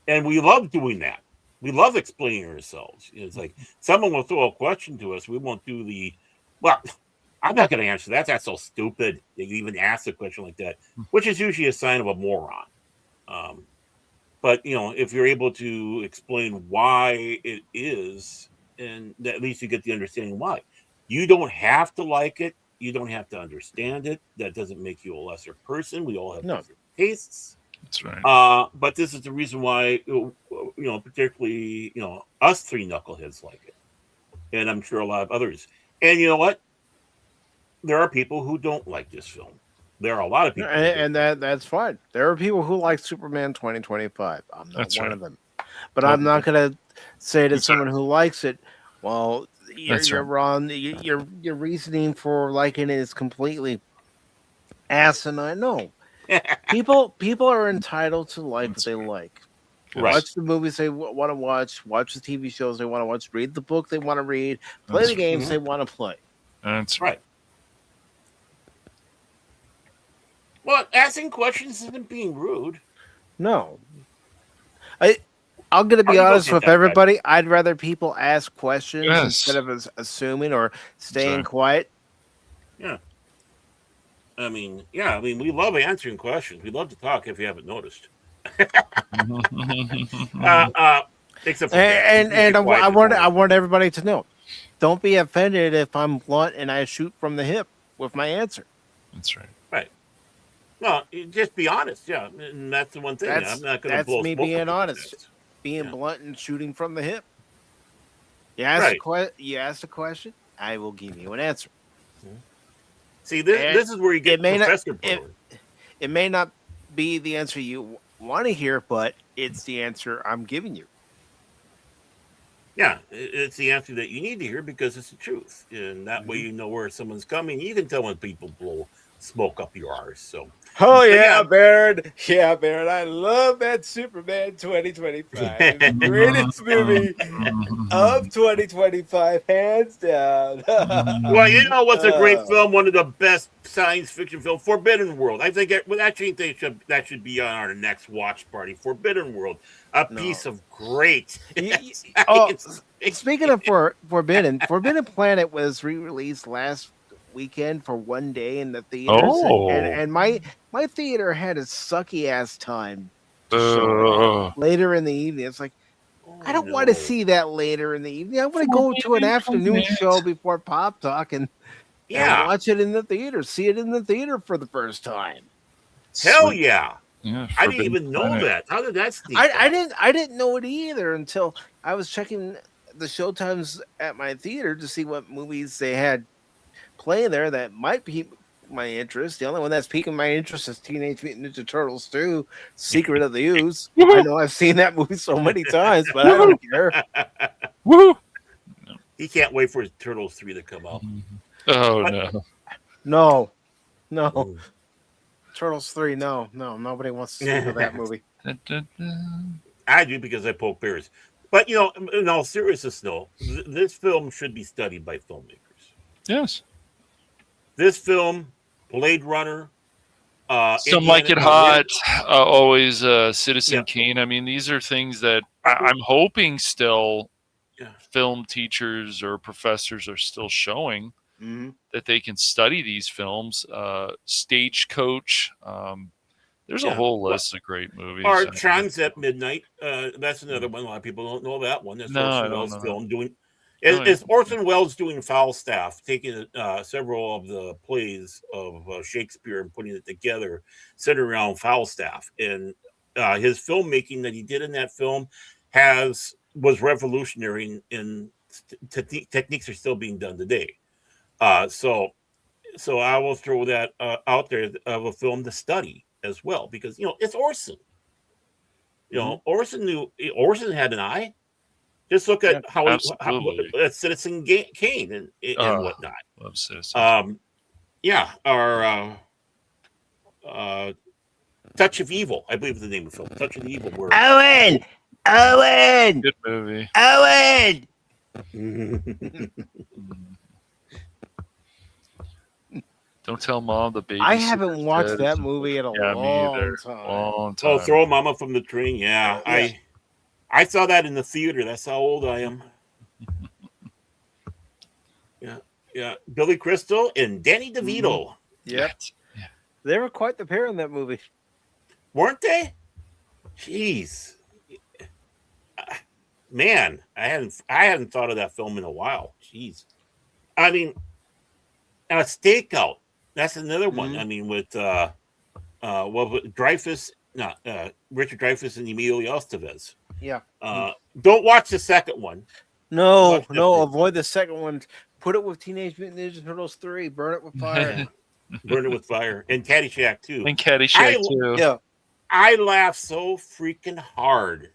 we love doing that. We love explaining ourselves. It's like someone will throw a question to us. We won't do I'm not going to answer that. That's so stupid. They even ask a question like that, which is usually a sign of a moron. But, if you're able to explain why it is, and at least you get the understanding why. You don't have to like it. You don't have to understand it. That doesn't make you a lesser person. We all have different tastes. That's right. But this is the reason why, particularly, us three knuckleheads like it. And I'm sure a lot of others. And you know what? There are people who don't like this film. There are a lot of people. And that's fine. There are people who like Superman 2025. I'm not That's one right. of them. But I'm not going to say to someone who likes it, well, you're wrong. Your reasoning for liking it is completely asinine. No. People are entitled to like what they like. Right. Watch the movies they want to watch the TV shows they want to watch, read the book they want to read, play the games they want to play. That's right. Well, asking questions isn't being rude. No. I'm going to be honest with everybody. I'd rather people ask questions instead of assuming or staying quiet. Yeah. I mean, we love answering questions. We love to talk if you haven't noticed. Except for I want everybody to know. Don't be offended if I'm blunt and I shoot from the hip with my answer. That's right. Right. No, just be honest. Yeah, and that's the one thing. I'm not going to blow me smoke being up honest, being blunt and shooting from the hip. You ask a question, I will give you an answer. See, this is where you get professor power. It may not be the answer you want to hear, but it's the answer I'm giving you. Yeah, it's the answer that you need to hear because it's the truth, and that way you know where someone's coming. You can tell when people blow smoke up your arse. So, Baron. Yeah, Baron. I love that Superman 2025. Greatest movie of 2025, hands down. Well, you know what's a great film? One of the best science fiction films, Forbidden World. I think that should be on our next watch party. Forbidden World, piece of great. Speaking of Forbidden Planet was re-released last weekend for one day in the theaters, and my theater had a sucky ass time later in the evening. It's like I don't want to see that later in the evening. I want to go to an afternoon show before Pop Talk and watch it in the theater, see it in the theater for the first time. Hell yeah! I didn't even know that. How did that sneak? I didn't know it either until I was checking the showtimes at my theater to see what movies they had playing there that might pique my interest. The only one that's piquing my interest is Teenage Mutant Ninja Turtles 2, Secret of the Ooze. I know I've seen that movie so many times, but I don't care. Woo! He can't wait for his Turtles 3 to come out. No. Turtles 3, no. Nobody wants to see that movie. I do because I poke bears. But, in all seriousness, though, this film should be studied by filmmakers. Yes. This film, Blade Runner, Some Like It Hot, always Citizen Kane. I mean, these are things that I'm hoping still film teachers or professors are still showing that they can study these films. Stagecoach. There's a whole list of great movies. Or Chimes at Midnight. That's another one. A lot of people don't know that one. That's Orson Welles' film doing. It's Orson Welles doing Falstaff, taking several of the plays of Shakespeare and putting it together, centered around Falstaff. And his filmmaking that he did in that film was revolutionary, and techniques are still being done today. So I will throw that out there of a film to study as well, because it's Orson. Orson had an eye. Just look at how Citizen Kane and whatnot. Love Citizen. Our Touch of Evil, I believe is the name of the film. Touch of Evil. Owen. Good movie. Owen. Don't tell Mom the baby. I haven't watched that movie in a long time. Oh, Throw Mama from the Train. Yeah, I saw that in the theater. That's how old I am. Yeah. Billy Crystal and Danny DeVito. Yep. Yeah. They were quite the pair in that movie. Weren't they? Jeez. Man, I hadn't thought of that film in a while. Jeez. I mean, Stakeout. That's another one. I mean, with Dreyfuss Richard Dreyfuss and Emilio Estevez. Yeah. Don't watch the second one. No, avoid the second one. Put it with Teenage Mutant Ninja Turtles 3. Burn it with fire. Burn it with fire. And Caddyshack too. And Caddyshack too. Yeah. I laughed so freaking hard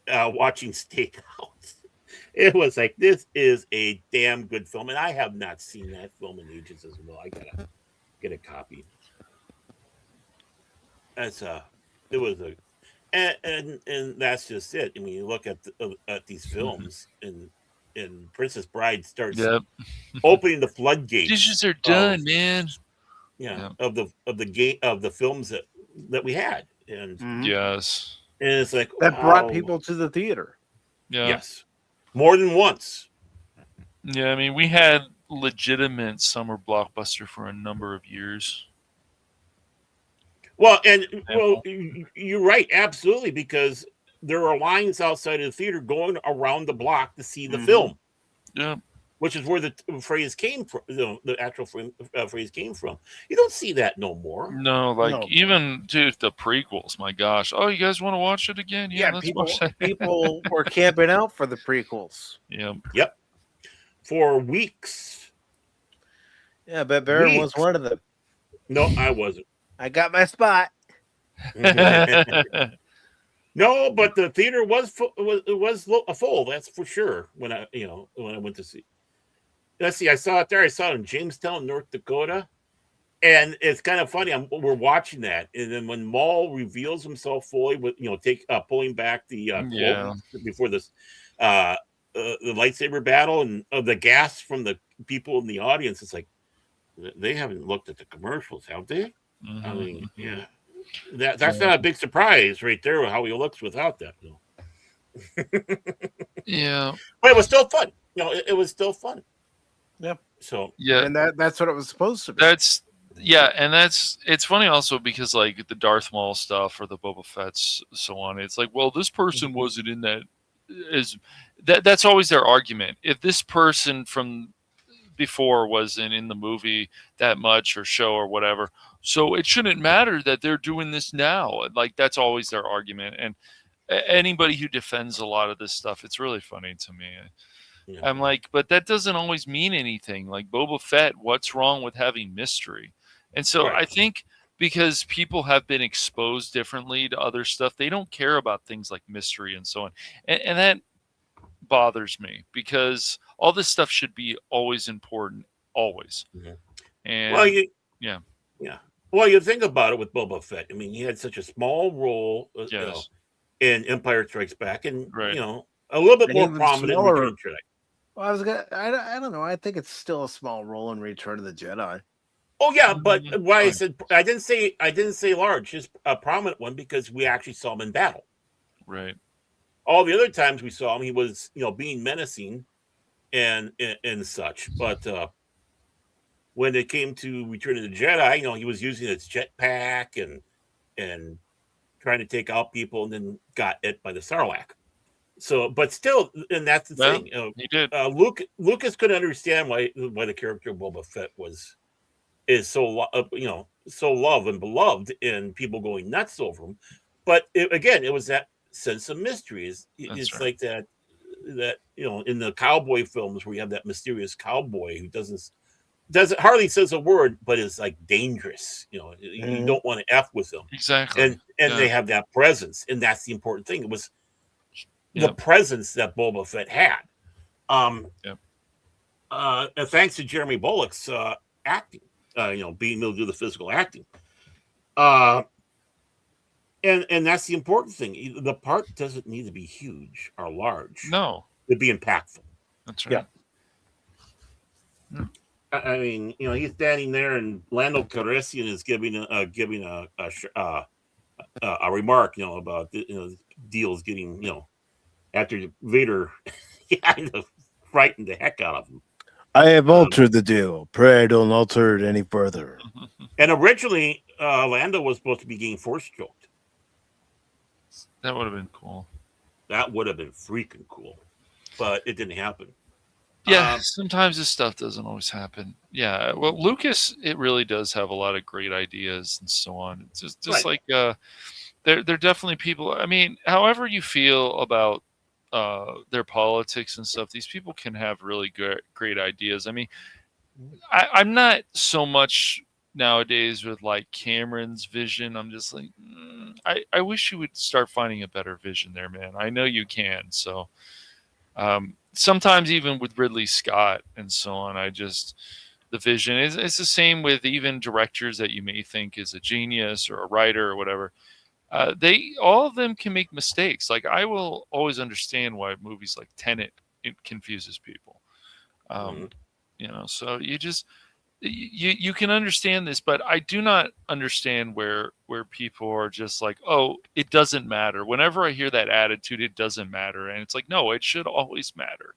watching Stakeout. It was like, this is a damn good film, and I have not seen that film in ages as well. I gotta get a copy. It was a, and that's just it. I mean, you look at these films, and Princess Bride starts opening the floodgates. Dishes are done, man. Yeah, of the films that we had, and yes, and it's like that brought people to the theater. Yeah. Yes, more than once. Yeah, I mean, we had legitimate summer blockbuster for a number of years. Well, you're right, absolutely, because there are lines outside of the theater going around the block to see the film. Yeah, which is where the phrase came from. The actual phrase came from. You don't see that no more. No, even dude, the prequels. My gosh! Oh, you guys want to watch it again? Yeah, let's watch that. People were camping out for the prequels. Yep. For weeks. Yeah, but Baron was one of them. No, I wasn't. I got my spot. No, but the theater was full. That's for sure. When I went to see. Let's see. I saw it there. I saw it in Jamestown, North Dakota, and it's kind of funny. We're watching that, and then when Maul reveals himself fully, with pulling back the cloak before this the lightsaber battle and the gas from the people in the audience, it's like they haven't looked at the commercials, have they? I mean, yeah. That's not a big surprise right there, how he looks without that. Yeah. But it was still fun. It was still fun. Yep. So and that's what it was supposed to be. It's funny also because like the Darth Maul stuff or the Boba Fett's so on. It's like, well, this person wasn't in that. That's always their argument. If this person from before wasn't in the movie that much or show or whatever, so it shouldn't matter that they're doing this now. Like that's always their argument. And anybody who defends a lot of this stuff, it's really funny to me. Yeah. I'm like, but that doesn't always mean anything. Like Boba Fett, what's wrong with having mystery? And so I think because people have been exposed differently to other stuff, they don't care about things like mystery and so on. And that bothers me because all this stuff should be always important, always. And well, you think about it with Boba Fett. I mean, he had such a small role in Empire Strikes Back, and a little bit more prominent in Return of the Jedi. Well, I don't know. I think it's still a small role in Return of the Jedi. Oh yeah, but why I said I didn't say large, just a prominent one because we actually saw him in battle. Right. All the other times we saw him, he was being menacing and such. But when it came to Return of the Jedi, he was using his jetpack and trying to take out people, and then got hit by the Sarlacc. So, but still, and that's the thing. He did. Lucas couldn't understand why the character of Boba Fett is so so loved and beloved, and people going nuts over him. But it was that sense of mystery. It's like that in the cowboy films where you have that mysterious cowboy who doesn't hardly says a word, but is like dangerous. You don't want to F with them. Exactly. And they have that presence, and that's the important thing. It was the presence that Boba Fett had. Thanks to Jeremy Bullock's acting, being able to do the physical acting. And that's the important thing. The part doesn't need to be huge or large. No. To be impactful. That's right. Yeah. I mean, he's standing there, and Lando Calrissian is giving a remark, about deals getting, after Vader kind of frightened the heck out of him. I have altered the deal. Pray don't alter it any further. And originally, Lando was supposed to be getting force choked. That would have been cool. That would have been freaking cool, but it didn't happen. Yeah, sometimes this stuff doesn't always happen. Yeah, well, Lucas, it really does have a lot of great ideas and so on. It's just Right. like they're definitely people. I mean, however you feel about their politics and stuff, these people can have really great ideas. I mean, I'm not so much nowadays with like Cameron's vision. I'm just like, I wish you would start finding a better vision there, man. I know you can. So sometimes even with Ridley Scott and so on, the vision is it's the same with even directors that you may think is a genius or a writer or whatever. They all of them can make mistakes. Like I will always understand why movies like Tenet it confuses people. You know, so you can understand this, but I do not understand where people are just like, oh, it doesn't matter. Whenever I hear that attitude, it doesn't matter, and it's like, no, it should always matter.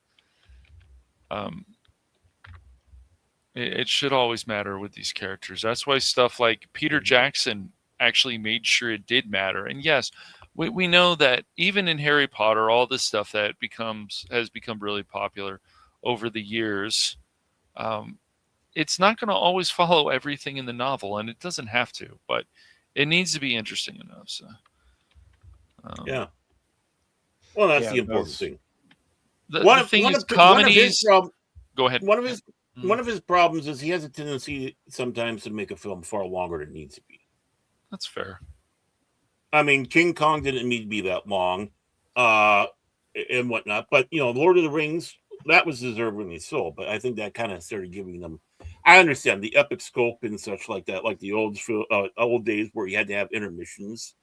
It should always matter with these characters. That's why stuff like Peter Jackson actually made sure it did matter. And yes, we know that even in Harry Potter, all this stuff that has become really popular over the years, it's not going to always follow everything in the novel, and it doesn't have to, but it needs to be interesting enough. So, yeah. Well, that's the important thing. The thing is, comedies. Go ahead. One of his problems is he has a tendency sometimes to make a film far longer than it needs to be. That's fair. I mean, King Kong didn't need to be that long, and whatnot. But Lord of the Rings, that was deservingly so. But I think that kind of started giving them. I understand the epic scope and such like that, like the old days where you had to have intermissions,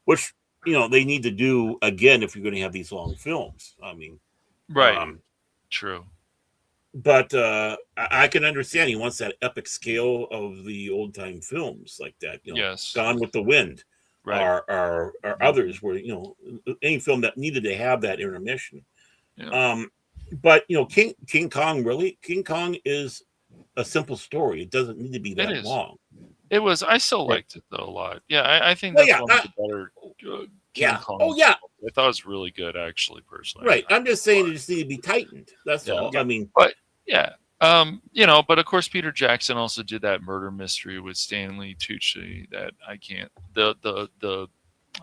which they need to do again if you're going to have these long films. I mean, right, true. But I can understand he wants that epic scale of the old time films like that. Yes. Gone with the Wind, right. or others where any film that needed to have that intermission. Yeah. But King Kong is a simple story. It doesn't need to be that long. It was. I still liked it though a lot. Yeah, I think that's one of the better. King Kong. Oh yeah. I thought it was really good, actually, personally. Right. I'm just saying it just need to be tightened. That's all. I mean, but yeah, but of course Peter Jackson also did that murder mystery with Stanley Tucci that I can't. The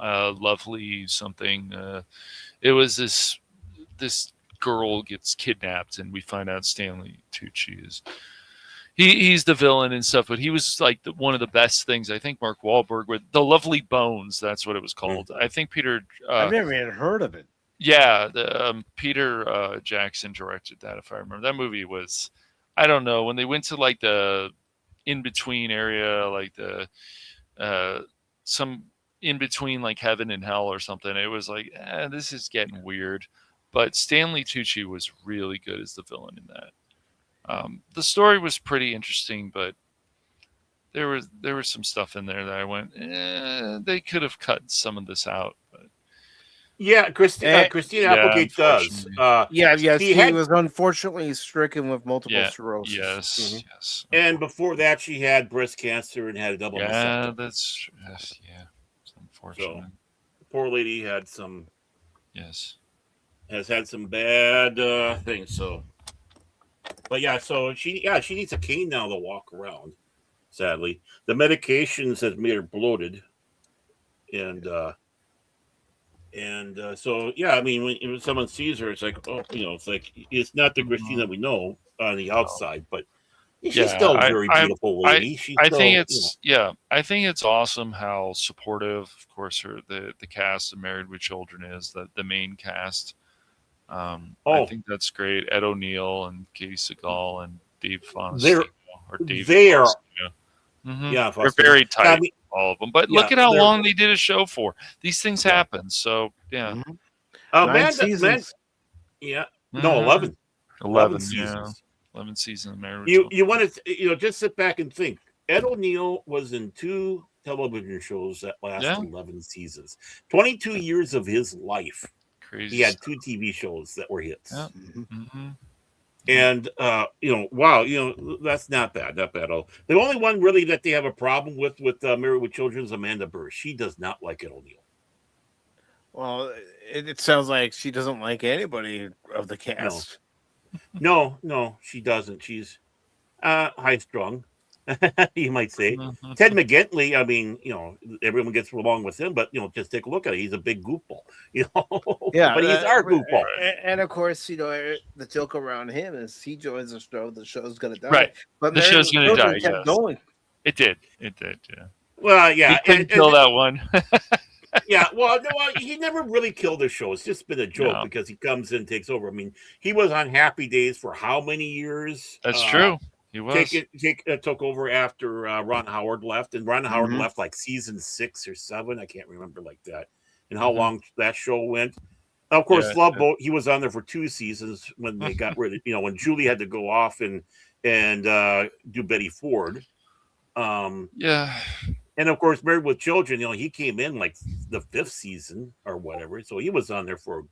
lovely something. It was this girl gets kidnapped and we find out Stanley Tucci is. He's the villain and stuff, but he was like one of the best things. I think Mark Wahlberg with The Lovely Bones. That's what it was called. I think Peter. I've never even heard of it. Yeah, Peter Jackson directed that. If I remember, that movie was. I don't know when they went to like the in between area, like the some in between like heaven and hell or something. It was like this is getting weird, but Stanley Tucci was really good as the villain in that. The story was pretty interesting, but there was some stuff in there that I went, they could have cut some of this out. But yeah, Christina Applegate does. He was unfortunately stricken with multiple sclerosis. Yes, yes. And before that, she had breast cancer and had a double. Yeah, that's it's unfortunate. So, the poor lady had some. Yes, has had some bad things. So. But yeah, so she needs a cane now to walk around. Sadly, the medications has made her bloated, and so yeah. I mean, when someone sees her, it's like it's not the Christine that we know on the outside, but she's still a very beautiful lady. I think it's awesome how supportive, of course, the cast of Married with Children is the main cast. I think that's great. Ed O'Neill and Katie Seagal and Dave Faustino. They're very tight, all of them. But look at how long they did a show for. These things happen. So yeah, 9 seasons. Yeah, no, 11. 11 seasons. 11 seasons. You want to just sit back and think. Ed O'Neill was in 2 television shows that lasted 11 seasons. 22 years of his life. Crazy. He had 2 TV shows that were hits. Yeah. And wow, that's not bad at all. The only one really that they have a problem with Married with Children is Amanda Burr. She does not like Ed O'Neill. Well, it sounds like she doesn't like anybody of the cast. No, she doesn't. She's high strung, you might say. Ted McGintley, I mean, everyone gets along with him, but just take a look at it. He's a big goofball, Yeah, but he's our goofball. And of course, the joke around him is he joins the show, the show's gonna die. Right. But the show's gonna die. kept Yes. going. It did. Yeah. Well, yeah, He couldn't kill that one. Yeah, well, no, he never really killed the show. It's just been a joke because he comes in and takes over. I mean, he was on Happy Days for how many years? That's true. He was. Took over after Ron Howard left, and Ron Howard left like season 6 or 7. I can't remember like that, and how long that show went. Of course, Love Boat. He was on there for 2 seasons when they got rid of, when Julie had to go off and do Betty Ford. Yeah. And of course, Married with Children, he came in like the 5th season or whatever, so he was on there for,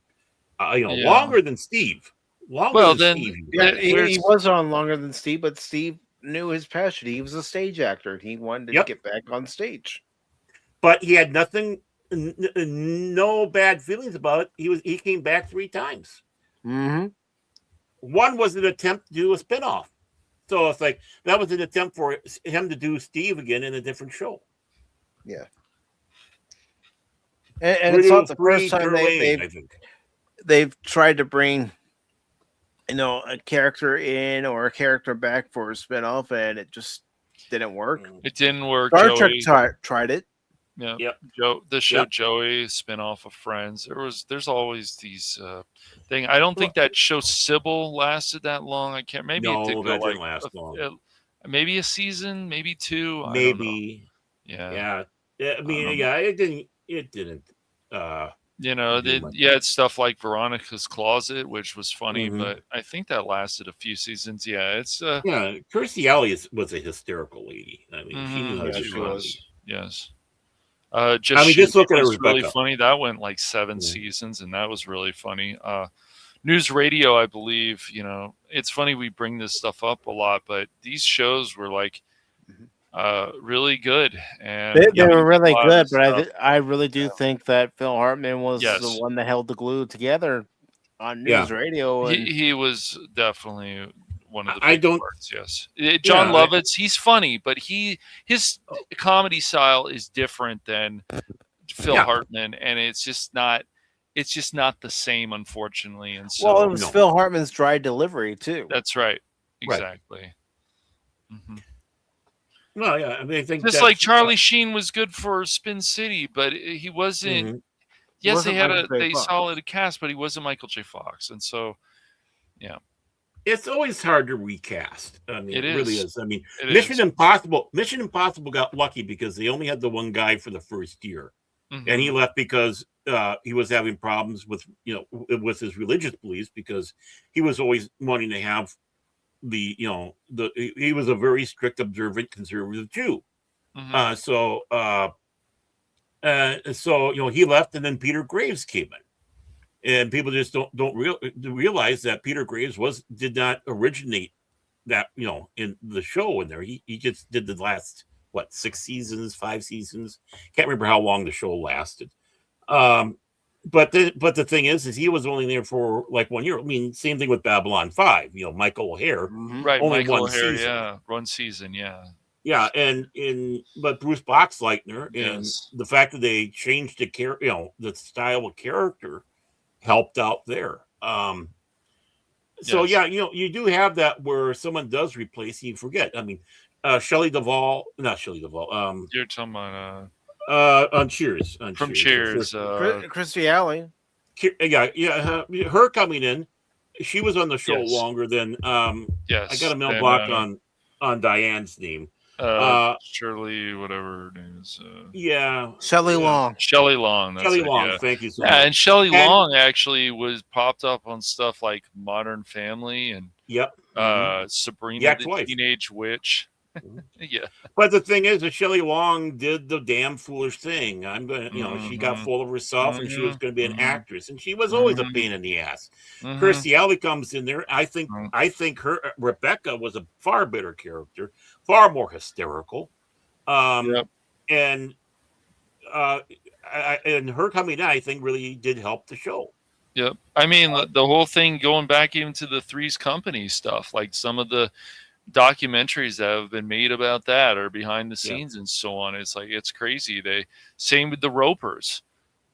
longer than Steve. Steve. Yeah, he was on longer than Steve, but Steve knew his passion. He was a stage actor. He wanted to get back on stage, but he had nothing, no bad feelings about it. He came back 3 times. Mm-hmm. One was an attempt to do a spinoff, so it's like that was an attempt for him to do Steve again in a different show. Yeah, and it's not the first time they've tried to bring a character in or a character back for a spinoff, and it just didn't work. It didn't work. Star Trek tried it. Yeah. Yep. The show Joey, spinoff of Friends. There's always these thing. I don't think that show Sybil lasted that long. I can't. Maybe it did go didn't last long. Maybe a season, maybe 2. Maybe. Yeah. I mean, it didn't. It didn't. You had stuff like Veronica's Closet, which was funny, but I think that lasted a few seasons. Yeah, it's Kirstie Alley was a hysterical lady. I mean, she knew how to she was. Yes. Just look at her. Really funny. That went like 7 seasons, and that was really funny. News Radio, I believe. It's funny we bring this stuff up a lot, but these shows were like really good, and they were really good. But I really do think that Phil Hartman was the one that held the glue together on News Radio. And he was definitely one of the big parts. Yes, John Lovitz. He's funny, but his comedy style is different than Phil Hartman, and it's just not the same, unfortunately. And so, it was Phil Hartman's dry delivery too. That's right. Exactly. Right. Well, yeah, I mean, I think just like Charlie Sheen was good for Spin City, but he wasn't. Yes, they had a solid cast, but he wasn't Michael J. Fox, and so, it's always hard to recast. I mean, it really is. I mean, Mission Impossible got lucky because they only had the one guy for the first year, and he left because he was having problems with his religious beliefs, because he was always wanting to have he was a very strict, observant, conservative Jew. So he left, and then Peter Graves came in, and people just don't realize that Peter Graves did not originate that in the show in there. He just did the last 6 seasons, 5 seasons. Can't remember how long the show lasted. But the thing is he was only there for like 1 year. I mean, same thing with Babylon 5. Michael O'Hare, right? Only Michael one O'Hare, season. One season, yeah. But Bruce Boxleitner, and the fact that they changed the style of character helped out there. You do have that where someone does replace you forget. I mean, not Shelley Duvall. You're talking about on Cheers. From Cheers. Kirstie Alley. Her coming in, she was on the show longer than. I got a mailbox on Diane's name. Shirley, whatever her name is. Shelley Long. Shelley Long. That's Long. Thank you so much. And Shelley Long actually was popped up on stuff like Modern Family and Sabrina the Teenage Witch. But the thing is that Shelley Long did the damn foolish thing. I'm gonna, she got full of herself, and she was going to be an actress, and she was always a pain in the ass. Kirstie Alley comes in there. I think her Rebecca was a far better character, far more hysterical, and her coming in, I think, really did help the show. Yep. I mean, the whole thing going back even to the Three's Company stuff, like some of the documentaries that have been made about that or behind the scenes and so on. It's like, it's crazy. Same with the Ropers,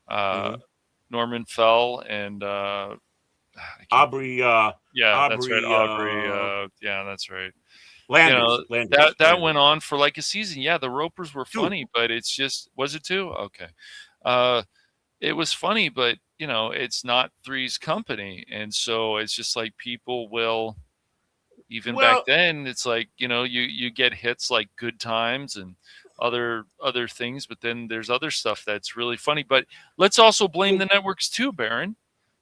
Norman Fell and Aubrey. that's right. Aubrey. That's right. Landers, that went on for like a season. Yeah, the Ropers were funny, but it's just, was it 2? Okay. It was funny, but it's not Three's Company. And so it's just like people will, even back then, it's like, you get hits like Good Times and other things, but then there's other stuff that's really funny. But let's also blame the networks too, Baron.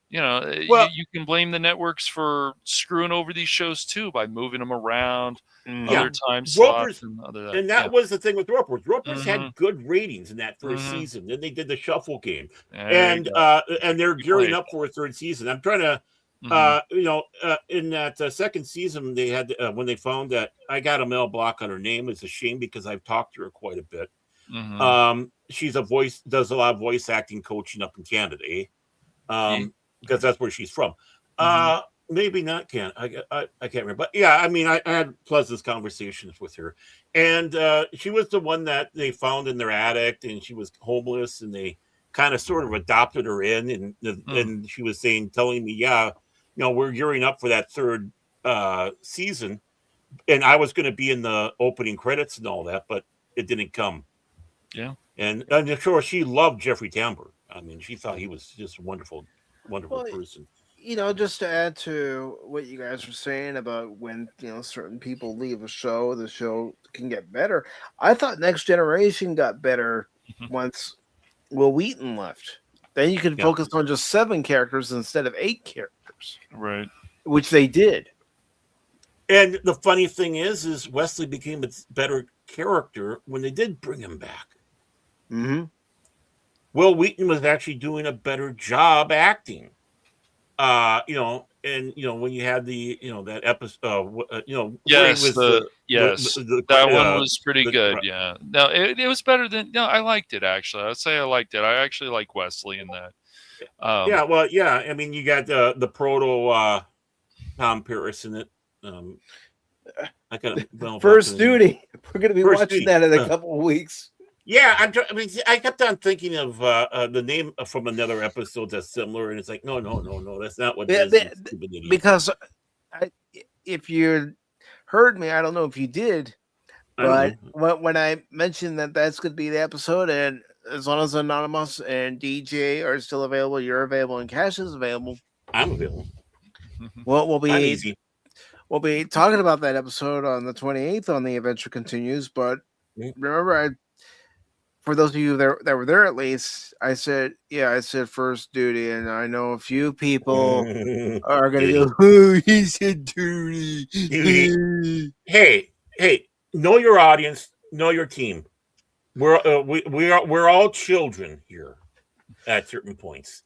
You can blame the networks for screwing over these shows too by moving them around, other time slots, and that was the thing with Ropers. Ropers had good ratings in that first season. Then they did the shuffle game, and they're gearing up for a third season. I'm trying to, in that second season, they had when they found that I got a Mel Block on her name. It's a shame because I've talked to her quite a bit. She's does a lot of voice acting coaching up in Canada, because that's where she's from. Maybe not Canada. I can't remember. But yeah, I mean, I had pleasant conversations with her. And she was the one that they found in their attic, and she was homeless, and they kind of sort of adopted her in. And she was telling me, we're gearing up for that third season. And I was going to be in the opening credits and all that, but it didn't come. Yeah. And I'm sure she loved Jeffrey Tambor. I mean, she thought he was just a wonderful person. Just to add to what you guys were saying about when certain people leave a show, the show can get better. I thought Next Generation got better once Will Wheaton left. Then you could focus on just 7 characters instead of 8 characters, right? Which they did. And the funny thing is Wesley became a better character when they did bring him back. Will Wheaton was actually doing a better job acting. When you had the that episode, that one was pretty good. Yeah, no, it was better than. No, I liked it actually. I'd say I liked it. I actually like Wesley in that. I mean, you got the proto Tom Paris in it. First Duty. We're going to be watching that in a couple of weeks. Yeah, I kept on thinking of the name from another episode that's similar, and it's like, no, that's not what it is. Because if you heard me, I don't know if you did, but when I mentioned that that's going to be the episode, and as long as Anonymous and DJ are still available, you're available, and Cash is available, I'm available. Well, we'll be talking about that episode on the 28th on The Adventure Continues, but remember, for those of you that were there, at least, I said First Duty, and I know a few people are going to go, "Oh, he said duty." Hey, know your audience, know your team. We're all children here at certain points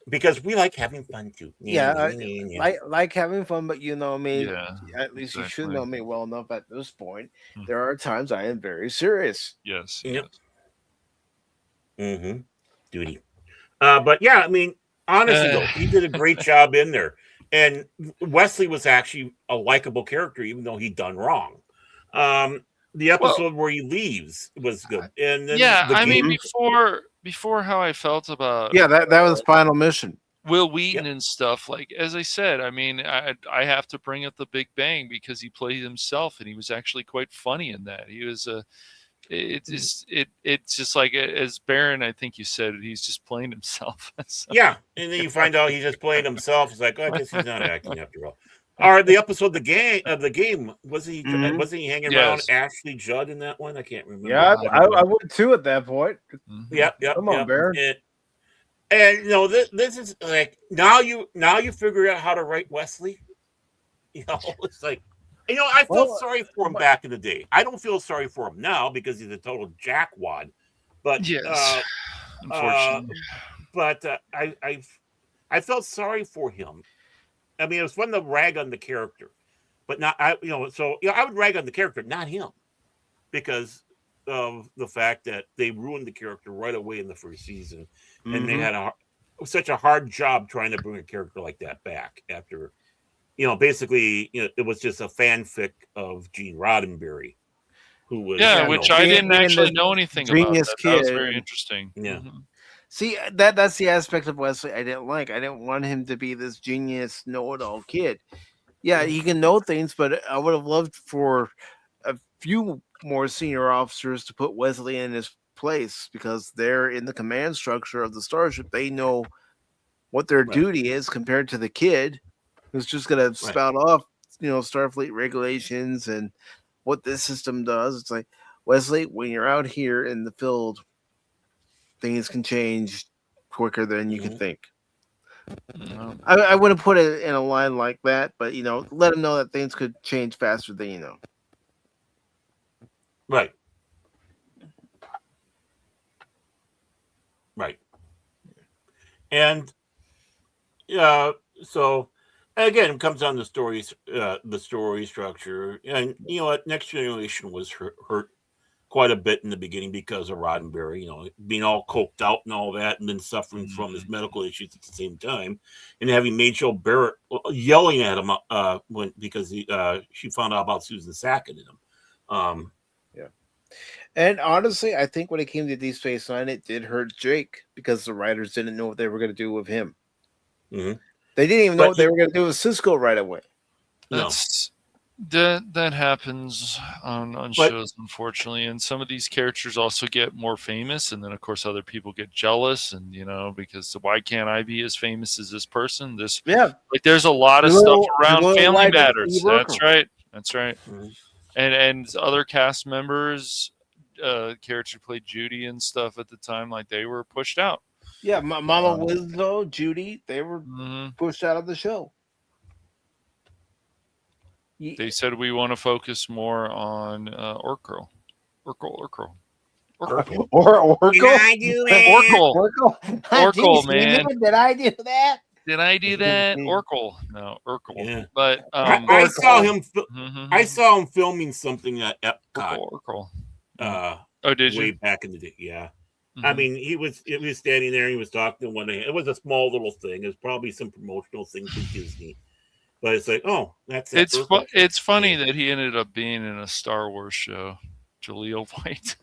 because we like having fun too. Like having fun, but you know me. Yeah, at least you should know me well enough at this point. There are times I am very serious. Yes. Yep. Duty. But yeah, I mean, honestly though, he did a great job in there. And Wesley was actually a likable character, even though he'd done wrong. The episode where he leaves was good. And then before how I felt about that was Final Mission. Will Wheaton and stuff, like, as I said, I mean, I have to bring up The Big Bang because he played himself and he was actually quite funny in that. He was it's just like, as Baron, I think you said, he's just playing himself. So. Yeah, and then you find out he's just playing himself. It's like, I guess he's not acting after all. Or the episode the game wasn't he hanging around Ashley Judd in that one? I can't remember. Yeah, I would too at that point. Yeah. Come on, Baron. And this is like now you figure out how to write Wesley. It's like I felt sorry for him back in the day. I don't feel sorry for him now because he's a total jackwad. But yes, unfortunately. But I felt sorry for him. I mean, it was fun to rag on the character, but not I would rag on the character, not him, because of the fact that they ruined the character right away in the first season, and they had such a hard job trying to bring a character like that back after, basically, it was just a fanfic of Gene Roddenberry, who was which I didn't actually know anything about. That was very interesting. Yeah. Mm-hmm. See, that's the aspect of Wesley I didn't like. I didn't want him to be this genius, know-it-all kid. Yeah, he can know things, but I would have loved for a few more senior officers to put Wesley in his place because they're in the command structure of the starship. They know what their duty is compared to the kid who's just going to spout off, Starfleet regulations and what this system does. It's like, Wesley, when you're out here in the field, things can change quicker than you can think. I wouldn't put it in a line like that, but let them know that things could change faster than you know. Right. And so again, it comes down to the story structure, and what, Next Generation was hurt quite a bit in the beginning because of Roddenberry, being all coked out and all that, and then suffering from his medical issues at the same time, and having Majel Barrett yelling at him because she found out about Susan Sackett in him. And honestly, I think when it came to Deep Space Nine, it did hurt Jake because the writers didn't know what they were going to do with him. Mm-hmm. They didn't even know what they were going to do with Cisco right away. That happens on shows, unfortunately, and some of these characters also get more famous, and then of course other people get jealous, and because why can't I be as famous as this person? There's a lot of stuff around Family Matters. That's right. Mm-hmm. And other cast members, characters who played Judy and stuff at the time, like they were pushed out. Yeah, Mama Winslow, Judy, they were pushed out of the show. They said we want to focus more on Orko. Orko. Did I do that? Orko, man. Did I do that? Did I do that? Orko. No, Urkel. Yeah. But I saw him. I saw him filming something at Epcot. Urkel. Did you? Way back in the day, yeah. I mean, he was standing there. He was talking to one. It was a small little thing. It was probably some promotional thing for Disney. But it's like, that's it. It's funny that he ended up being in a Star Wars show. Jaleel White.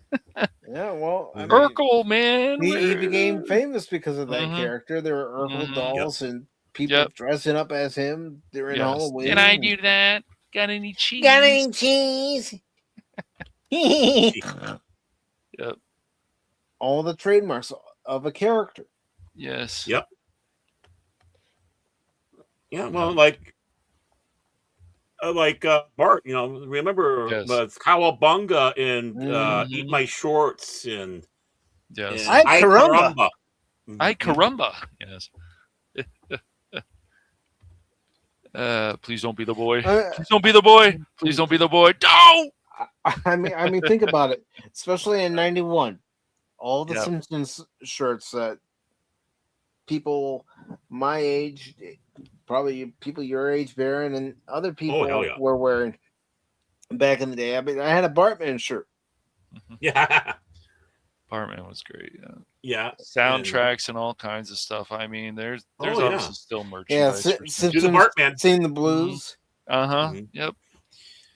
Yeah, well, Urkel, man. He became famous because of that character. There were Urkel dolls and people dressing up as him during Halloween. Can I do that? Got any cheese? Got any cheese? Yep. All the trademarks of a character. Yes. Yep. Yeah, well, like Bart, remember Cowabunga and Eat My Shorts and I Carumba. I Carumba. Yes. Please don't be the boy. Please don't be the boy. Please don't be the boy. No. I mean, think about it. Especially in '91, all the Simpsons shirts that people my age, probably people your age, Baron, and other people were wearing back in the day. I mean, I had a Bartman shirt. Yeah. Bartman was great. Yeah. Soundtracks and all kinds of stuff. I mean, there's obviously still merchandise. Yeah, Simpsons, Bartman. Sing the Blues. Yep.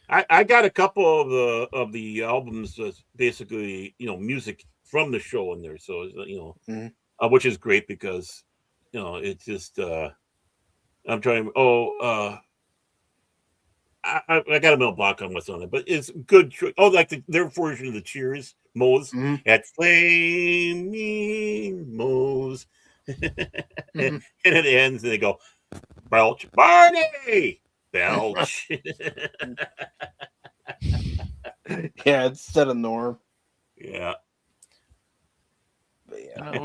I got a couple of the albums, basically, music from the show in there. So, which is great because, it's just, I'm trying, I got a little block on what's on it, but it's good. Like their version of the Cheers, Moe's at Flaming Moe's. And it ends and they go, Belch, Barney! Belch. Yeah, instead of Norm. Yeah. But yeah.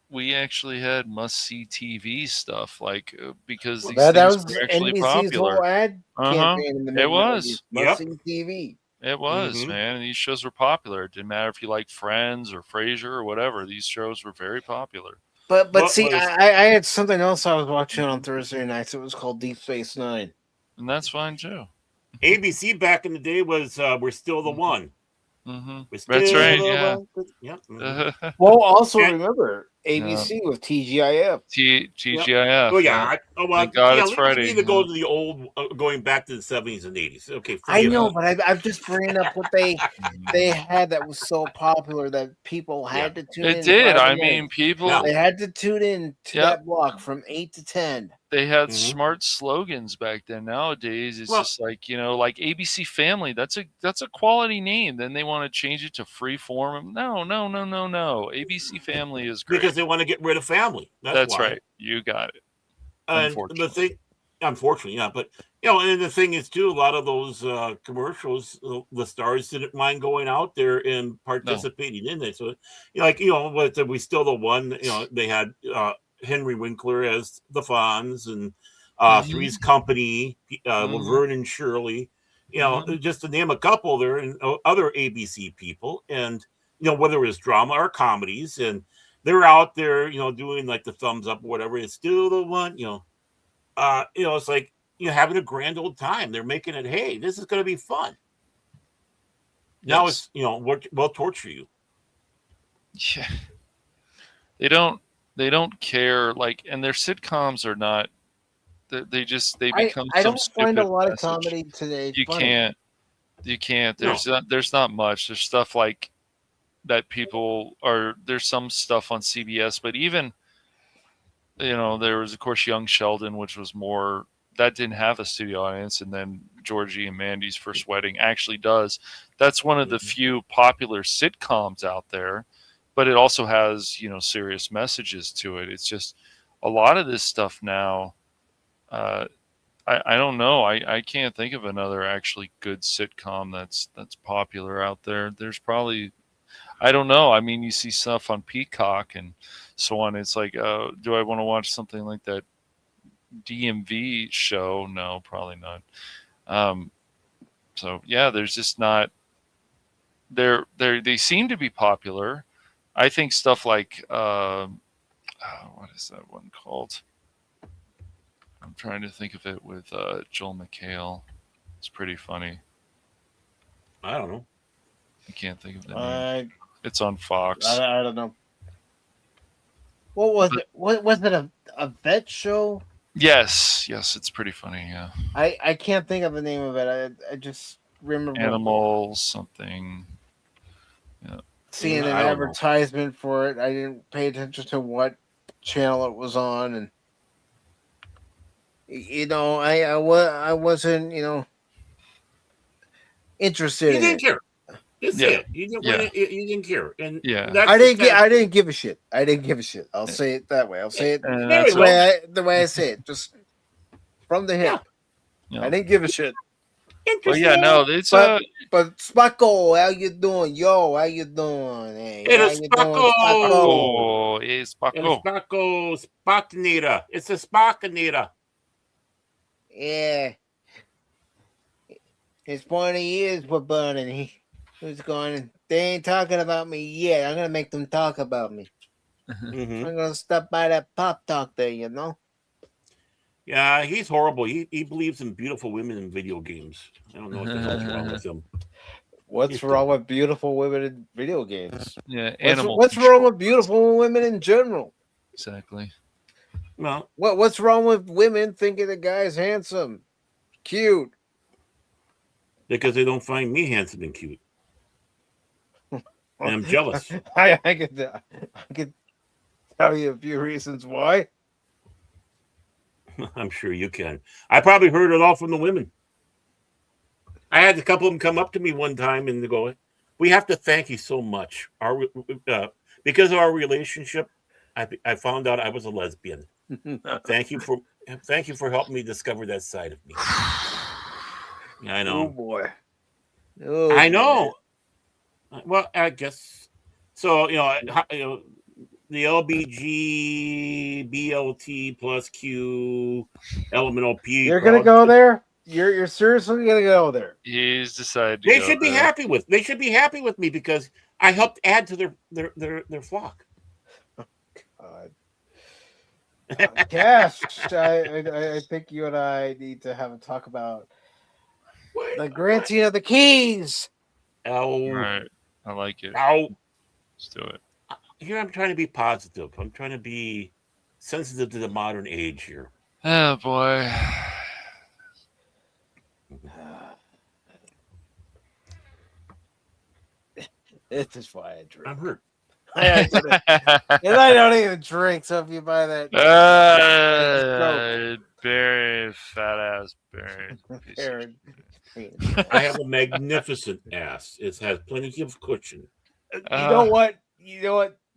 We actually had must-see TV stuff, because these that things was were actually NBC's popular. Whole ad campaign in the It was must-see TV. It was, man. And these shows were popular. It didn't matter if you liked Friends or Frasier or whatever. These shows were very popular. But see, I had something else I was watching on Thursday nights. It was called Deep Space Nine, and that's fine too. ABC back in the day was "We're Still the One." That's right. Yeah. Well, also remember ABC with TGIF. TGIF. Yep. Oh yeah. Oh well. Thank God yeah, it's Friday. Need to go to the old, going back to the 70s and 80s. Okay. I know, but I'm just bringing up what they had that was so popular that people had to tune in. It did. I mean, people they had to tune in to that block from 8 to 10. They had smart slogans back then. Nowadays, it's just like, like ABC Family. That's a quality name. Then they want to change it to Freeform. No. ABC Family is great because they want to get rid of family. That's right. You got it. And unfortunately, yeah. But and the thing is too, a lot of those commercials, the stars didn't mind going out there and participating in it. So, what We Still the One. They had Henry Winkler as the Fonz and Three's Company, Laverne and Shirley. Just to name a couple there, and other ABC people, and whether it was drama or comedies, and they're out there, doing like the thumbs up or whatever. It's still the one, it's like having a grand old time. They're making it. Hey, this is going to be fun. Now it's we'll torture you. Yeah, they don't care. Like, and their sitcoms are not. They become. I don't find a lot of comedy today. You can't. There's not much. There's stuff like that people are. There's some stuff on CBS, but even there was of course Young Sheldon, which was more that didn't have a studio audience, and then Georgie and Mandy's First Wedding actually does. That's one of the few popular sitcoms out there, but it also has serious messages to it. It's just a lot of this stuff now. I don't know. I can't think of another actually good sitcom that's popular out there. There's probably, I don't know. I mean, you see stuff on Peacock and so on. It's like, do I want to watch something like that DMV show? No, probably not. So yeah, there's just not. They seem to be popular. I think stuff like what is that one called? I'm trying to think of it with Joel McHale. It's pretty funny. I don't know. I can't think of the name. It's on Fox. I don't know. What was it? What was it? A vet show? Yes, it's pretty funny. Yeah. I can't think of the name of it. I just remember Animal something. Yeah. Seeing an advertisement for it. I didn't pay attention to what channel it was on, and I wasn't interested. You didn't care. You didn't care, and I didn't give a shit. I didn't give a shit. I'll say it that way. I'll say it the way I say it, just from the hip. I didn't give a shit. Well, it's but Spacco, how you doing? Yo, how you doing? Hey, it's Spacco. It's Spacco. Spockinator. It's a Spockinator. Yeah. His 20 years were burning. Who's going? They ain't talking about me yet. I'm gonna make them talk about me. I'm gonna stop by that Pop Talk there, Yeah, he's horrible. He believes in beautiful women in video games. I don't know what the hell's wrong with him. What's wrong with beautiful women in video games? Yeah, what's wrong with beautiful women in general? Exactly. Well, what's wrong with women thinking the guy's handsome, cute? Because they don't find me handsome and cute. And I'm jealous. I could tell you a few reasons why. I'm sure you can. I probably heard it all from the women. I had a couple of them come up to me one time and they go, "We have to thank you so much. Because of our relationship, I found out I was a lesbian. Thank you for helping me discover that side of me." I know. Oh boy. I know. Well, I guess so. The LBG, BLT plus Q, elemental P. You're gonna go there? You're seriously gonna go there? He's decided. They should be happy with. They should be happy with me because I helped add to their flock. Oh, God. Cash. I think you and I need to have a talk about the granting of the keys. Oh, right. I like it. Ow. Let's do it. here I'm trying to be positive. I'm trying to be sensitive to the modern age here. Oh boy. This is why I drink. I'm hurt. And I don't even drink, so if you buy that, Barry, fat ass Barry. I have a magnificent ass. It has plenty of cushion. You know what?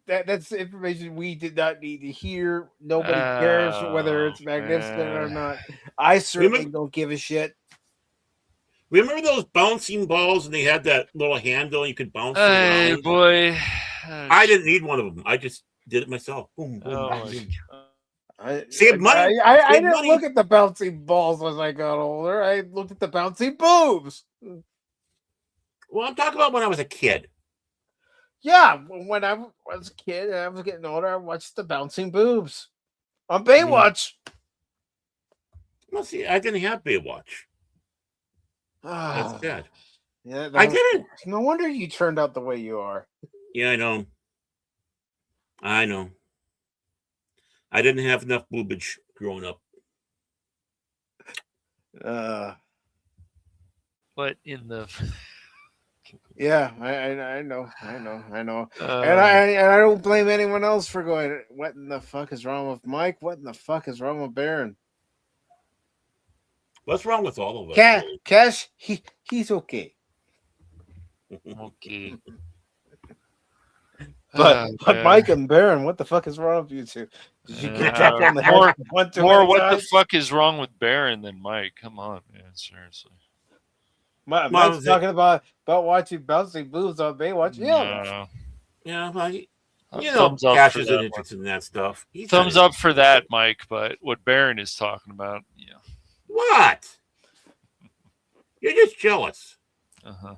That's information we did not need to hear. Nobody cares whether it's magnificent or not. I certainly don't give a shit. Remember those bouncing balls, and they had that little handle you could bounce around? Hey, boy. I didn't need one of them. I just did it myself. Boom, boom, boom. Save money. I didn't look at the bouncing balls as I got older. I looked at the bouncing boobs. Well, I'm talking about when I was a kid. Yeah, when I was a kid and I was getting older, I watched the bouncing boobs on Baywatch. Well, see, I didn't have Baywatch. That's sad. Yeah, I didn't. No wonder you turned out the way you are. Yeah, I know. I didn't have enough boobage growing up. What in the? Yeah, I know. And I don't blame anyone else for going, what in the fuck is wrong with Mike? What in the fuck is wrong with Baron? What's wrong with all of us? Cash, he's okay. Okay. But Mike and Baron, what the fuck is wrong with you two? Did you get dropped on the head more what the fuck is wrong with Baron than Mike? Come on, man. Seriously. Mike's talking about watching bouncing boobs on Baywatch. Yeah. Yeah, well, you know, Cash isn't interested in that stuff. Thumbs up for that, Mike. But what Baron is talking about, yeah. What? You're just jealous. Uh-huh.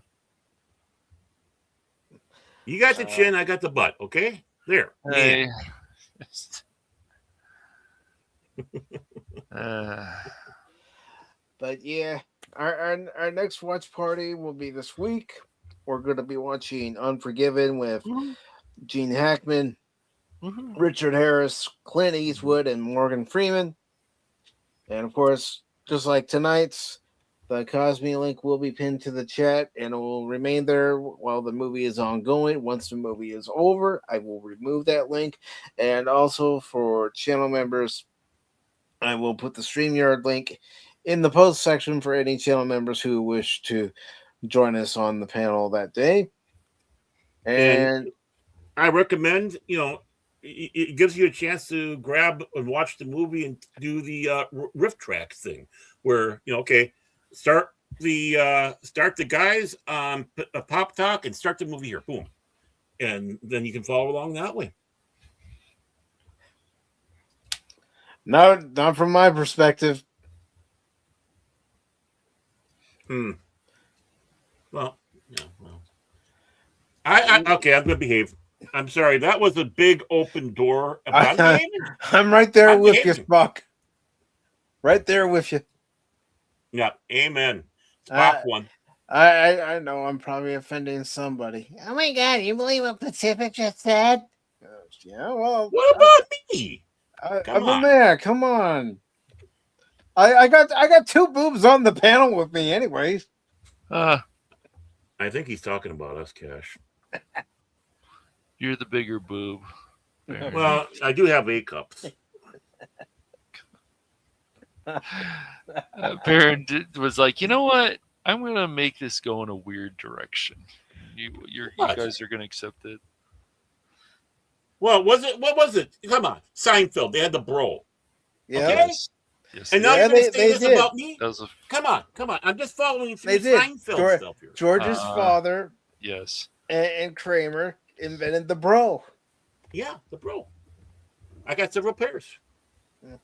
You got the chin, I got the butt. Okay, there. Hey. But yeah, our next watch party will be this week. We're going to be watching Unforgiven with Gene Hackman, Richard Harris, Clint Eastwood, and Morgan Freeman. And of course, just like tonight's, the KOSMI link will be pinned to the chat and it will remain there while the movie is ongoing. Once the movie is over, I will remove that link. And also for channel members, I will put the StreamYard link in the post section for any channel members who wish to join us on the panel that day. And I recommend, it gives you a chance to grab and watch the movie and do the riff track thing where, start the guys on Pop Talk and start the movie here. Boom. And then you can follow along that way. No, not from my perspective. Well, I'm going to behave. I'm sorry. That was a big open door. I'm right there with you, Spock. Right there with you. Yeah, amen. Spock one. I know I'm probably offending somebody. Oh my God, you believe what Pacific just said? Yeah, well. What about me? I'm a man. Come on. I got two boobs on the panel with me, anyways. I think he's talking about us, Cash. You're the bigger boob. Baron. Well, I do have A cups. Baron was like, you know what? I'm gonna make this go in a weird direction. You guys are gonna accept it. Well, what was it? Come on, Seinfeld. They had the bro. Yeah. Okay? Yes, and now you're going to say this about me? Come on. I'm just following you through Seinfeld stuff here. George's father, yes, and Kramer invented the bro. Yeah, the bro. I got several pairs. Yeah.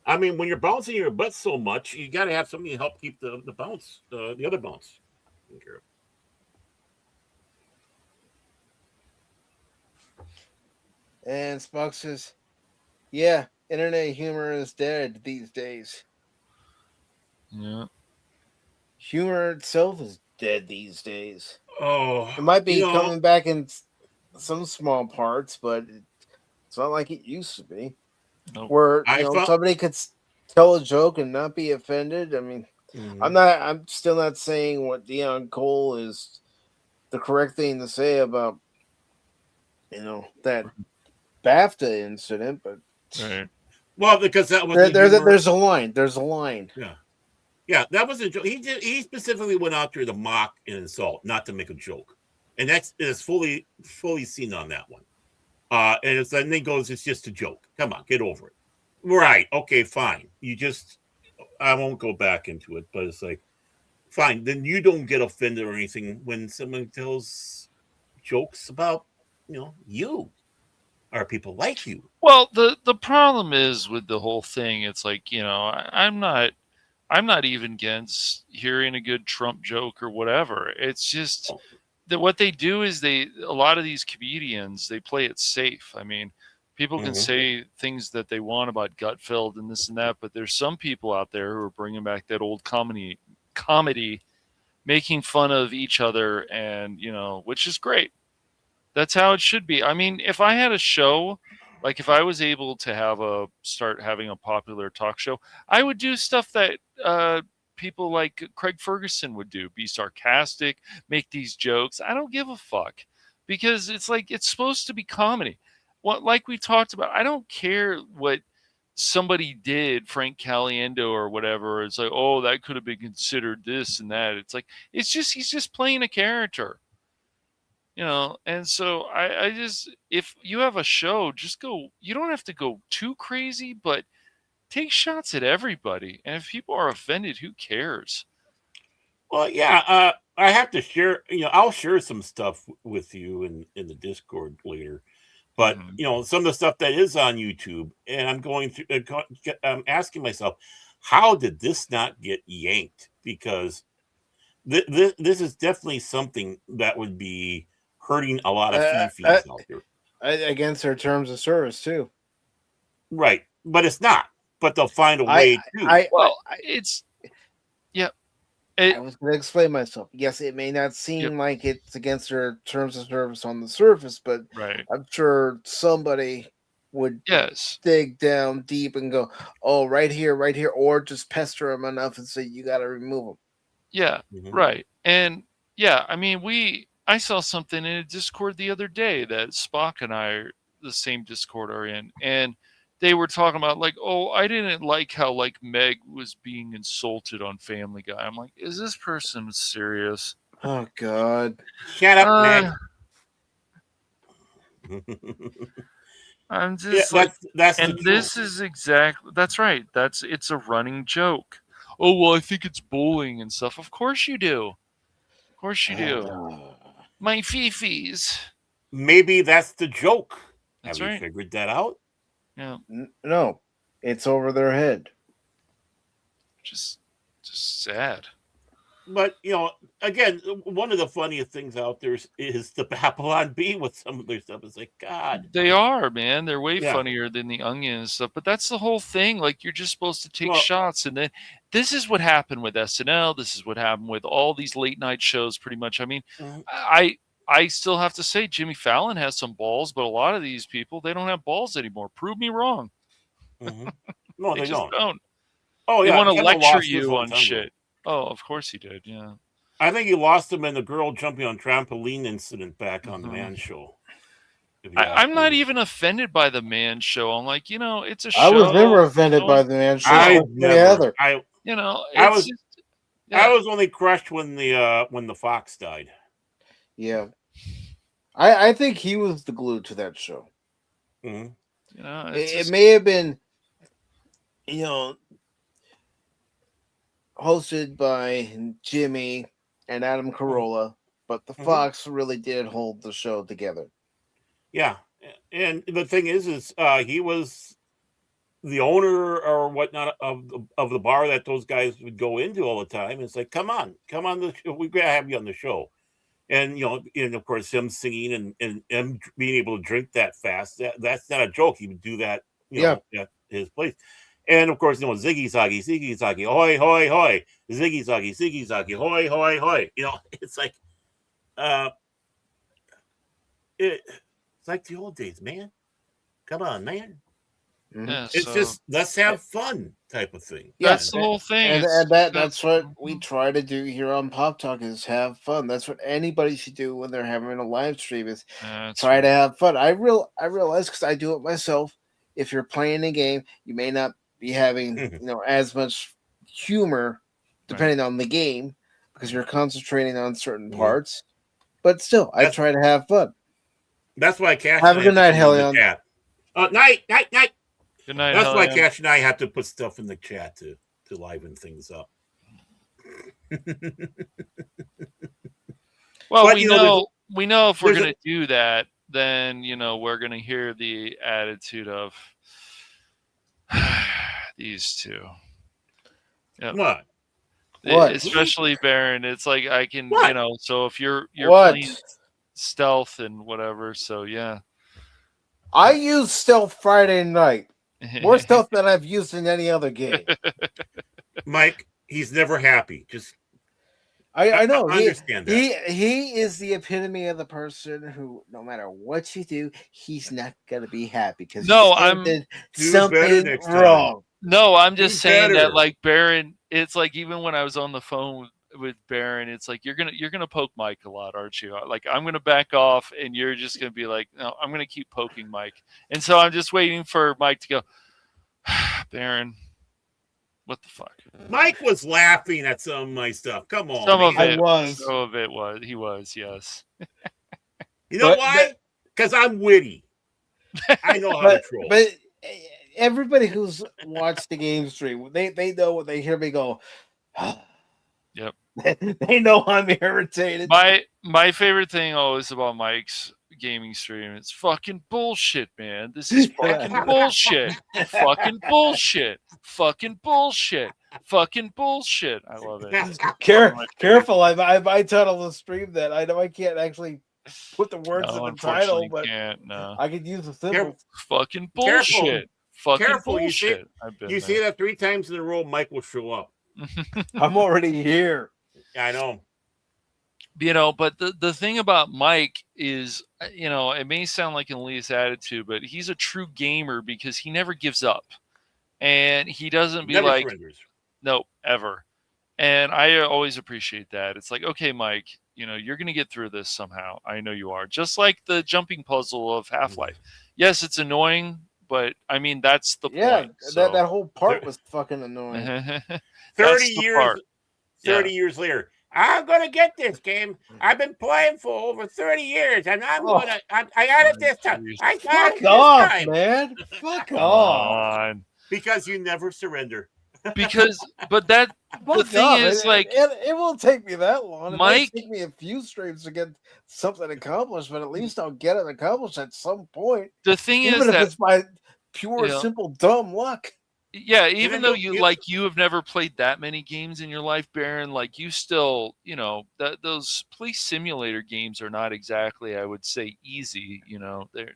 I mean, when you're bouncing your butt so much, you got to have something to help keep the bounce, the other bounce. And Spock says, yeah, internet humor is dead these days. Yeah. Humor itself is dead these days. Oh. It might be coming back in some small parts, but it's not like it used to be. Nope. Where somebody could tell a joke and not be offended. I mean, I'm still not saying what Dion Cole is the correct thing to say about that BAFTA incident, but right. Well, because that was there's a line. There's a line. Yeah, that was a joke. He specifically went out there to mock and insult, not to make a joke, and it's fully seen on that one. And then he goes, "It's just a joke. Come on, get over it." Right? Okay, fine. I won't go back into it, but it's like, fine. Then you don't get offended or anything when someone tells jokes about you or people like you. Well, the problem is with the whole thing. It's like I'm not even against hearing a good Trump joke or whatever. It's just that what they do is a lot of these comedians, they play it safe. I mean, people can say things that they want about Gutfeld and this and that, but there's some people out there who are bringing back that old comedy, making fun of each other, and which is great. That's how it should be. I mean, if I had a show, like if I was able to start having a popular talk show, I would do stuff that people like Craig Ferguson would do, be sarcastic, make these jokes. I don't give a fuck, because it's like, it's supposed to be comedy. Like we talked about, I don't care what somebody did, Frank Caliendo or whatever. It's like, oh, that could have been considered this and that. It's like, he's just playing a character. And so I just, if you have a show, just go, you don't have to go too crazy, but take shots at everybody. And if people are offended, who cares? Well, yeah, I have to share, I'll share some stuff with you in the Discord later, but some of the stuff that is on YouTube, and I'm going through, I'm asking myself, how did this not get yanked? Because this is definitely something that would be hurting a lot of fifis out there. Against their terms of service too. Right. But it's not. But they'll find a way to. I was going to explain myself. Yes, it may not seem like it's against their terms of service on the surface, but I'm sure somebody would dig down deep and go, oh, right here, or just pester them enough and say, you got to remove them. Yeah, right. And I mean, I saw something in a Discord the other day that Spock and I are the same Discord are in, and they were talking about like, oh, I didn't like how like Meg was being insulted on Family Guy. I'm like, is this person serious? Oh God! Shut up, Meg. I'm just that's and this is exactly that's right. It's a running joke. Oh well, I think it's bullying and stuff. Of course you do. Of course you do. My fifis. Maybe that's the joke. That's Have you figured that out? Yeah. No, it's over their head. Just sad. But again, one of the funniest things out there is the Babylon Bee with some of their stuff. It's like, God, they are, man. They're way funnier than the Onion and stuff. But that's the whole thing. Like, you're just supposed to take shots, and then this is what happened with SNL. This is what happened with all these late night shows, pretty much. I mean, I still have to say Jimmy Fallon has some balls, but a lot of these people, they don't have balls anymore. Prove me wrong. No, they just don't. Oh, yeah. They want to lecture you on shit. Oh, of course he did. Yeah. I think you lost him in the girl jumping on trampoline incident back on the Man Show. I'm not even offended by the Man Show. I'm like, it's a show. I was never offended by the Man Show. I was only crushed when the Fox died. Yeah. I think he was the glue to that show. Mm-hmm. It may have been, hosted by Jimmy and Adam Carolla, but the Fox really did hold the show together. Yeah, and the thing is he was the owner or whatnot of the bar that those guys would go into all the time. It's like, come on the show. We gotta have you on the show. And and of course him singing and being able to drink that fast, that's not a joke. He would do that, at his place. And of course, Ziggy Zaggy, hoy, hoy, hoy, Ziggy Zaggy, hoy, hoy, hoy. It's like, It's like the old days, man. Come on, man. Yeah, It's just let's have fun type of thing. That's the whole thing. And that's what we try to do here on Pop Talk is have fun. That's what anybody should do when they're having a live stream is try to have fun. I realize because I do it myself. If you're playing a game, you may not be having as much humor depending on the game because you're concentrating on certain parts. But still, I try to have fun. That's why Cash. Have a good night, Helion. Night. Good night. That's why Cash and I have to put stuff in the chat to liven things up. Well, but, we know if we're going to do that, then we're going to hear the attitude of these two. Yep. What? Especially Baron. It's like I can, so if you're playing stealth and whatever, so yeah. I use stealth Friday night. More stealth than I've used in any other game. Mike, he's never happy. Just I know. I understand that. He is the epitome of the person who, no matter what you do, he's not gonna be happy because did something wrong. No, I'm just saying that like Baron, it's like even when I was on the phone with Baron, it's like you're gonna poke Mike a lot, aren't you? Like I'm gonna back off and you're just gonna be like, no, I'm gonna keep poking Mike. And so I'm just waiting for Mike to go, Baron, what the fuck? Mike was laughing at some of my stuff. Come on. Some of it was. He was, yes. You know why? Because I'm witty. I know how to troll. But everybody who's watched the game stream, they know when they hear me go, yep. They know I'm irritated. My favorite thing always about Mike's gaming stream, it's fucking bullshit, man. This is fucking bullshit. Fucking bullshit. Fucking bullshit. Fucking bullshit. I love it. Careful. I might title the stream that. I know I can't actually put the words in the title, but I could use the symbol. Fucking bullshit. Fucking bullshit. You see that 3 times in a row, Mike will show up. I'm already here. I know. But the thing about Mike is, it may sound like an elitist attitude, but he's a true gamer because he never gives up. And he doesn't be never like, surrenders. No, ever. And I always appreciate that. It's like, okay, Mike, you're going to get through this somehow. I know you are. Just like the jumping puzzle of Half-Life. Yes, it's annoying, but I mean, that's the point. So. That whole part was fucking annoying. 30 years later. I'm gonna get this game. I've been playing for over 30 years, and I got it this time. I got it this time, man. Fuck off. Because you never surrender. But the thing is, like, it won't take me that long. It Mike, might take me a few streams to get something accomplished, but at least I'll get it accomplished at some point. The thing is that it's by pure, simple, dumb luck. Yeah, even though you have never played that many games in your life, Baron, like you still, those police simulator games are not exactly, I would say, easy.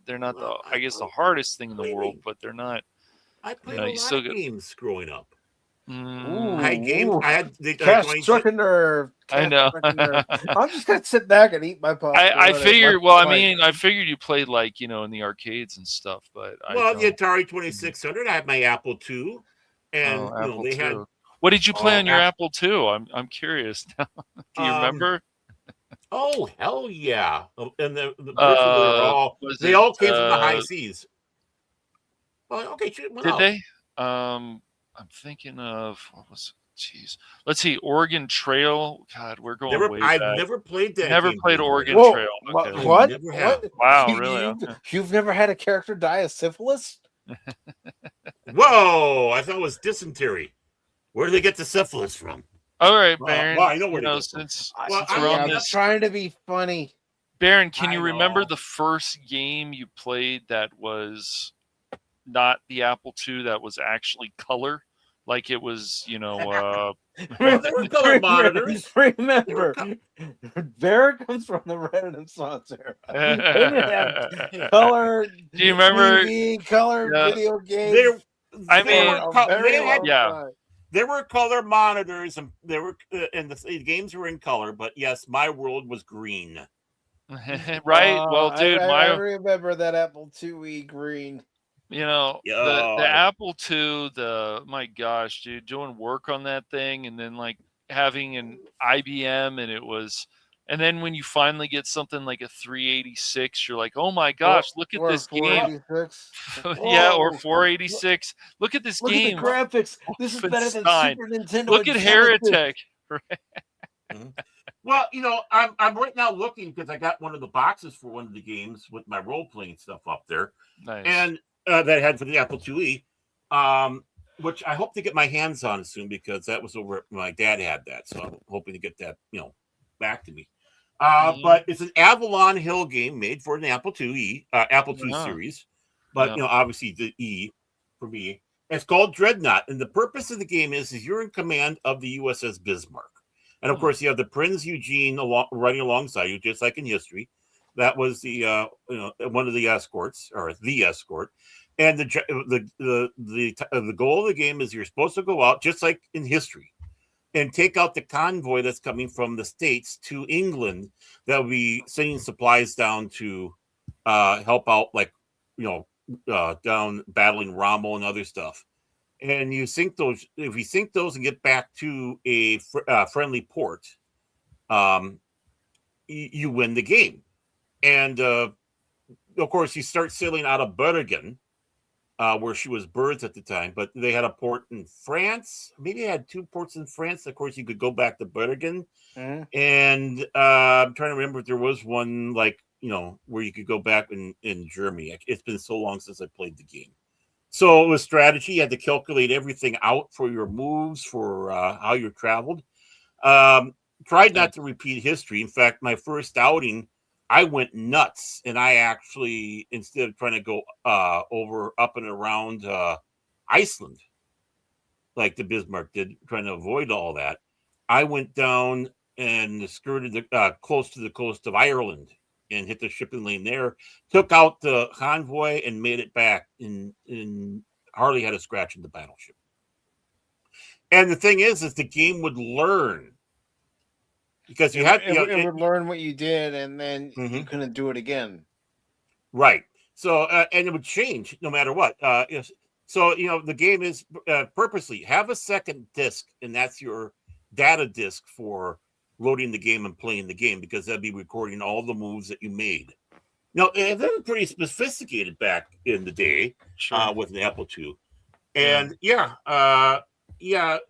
They're not the hardest thing in the world, but they're not. I played a lot of games growing up. I had struck a nerve. I know. I'm just gonna sit back and eat my popcorn. I figured. Well, I figured you played like in the arcades and stuff, but the Atari 2600. I had my Apple II, and they had. What did you play on your Apple II? I'm curious now. Do you remember? Oh hell yeah! And they all came from the high seas. Well, okay, did they? I'm thinking of what was it? Jeez. Let's see. Oregon Trail. God, we're going way back. I've never played that. Never played Oregon Trail. Okay. What? Wow, really? You've never had a character die of syphilis? Whoa! I thought it was dysentery. Where do they get the syphilis from? All right, Baron. I know where since I'm just trying to be funny. Baron, can you remember the first game you played that was not the Apple II, that was actually color? Like it was, color monitors. Remember, Bear comes from the Renaissance era. Color. Do you remember TV, color video games? There were color monitors, and and the games were in color. But yes, my world was green. Right? Well, dude, I remember that Apple IIe green. You know, the Apple II, my gosh, dude, doing work on that thing, and then like having an IBM, and then when you finally get something like a 386, you're like, oh my gosh, look at this game. Yeah, or 486. Look at this game. Look at the graphics. This is better than Super Nintendo. Look at Heretic. Well, you know, I'm right now looking because I got one of the boxes for one of the games with my role playing stuff up there, nice. And that I had for the Apple IIe, which I hope to get my hands on soon because that was over. My dad had that, so I'm hoping to get that, back to me. But it's an Avalon Hill game made for an Apple IIe, Apple II series, but obviously the E for me. It's called Dreadnought, and the purpose of the game is you're in command of the USS Bismarck. And of course, you have the Prince Eugene running alongside you, just like in history. That was the one of the escorts, or the escort. And the goal of the game is you're supposed to go out, just like in history, and take out the convoy that's coming from the States to England that will be sending supplies down to help out, like down battling Rommel and other stuff. And you sink those. If you sink those and get back to a friendly port, you win the game. And of course, you start sailing out of Bedridden, where she was birthed at the time. But they had a port in France. Maybe they had 2 ports in France. Of course, you could go back to Bedridden. And I'm trying to remember if there was one where you could go back in Germany. It's been so long since I played the game. So it was strategy. You had to calculate everything out for your moves, for how you traveled. Tried not to repeat history. In fact, my first outing, I went nuts, and I actually, instead of trying to go up and around Iceland, like the Bismarck did, trying to avoid all that, I went down and skirted close to the coast of Ireland and hit the shipping lane there, took out the convoy and made it back, and hardly had a scratch in the battleship. And the thing is the game would learn. Because you had it would learn what you did, and then you couldn't do it again. Right. So, and it would change no matter what. So, the game is purposely have a second disc, and that's your data disc for loading the game and playing the game, because that'd be recording all the moves that you made. Now, they were pretty sophisticated back in the day with an Apple II. And I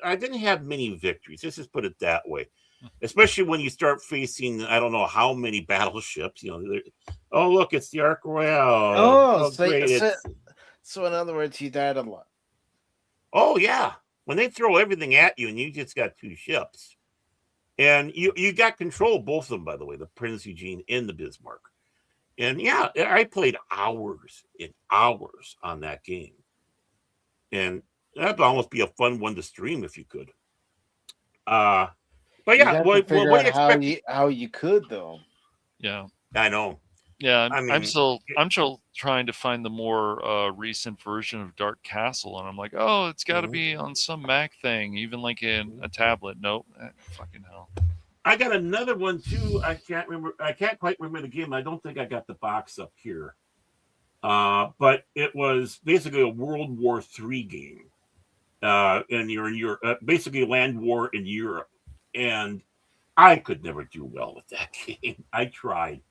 didn't have many victories. Let's just put it that way. Especially when you start facing, I don't know how many battleships. Oh, look, it's the Ark Royale. So in other words, you died a lot. Oh, yeah. When they throw everything at you and you just got 2 ships. And you got control of both of them, by the way, the Prince Eugene and the Bismarck. And I played hours and hours on that game. And that'd almost be a fun one to stream if you could. But yeah, what do you expect? How you could, though. Yeah, I know. Yeah, I'm still trying to find the more recent version of Dark Castle, and I'm like, oh, it's got to be on some Mac thing, even like in a tablet. Nope, fucking hell. I got another one too. I can't quite remember the game. I don't think I got the box up here. But it was basically a World War III game, and you're in Europe, basically land war in Europe. And I could never do well with that game. I tried.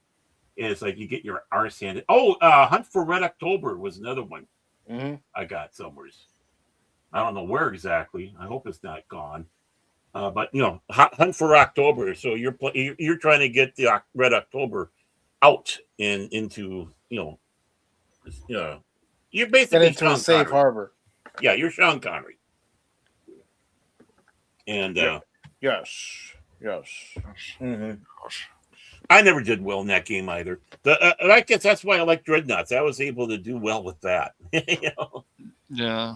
It's like you get your arse handed. Oh, Hunt for Red October was another one I got somewhere. I don't know where exactly. I hope it's not gone. But Hunt for October. So you're trying to get the Red October out and into you're basically get into a safe harbor. Yeah, you're Sean Connery. And yes. I never did well in that game either. I guess that's why I like Dreadnoughts. I was able to do well with that. Yeah.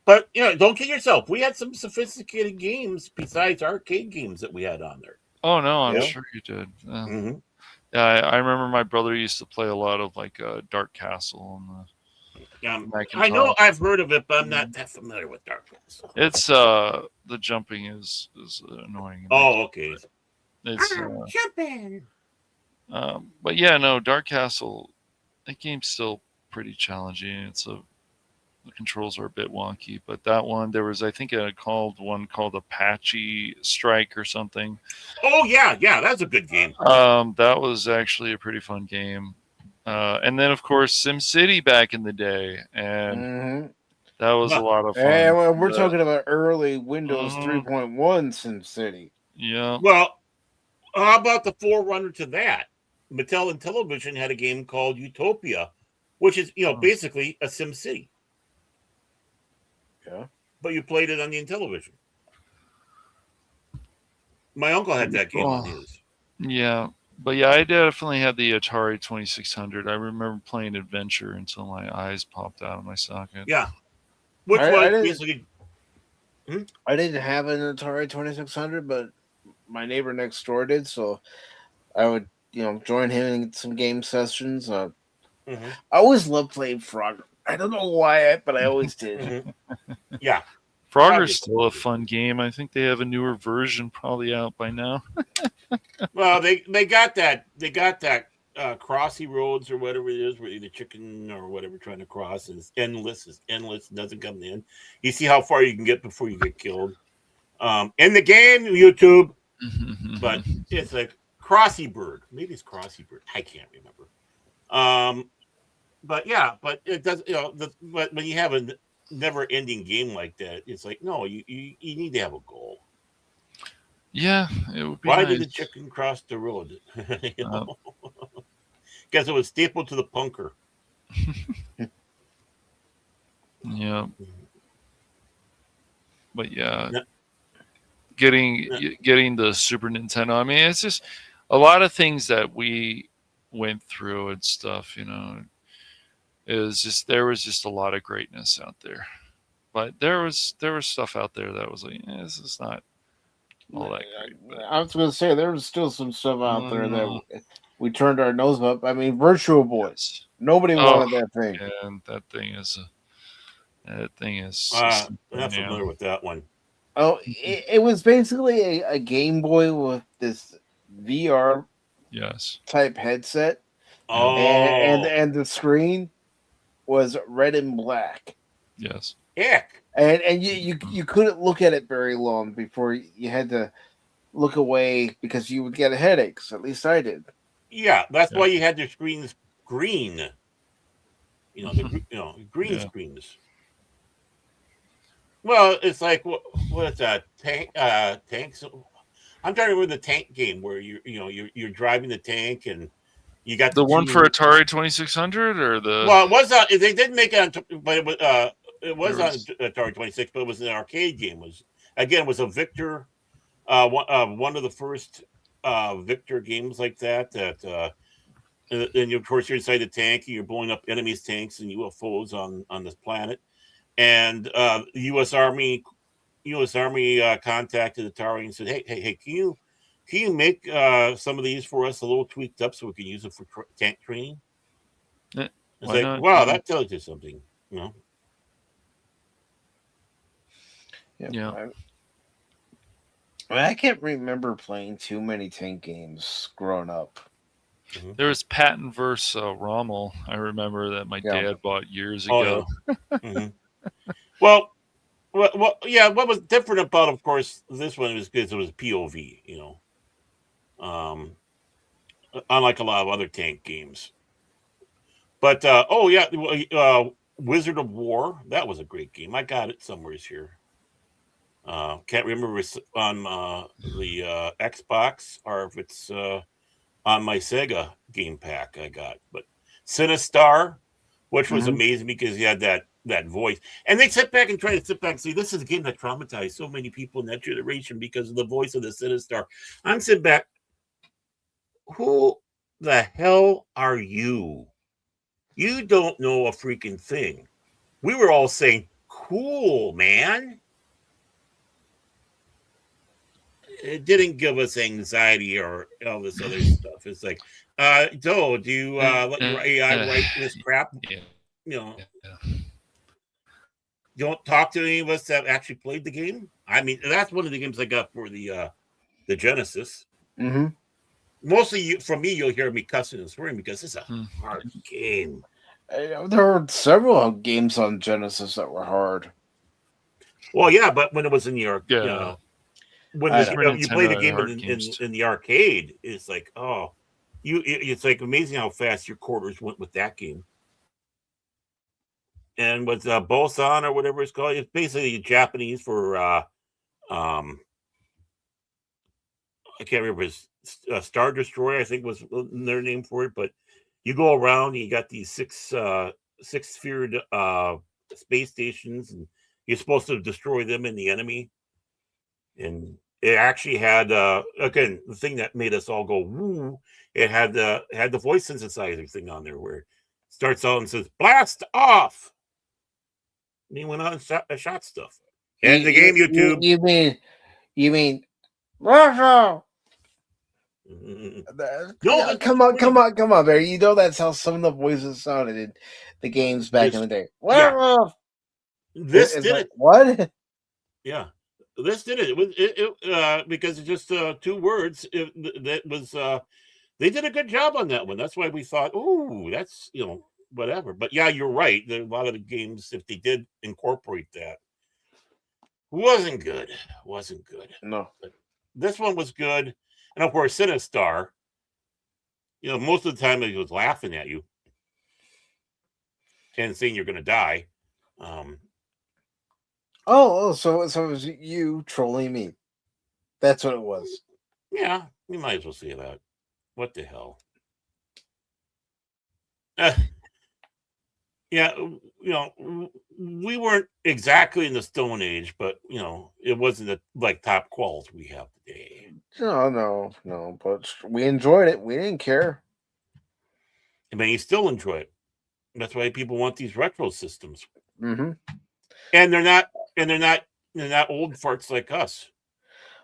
But don't kid yourself. We had some sophisticated games besides arcade games that we had on there. Oh no, I'm sure you did. Yeah, I remember my brother used to play a lot of like Dark Castle and I know I've heard of it, but I'm not that familiar with Dark Castle. It's the jumping is annoying. Oh, okay. It's jumping. But yeah, no, Dark Castle. That game's still pretty challenging. The controls are a bit wonky, but that one there was, I think, one called Apache Strike or something. Oh yeah, that's a good game. That was actually a pretty fun game. And then of course SimCity back in the day, and that was a lot of fun. And we're talking about early Windows 3.1 SimCity. Yeah. Well, how about the forerunner to that? Mattel and Television had a game called Utopia, which is basically a SimCity. Yeah. But you played it on the Intellivision. My uncle had that game on his. Yeah. But yeah, I definitely had the Atari 2600. I remember playing Adventure until my eyes popped out of my socket. Yeah. Which was basically... I didn't have an Atari 2600, but my neighbor next door did, so I would, join him in some game sessions. I always loved playing Frogger. I don't know why, but I always did. Yeah. Frogger's still a fun game. I think they have a newer version probably out by now. Well, they got that. They got that Crossy Roads or whatever it is, where the chicken or whatever trying to cross, and it's endless. Doesn't come in. You see how far you can get before you get killed. In the game, YouTube, but it's a Crossy Bird. Maybe it's Crossy Bird. I can't remember. But yeah, but it does. But when you have a never-ending game like that, it's like no, you need to have a goal. Yeah, it would be. Why nice. did the chicken cross the road? Guess it was stapled to the punker. Yeah. But yeah, getting the Super Nintendo. I mean, it's just a lot of things that we went through and stuff. It was just there was just a lot of greatness out there. But there was stuff out there that was like, this is not all that great. But... I was going to say there was still some stuff out there that we turned our nose up. I mean, Virtual Boy. Yes. Nobody wanted that thing. And that thing is. I'm not familiar with that one. Oh, it was basically a Game Boy with this VR type headset. Oh, and the screen was red and black. Yes. Heck. And you couldn't look at it very long before you had to look away because you would get headaches. At least I did. Yeah, that's why you had your screens green. Green screens. Well, it's like what's that tanks? I'm trying to remember the tank game where you're driving the tank and you got the one for Atari 2600 or the. Well, it was they didn't make it on, but it was on Atari 26, but it was an arcade game. Was a Victor, one of the first Victor games like that. And of course you're inside the tank and you're blowing up enemies' tanks and UFOs on this planet. And the U.S. Army contacted Atari and said, "Hey, can you make some of these for us a little tweaked up so we can use it for tank training?" It's like, not? Wow, that tells you something, Yeah. I can't remember playing too many tank games growing up. There was Patton versus Rommel. I remember that my dad bought years ago. Yeah. Well, yeah. What was different about, of course, this one was because it was POV. Unlike a lot of other tank games. But Wizard of War, that was a great game. I got it somewhere here. Can't remember if it's on the Xbox or if it's on my Sega game pack I got. But Sinistar, which was amazing because you had that voice. And they sit back and say, this is a game that traumatized so many people in that generation because of the voice of the Sinistar. I'm sitting back, who the hell are you? You don't know a freaking thing. We were all saying, cool, man. It didn't give us anxiety or all this other stuff. It's like, do you let your AI write this crap? Don't talk to any of us that actually played the game. I mean, that's one of the games I got for the Genesis. Mm-hmm. Mostly for me, you'll hear me cussing and swearing because it's a hard game. There were several games on Genesis that were hard. Well, yeah, but when it was in the Yeah. when you play the game in the arcade, it's like, oh, it's like amazing how fast your quarters went with that game. And with Bosan or whatever it's called, it's basically Japanese for I can't remember his Star Destroyer, I think was their name for it. But you go around, and you got these six sphered space stations, and you're supposed to destroy them and the enemy. And it actually had again, the thing that made us all go woo. It had the voice synthesizer thing on there where it starts out and says "blast off." And he went on and shot stuff. And the game, YouTube. You mean Russia? No, come on, Barry. You know that's how some of the voices sounded in the games back in the day. Yeah. This did it. What? Yeah, this did it. It was because it's just 2 words. That was they did a good job on that one. That's why we thought, oh, that's whatever. But yeah, you're right. There are a lot of the games, if they did incorporate that, wasn't good. No. But this one was good. And of course, Sinistar, most of the time he was laughing at you and saying you're going to die. So it was you trolling me. That's what it was. Yeah, we might as well say that. What the hell? Yeah, we weren't exactly in the Stone Age, but it wasn't the top quality we have today. No, but we enjoyed it. We didn't care. I mean, you still enjoy it. That's why people want these retro systems. Mm-hmm. And they're not old farts like us.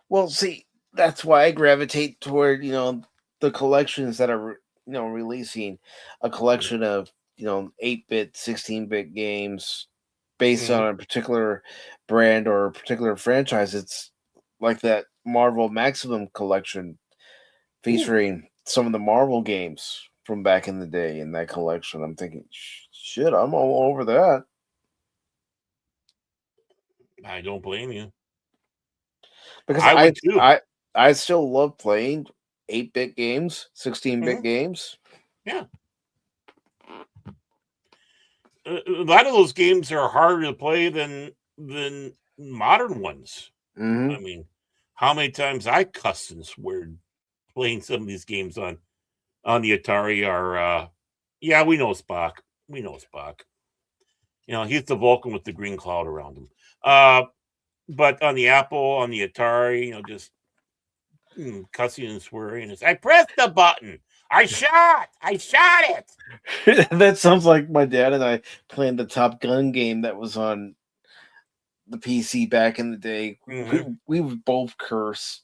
Well, see, that's why I gravitate toward the collections that are releasing a collection of 8-bit, 16-bit games based on a particular brand or a particular franchise. It's like that Marvel Maximum collection featuring some of the Marvel games from back in the day in that collection. I'm thinking, shit, I'm all over that. I don't blame you. Because I still love playing 8-bit games, 16-bit games. Yeah. A lot of those games are harder to play than modern ones. Mm-hmm. I mean, how many times I cussed and swear playing some of these games on the Atari are yeah, we know Spock. He's the Vulcan with the green cloud around him. But on the Apple, on the Atari, just cussing and swearing. I pressed the button. I shot it. That sounds like my dad and I playing the Top Gun game that was on the PC back in the day. Mm-hmm. We would both curse.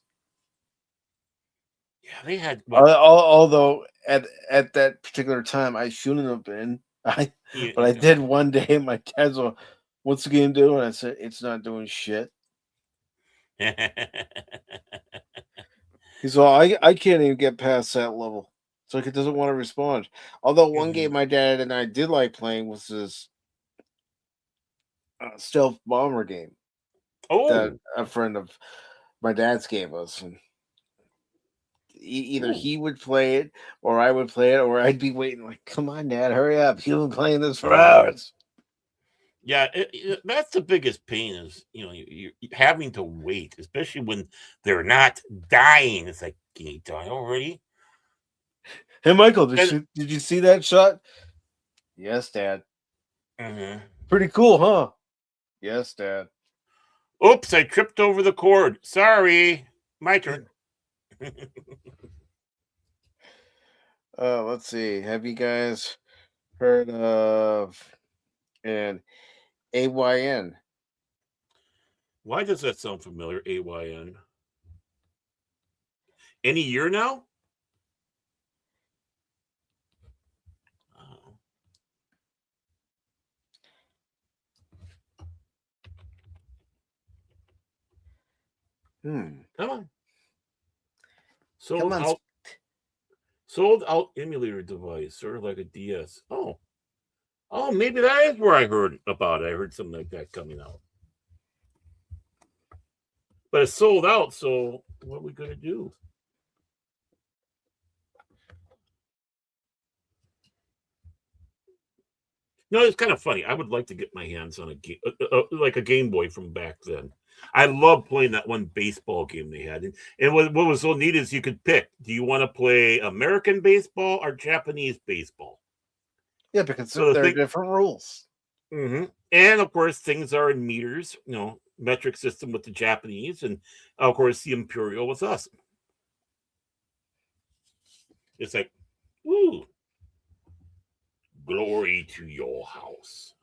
Yeah, they had. Although at that particular time, I shouldn't have been. But I did one day. And my dad's like, "What's the game doing?" I said, "It's not doing shit." He's all, I can't even get past that level. It's like it doesn't want to respond. Although one game my dad and I did like playing was this stealth bomber game that a friend of my dad's gave us. And either he would play it or I would play it, or I'd be waiting like, come on, Dad, hurry up. You've been playing this for hours. Yeah, that's the biggest pain is, you're having to wait, especially when they're not dying. It's like, can you die already? Hey, Michael, did you see that shot? Yes, Dad. Mm-hmm. Pretty cool, huh? Yes, Dad. Oops, I tripped over the cord. Sorry. My turn. Let's see. Have you guys heard of an AYN? Why does that sound familiar? AYN. Any year now? Come on. Sold out emulator device, sort of like a DS. Oh, maybe that is where I heard about it. I heard something like that coming out. But it's sold out, so what are we going to do? No, it's kind of funny. I would like to get my hands on a game, like a Game Boy from back then. I love playing that one baseball game they had. And what was so neat is you could pick. Do you want to play American baseball or Japanese baseball? Yeah, because there are different rules. Mm-hmm. And, of course, things are in meters, metric system with the Japanese. And, of course, the Imperial with us. It's like, ooh. Glory to your house.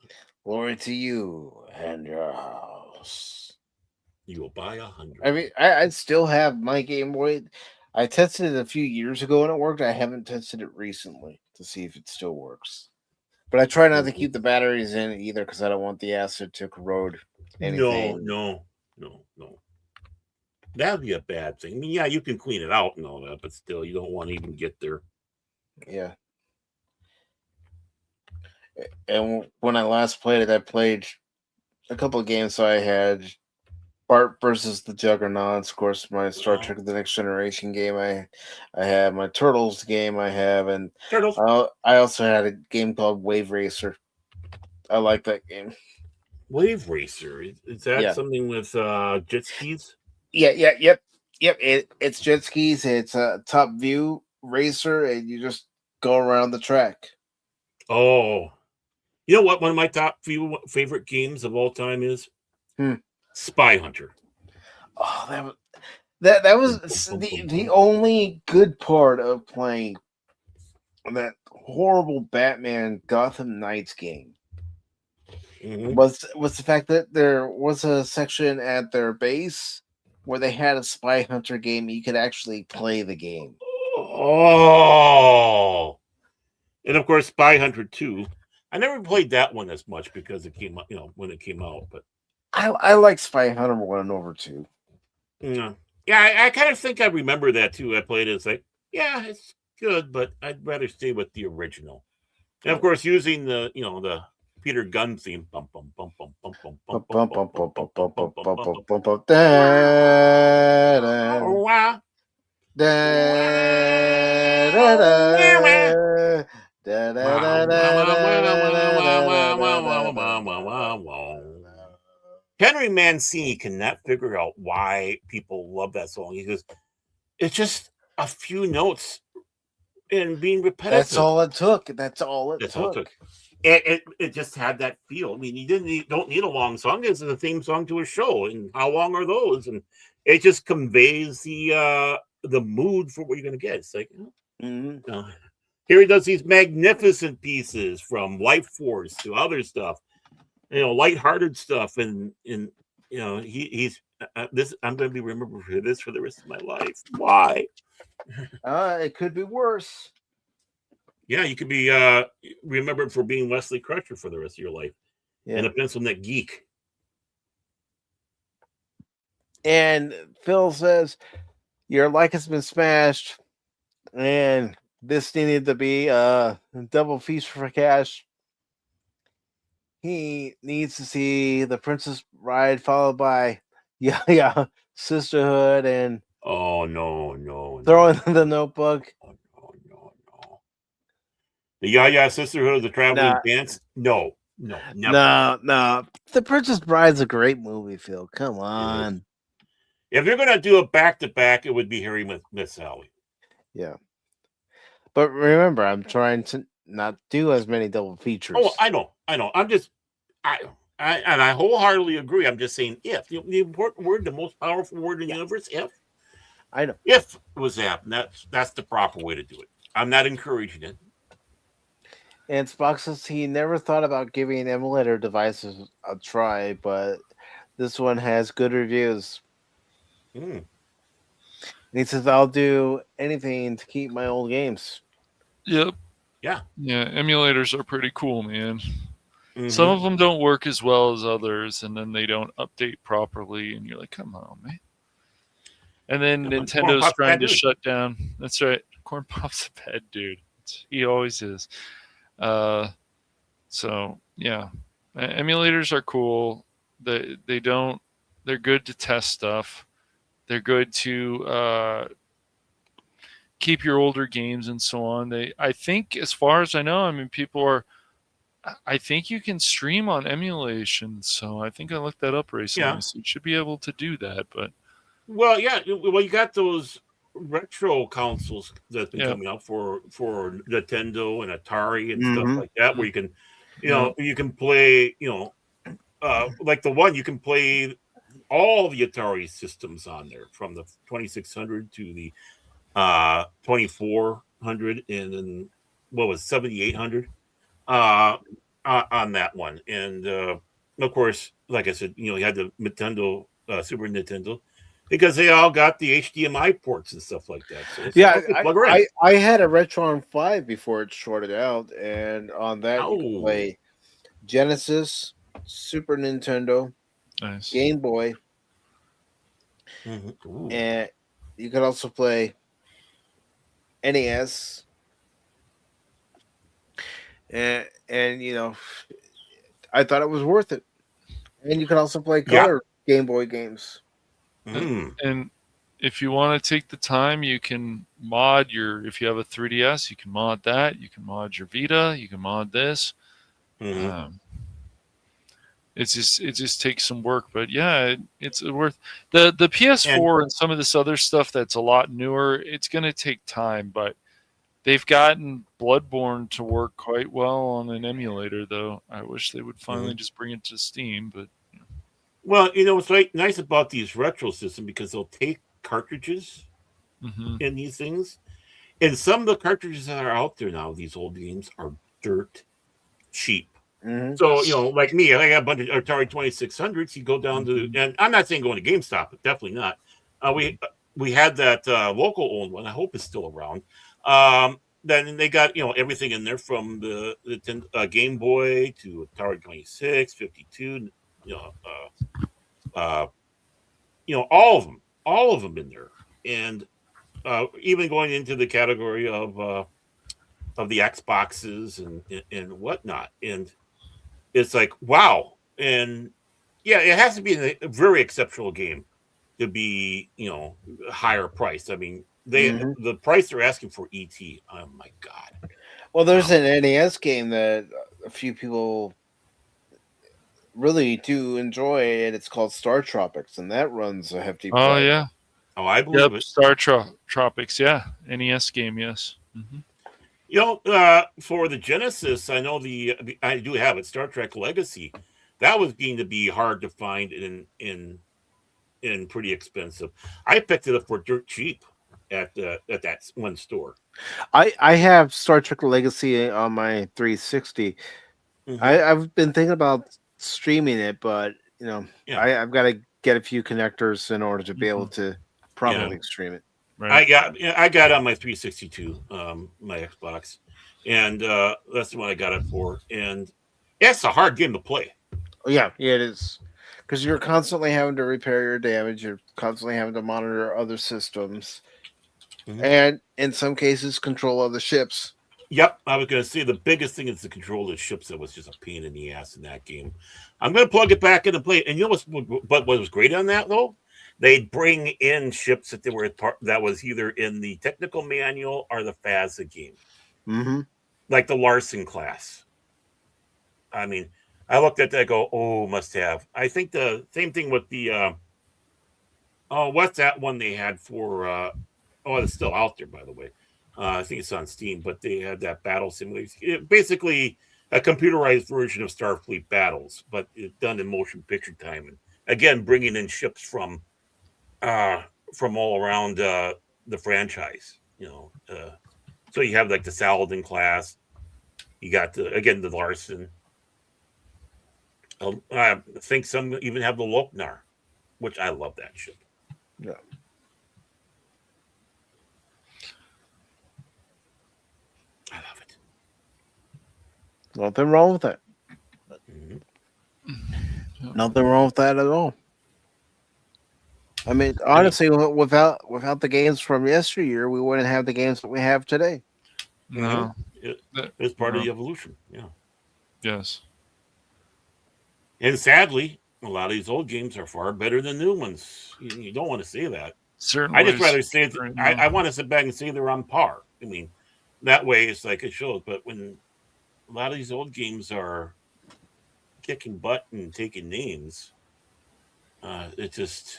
Glory to you and your house. You will buy 100. I mean, I still have my Game Boy. I tested it a few years ago and it worked. I haven't tested it recently to see if it still works. But I try not to keep the batteries in either because I don't want the acid to corrode anything. No. That'd be a bad thing. I mean, yeah, you can clean it out and all that, but still, you don't want to even get there. Yeah. And when I last played it, I played a couple of games. So I had Bart versus the Juggernauts, of course, my Star Trek The Next Generation game. I had my Turtles game I have, and Turtles. I also had a game called Wave Racer. I like that game. Wave Racer? Is that something with jet skis? Yep. It's jet skis. It's a top view racer, and you just go around the track. Oh. You know what one of my top few favorite games of all time is? Spy Hunter. Oh, that was the only good part of playing that horrible Batman Gotham Knights game. Mm-hmm. Was the fact that there was a section at their base where they had a Spy Hunter game. You could actually play the game. Oh, and of course, Spy Hunter 2. I never played that one as much because it came out, when it came out. But I like Spy Hunter 1 over 2. Yeah, I kind of think I remember that too. I played it. It's like, yeah, it's good, but I'd rather stay with the original. And of course, using the the Peter Gunn theme. Henry Mancini cannot figure out why people love that song. He goes, it's just a few notes and being repetitive. That's all it took. That's all it took. It just had that feel. I mean, you don't need a long song. It's a theme song to a show, and how long are those? And it just conveys the mood for what you're going to get. It's like, here he does these magnificent pieces from Life Force to other stuff, lighthearted stuff, and he's this. I'm going to be remembered for this for the rest of my life. Why? It could be worse. Yeah, you could be remembered for being Wesley Crusher for the rest of your life, and a pencil neck geek. And Phil says, your like has been smashed, and this needed to be a double feast for cash. He needs to see The Princess Bride followed by Sisterhood and throw in The Notebook. The Sisterhood of the Traveling Dance? No, never. No. The Princess Bride's a great movie, Phil. Come on. If you're going to do a back-to-back, it would be Harry Met Sally. Yeah. But remember, I'm trying to not do as many double features. Oh, I know. I'm just, I wholeheartedly agree. I'm just saying if. The important word, the most powerful word in the universe, if. I know. If was that, and that's the proper way to do it. I'm not encouraging it. And Spock says he never thought about giving emulator devices a try, but this one has good reviews. And he says, I'll do anything to keep my old games. Yep. Yeah. Yeah, emulators are pretty cool, man. Some of them don't work as well as others, and then they don't update properly, and you're like, come on, man. And then Nintendo's trying to shut down. That's right. Corn Pop's a bad dude. He always is. So yeah, emulators are cool. They're good to test stuff. They're good to keep your older games and so on. I think, as far as I know, I mean, I think you can stream on emulation. So I think I looked that up recently. Yeah. So you should be able to do that. But you got those retro consoles that's been coming out for Nintendo and Atari and stuff like that, where you can, you can play, like the one you can play all the Atari systems on there, from the 2600 to the 2400, and then what was 7800 on that one. And of course, like I said, you had the Nintendo, Super Nintendo, because they all got the HDMI ports and stuff like that. So I had a Retron 5 before it shorted out, and on that you could play Genesis, Super Nintendo, nice. Game Boy, and you could also play NES, and I thought it was worth it. And you can also play color Game Boy games. And if you want to take the time, you can mod if you have a 3DS, you can mod that. You can mod your Vita. You can mod this. It just takes some work, but yeah, it's worth the PS4 and some of this other stuff that's a lot newer. It's going to take time, but they've gotten Bloodborne to work quite well on an emulator, though. I wish they would finally just bring it to Steam, but. Well, what's nice about these retro systems, because they'll take cartridges in these things, and some of the cartridges that are out there now, these old games, are dirt cheap. So, like me, I got a bunch of Atari 2600s. You go down to, and I'm not saying going to GameStop, but definitely not. We had that local owned one. I hope it's still around. Then they got everything in there, from the Game Boy to Atari 26, 52. All of them in there, and even going into the category of the Xboxes and whatnot, and it's like, wow. And it has to be a very exceptional game to be higher priced. I mean, the price they're asking for ET, oh my god. Well, there's an NES game that a few people really do enjoy, and it's called Star Tropics, and that runs a hefty price. Oh yeah. Oh, I believe it. Star Tropics, yeah. NES game, yes. For the Genesis, I know I do have it, Star Trek Legacy. That was going to be hard to find in pretty expensive. I picked it up for dirt cheap at that one store. I have Star Trek Legacy on my 360. I've been thinking about streaming it, but I've got to get a few connectors in order to be able to properly stream it. Right. I got it on my 362, my Xbox, and that's the one I got it for. And it's a hard game to play. Oh, yeah, it is, because you're constantly having to repair your damage. You're constantly having to monitor other systems, and in some cases, control other ships. Yep, I was going to say the biggest thing is the control of the ships. That was just a pain in the ass in that game. I'm going to plug it back in and play it. And what was great on that, though? They'd bring in ships that was either in the technical manual or the FASA game, like the Larson class. I mean, I looked at that and go, oh, must have. I think the same thing with the what's that one they had for it's still out there, by the way. I think it's on Steam, but they had that battle simulation. Basically a computerized version of Starfleet battles, but it's done in motion picture time. And again, bringing in ships from all around the franchise. So you have like the Saladin class. You got the Larson. I think some even have the Loknar, which I love that ship. Yeah. I love it. Nothing wrong with that. Nothing wrong with that at all. I mean, honestly, without the games from yesteryear, we wouldn't have the games that we have today. No, it's part of the evolution. Yeah. Yes. And sadly, a lot of these old games are far better than new ones. You don't want to say that. Certainly. I just rather say I want to sit back and say they're on par. I mean, that way it's like it shows. But when a lot of these old games are kicking butt and taking names, it just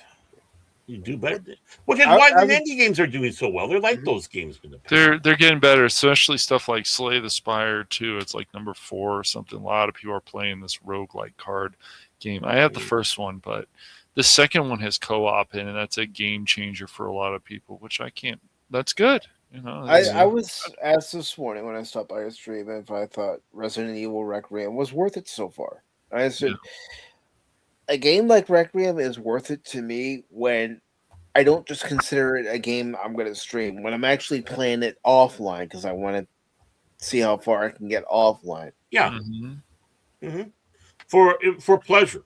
you do better. Which is why the indie games are doing so well. They're like those games in the past. They're getting better, especially stuff like Slay the Spire 2. It's like number 4 or something. A lot of people are playing this roguelike card game. I have the first one, but the second one has co-op in, and that's a game changer for a lot of people, which I can't. That's good. You know, I was asked this morning when I stopped by a stream if I thought Resident Evil Requiem was worth it so far. I said, a game like Requiem is worth it to me when I don't just consider it a game I'm going to stream, when I'm actually playing it offline because I want to see how far I can get offline. Yeah. For pleasure.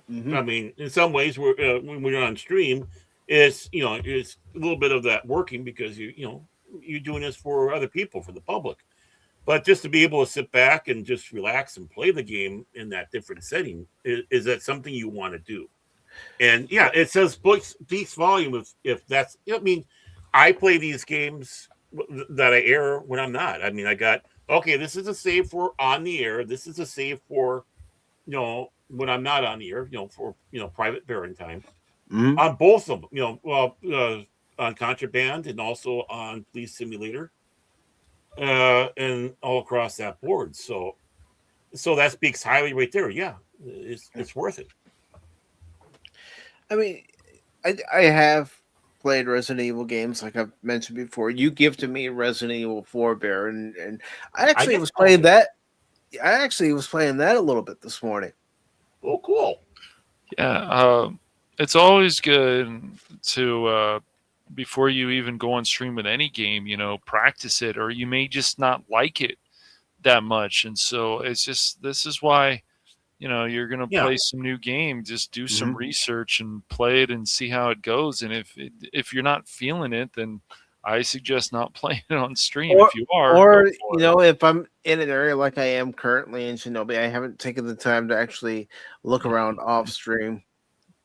I mean, in some ways, when we're on stream, it's it's a little bit of that working because you're doing this for other people, for the public. But just to be able to sit back and just relax and play the game in that different setting, is that something you want to do? And yeah, it says speaks volume if that's. I mean, I play these games that I air when I'm not. I mean, I got this is a save for on the air. This is a save for when I'm not on the air. For private bearing time on both of them. On Contraband and also on Police Simulator. And all across that board, so that speaks highly right there. Yeah, it's worth it. I mean, I have played Resident Evil games like I've mentioned before. You gifted me Resident Evil 4, Bear, and I actually was playing that. I actually was playing that a little bit this morning. Oh, cool! Yeah, it's always good to. Before you even go on stream with any game, practice it, or you may just not like it that much. And so this is why, you're going to play some new game, just do some research and play it and see how it goes. And if you're not feeling it, then I suggest not playing it on stream. If you are, or if I'm in an area like I am currently in Shinobi, I haven't taken the time to actually look around off stream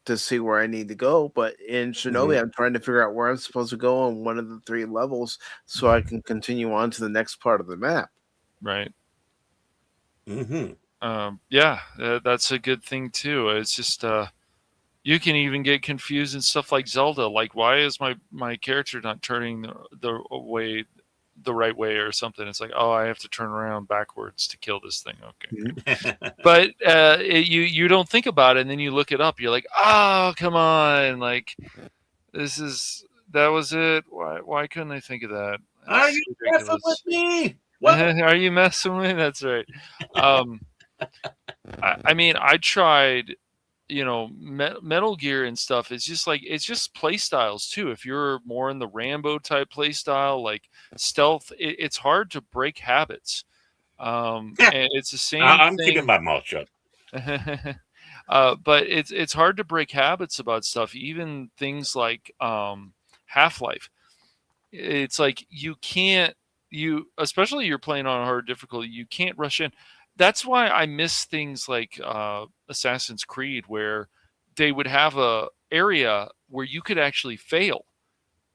to see where I need to go, but in Shinobi, I'm trying to figure out where I'm supposed to go on one of the 3 levels so I can continue on to the next part of the map. Right. Yeah, that's a good thing too. It's just you can even get confused in stuff like Zelda. Like, why is my character not turning the right way or something? It's like, I have to turn around backwards to kill this thing. Okay. But you don't think about it, and then you look it up. You're like, oh, come on. Like, that was it. Why couldn't I think of that? Are you messing with me? What? Are you messing with me? That's right. I mean, I tried, Metal Gear and stuff. It's just play styles too. If you're more in the Rambo type play style, like stealth, it's hard to break habits. And it's the same. I'm keeping my mouth shut. But it's hard to break habits about stuff. Even things like Half-Life. It's like especially you're playing on hard difficulty, you can't rush in. That's why I miss things like Assassin's Creed, where they would have a area where you could actually fail,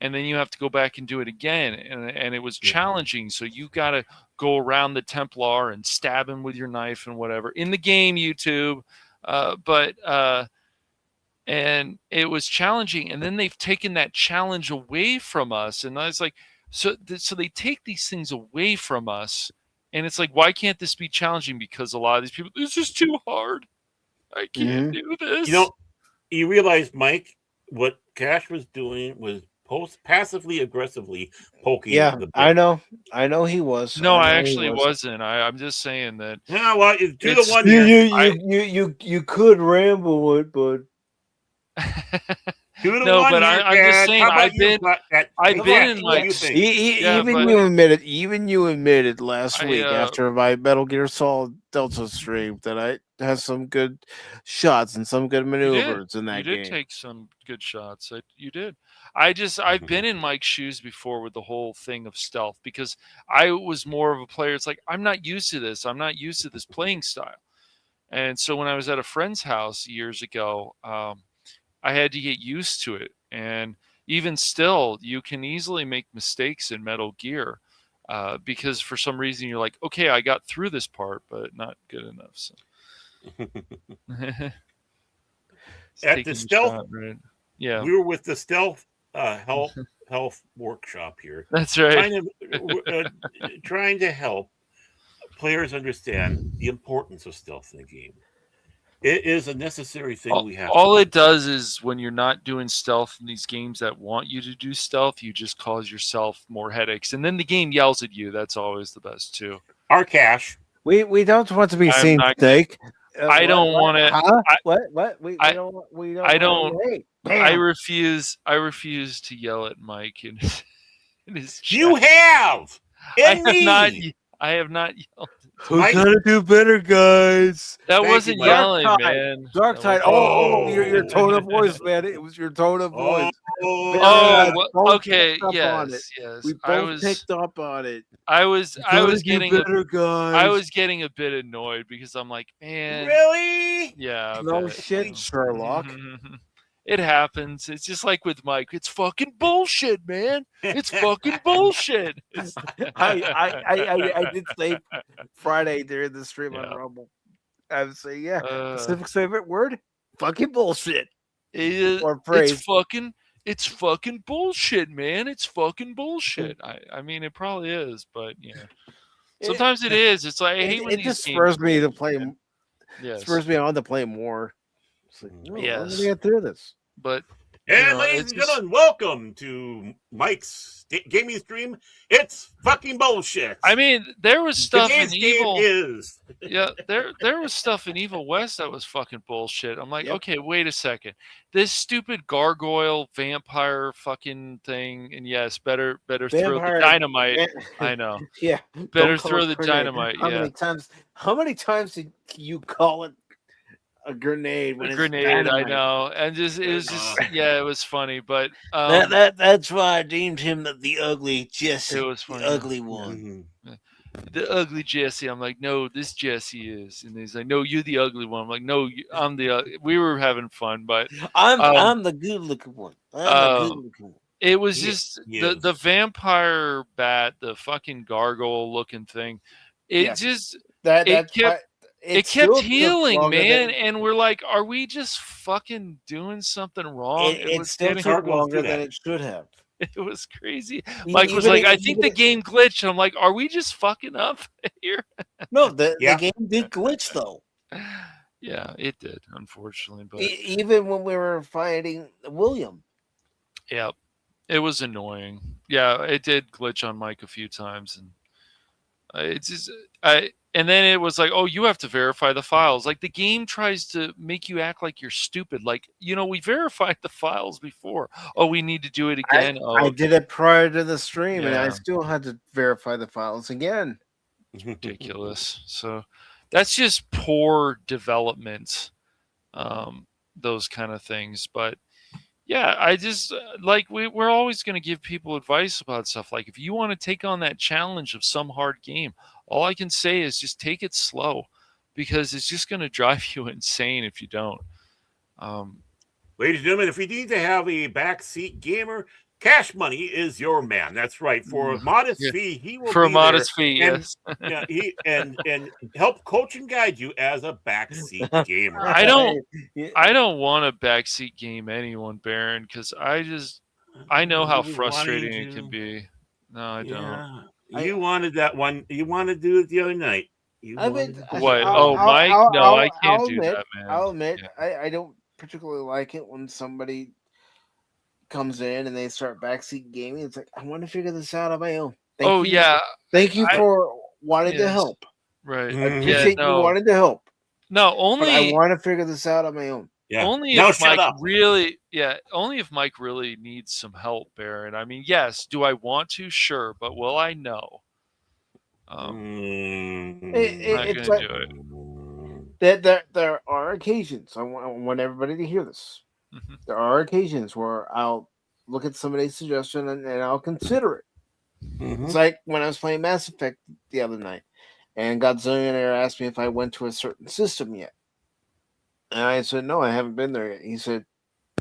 and then you have to go back and do it again, and it was challenging. So you got to go around the Templar and stab him with your knife and whatever in the game, YouTube. And it was challenging, and then they've taken that challenge away from us, and I was like, so they take these things away from us. And it's like, why can't this be challenging? Because a lot of these people, it's just too hard. I can't do this. You realize, Mike, what Cash was doing was passively aggressively poking. Yeah, I know he was. No, I actually wasn't. I'm just saying that. Yeah, well, do the one you could ramble it, but No, but I'm just saying I've been in like even you admitted last week after my Metal Gear Solid Delta stream that I had some good shots and some good maneuvers in that game. You did take some good shots. You did. I've been in Mike's shoes before with the whole thing of stealth because I was more of a player. It's like I'm not used to this. I'm not used to this playing style. And so when I was at a friend's house years ago, I had to get used to it. And even still, you can easily make mistakes in Metal Gear because for some reason you're like, okay, I got through this part, but not good enough. So. At the stealth, shot, right? Yeah, we were with the stealth health workshop here. That's right. Trying to help players understand the importance of stealth in the game. It is a necessary thing we have. All it does is when you're not doing stealth in these games that want you to do stealth, you just cause yourself more headaches, and then the game yells at you. That's always the best too. Our cash. We don't want to be seen, Snake. I don't want to. Huh? What? We don't. I refuse to yell at Mike in his chat. You have. I have not yelled. We gotta do better, guys. That wasn't yelling, man. Dark Tide. Oh, your tone of voice, man. It was your tone of voice. Okay. Yes. We both picked up on it. I was getting a bit annoyed because I'm like, man, really? Yeah. No shit, Sherlock. It happens. It's just like with Mike. It's fucking bullshit, man. It's fucking bullshit. I did say Friday during the stream on Rumble. I would say, Pacific's favorite word, fucking bullshit. Or phrase. It's fucking bullshit, man. It's fucking bullshit. I mean, it probably is, but sometimes it is. It's like I hate when it these just games spurs me to play. Yes. Spurs me on to play more. Like, yes. Let me get through this. But ladies and gentlemen, welcome to Mike's gaming stream. It's fucking bullshit. I mean, there was stuff in Evil. Yeah, there was stuff in Evil West that was fucking bullshit. I'm like, okay, wait a second. This stupid gargoyle vampire fucking thing, and yes, better throw the dynamite. I know. Yeah. Better throw the dynamite. How many times did you call it a grenade? A grenade, I know, and it was just it was funny, but that's why I deemed him the ugly Jesse. It was funny. The ugly one. The ugly Jesse. I'm like, no, this Jesse is, and he's like, no, you're the ugly one. I'm like, no, I'm the. We were having fun, but I'm the good looking one. It was just the vampire bat, the fucking gargoyle looking thing. It just it kept healing, man, and we're like, are we just fucking doing something wrong? It still took longer than it should have. It was crazy. Mike was like, I think the game glitched. And I'm like, are we just fucking up here? No, the game did glitch, though. Yeah, it did, unfortunately. But even when we were fighting William. Yeah, it was annoying. Yeah, it did glitch on Mike a few times. And and then it was like, oh, you have to verify the files. Like the game tries to make you act like you're stupid. Like, we verified the files before. Oh, we need to do it again. I did it prior to the stream, and I still had to verify the files again. It's ridiculous. So that's just poor development, those kind of things. But yeah, I just like we're always going to give people advice about stuff. Like if you want to take on that challenge of some hard game, all I can say is just take it slow, because it's just going to drive you insane if you don't. Ladies and gentlemen, if you need to have a backseat gamer, Cash Money is your man. That's right. For a modest fee, he will for a modest fee, and, yes. and help coach and guide you as a backseat gamer. I don't want a backseat game anyone, Baron, because I know how frustrating it can be. No, I don't. You wanted that one. You wanted to do it the other night. What? Mike? No, I can't do that, man. I'll admit, I don't particularly like it when somebody comes in and they start backseat gaming. It's like, I want to figure this out on my own. Thank you for wanting to help. Right. I appreciate you wanting to help. No, only but I want to figure this out on my own. Only if Mike really needs some help, Baron. I mean, yes, do I want to? Sure, but will I? No. It's like, do it. There are occasions. I want everybody to hear this. Mm-hmm. There are occasions where I'll look at somebody's suggestion and I'll consider it. Mm-hmm. It's like when I was playing Mass Effect the other night, and Godzillionaire asked me if I went to a certain system yet. And I said, no, I haven't been there yet. He said,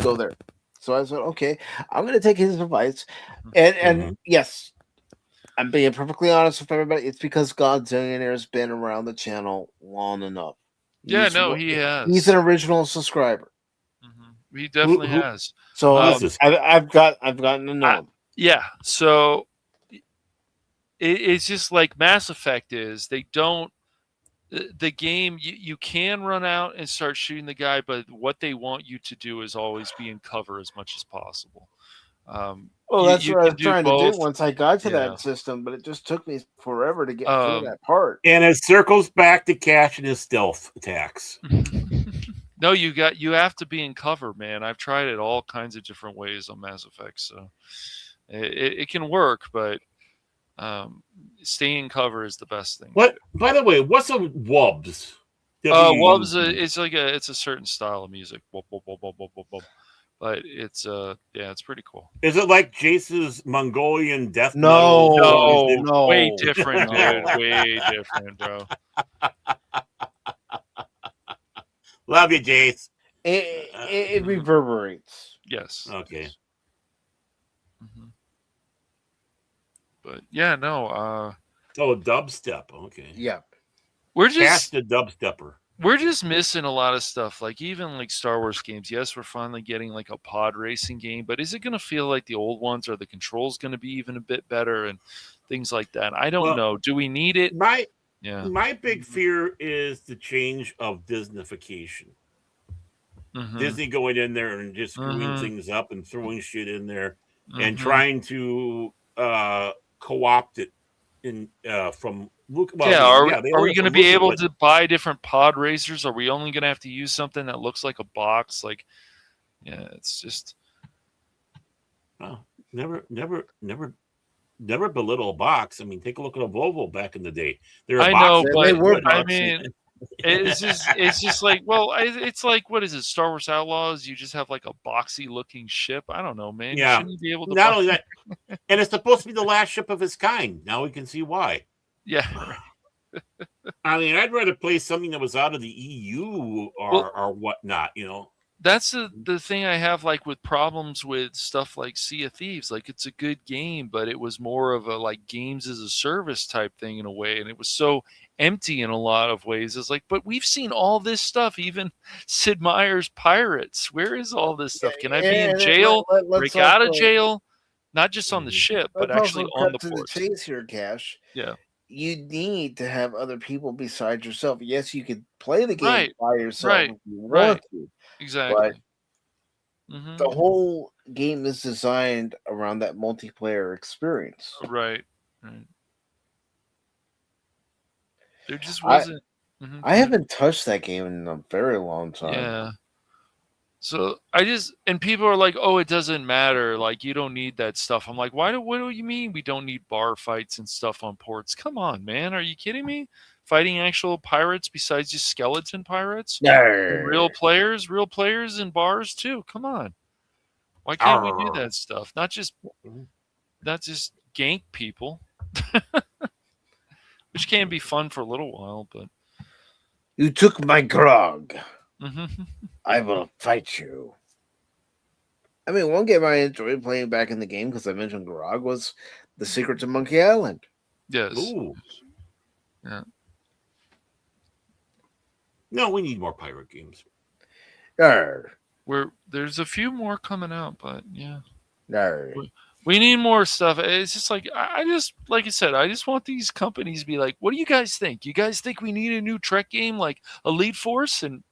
go there. So I said, okay, I'm going to take his advice. And yes, I'm being perfectly honest with everybody. It's because Godzillionaire has been around the channel long enough. He has. He's an original subscriber. Mm-hmm. He definitely has. So I've gotten to know him. Yeah. So it's just like Mass Effect is. They don't. The game, you can run out and start shooting the guy, but what they want you to do is always be in cover as much as possible. That's what I was trying to do once I got to that system, but it just took me forever to get through that part. And it circles back to Cash and his stealth attacks. No, you have to be in cover, man. I've tried it all kinds of different ways on Mass Effect, so it can work, but staying in cover is the best thing. What? By the way, what's a wubs? Wubs, it's a certain style of music. Wub, wub, wub, wub, wub, wub, wub. But it's it's pretty cool. Is it like Jace's Mongolian death metal? No, way different, dude. Way different, bro. Love you, Jace. It reverberates. Yes. Okay. Mm-hmm. But yeah, no. Dubstep. Okay. Yeah. We're just Cast a dubstepper. We're just missing a lot of stuff. Like even like Star Wars games. Yes, we're finally getting like a pod racing game, but is it going to feel like the old ones? Are the controls going to be even a bit better and things like that? I don't know. Do we need it? My big fear is the change of Disneyfication. Mm-hmm. Disney going in there and just screwing things up and throwing shit in there and trying to co-opt it in from Luke. Well, are we going to be able to buy different pod racers? Are we only going to have to use something that looks like a box? Like, it's just never belittle a box. I mean, take a look at a Volvo back in the day. It's just like, it's like, what is it? Star Wars Outlaws. You just have like a boxy looking ship. I don't know, man. Yeah. Shouldn't you be able to not only that, and it's supposed to be the last ship of its kind. Now we can see why. Yeah. I mean, I'd rather play something that was out of the EU or whatnot, you know. That's the thing I have like with problems with stuff like Sea of Thieves. Like it's a good game, but it was more of a like games as a service type thing in a way, and it was so empty in a lot of ways. It's like, but we've seen all this stuff, even Sid Meier's Pirates. Where is all this stuff? Can I be in jail? Break out of jail? Not just on the ship, but actually on the port. The chase here, Cash. Yeah. You need to have other people besides yourself. Yes, you could play the game by yourself if you want to. Exactly. But the whole game is designed around that multiplayer experience. Right. There just wasn't. I haven't touched that game in a very long time. Yeah. So and people are like, oh, it doesn't matter. Like, you don't need that stuff. I'm like, what do you mean we don't need bar fights and stuff on ports? Come on, man. Are you kidding me? Fighting actual pirates besides just skeleton pirates? Real players in bars too. Come on. Why can't we do that stuff? Not just gank people. Which can be fun for a little while, but you took my grog. I will fight you. I mean, one game I enjoyed playing back in the game because I mentioned grog was The Secrets of Monkey Island. Yes. Ooh. Yeah. No, we need more pirate games. There's a few more coming out, but yeah. We need more stuff. It's just like like I said, I just want these companies to be like, what do you guys think? You guys think we need a new Trek game like Elite Force? And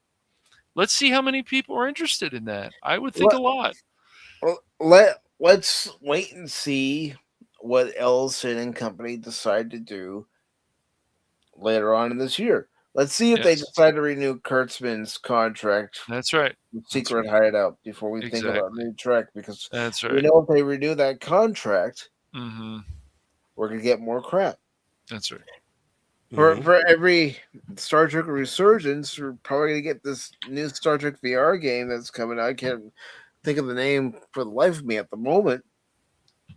let's see how many people are interested in that. I would think a lot. Let's wait and see what Ellison and company decide to do later on in this year. Let's see if they decide to renew Kurtzman's contract. That's right. Secret Hideout before we think about new Trek, because that's right. We know if they renew that contract, mm-hmm. we're gonna get more crap. That's right. For every Star Trek resurgence, we're probably gonna get this new Star Trek VR game that's coming out. I can't think of the name for the life of me at the moment,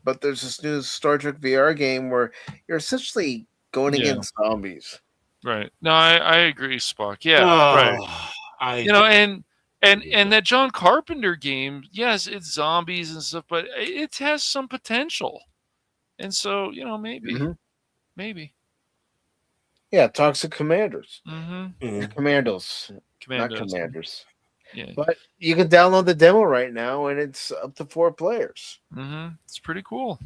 but there's this new Star Trek VR game where you're essentially going against zombies. Right. No, I agree, Spock. Yeah. Right. And that John Carpenter game, yes, it's zombies and stuff, but it has some potential. And so, maybe. Yeah, Toxic Commanders. Mm-hmm. Commandos, not Commanders. Yeah. But you can download the demo right now, and it's up to 4 players. Mm-hmm. It's pretty cool.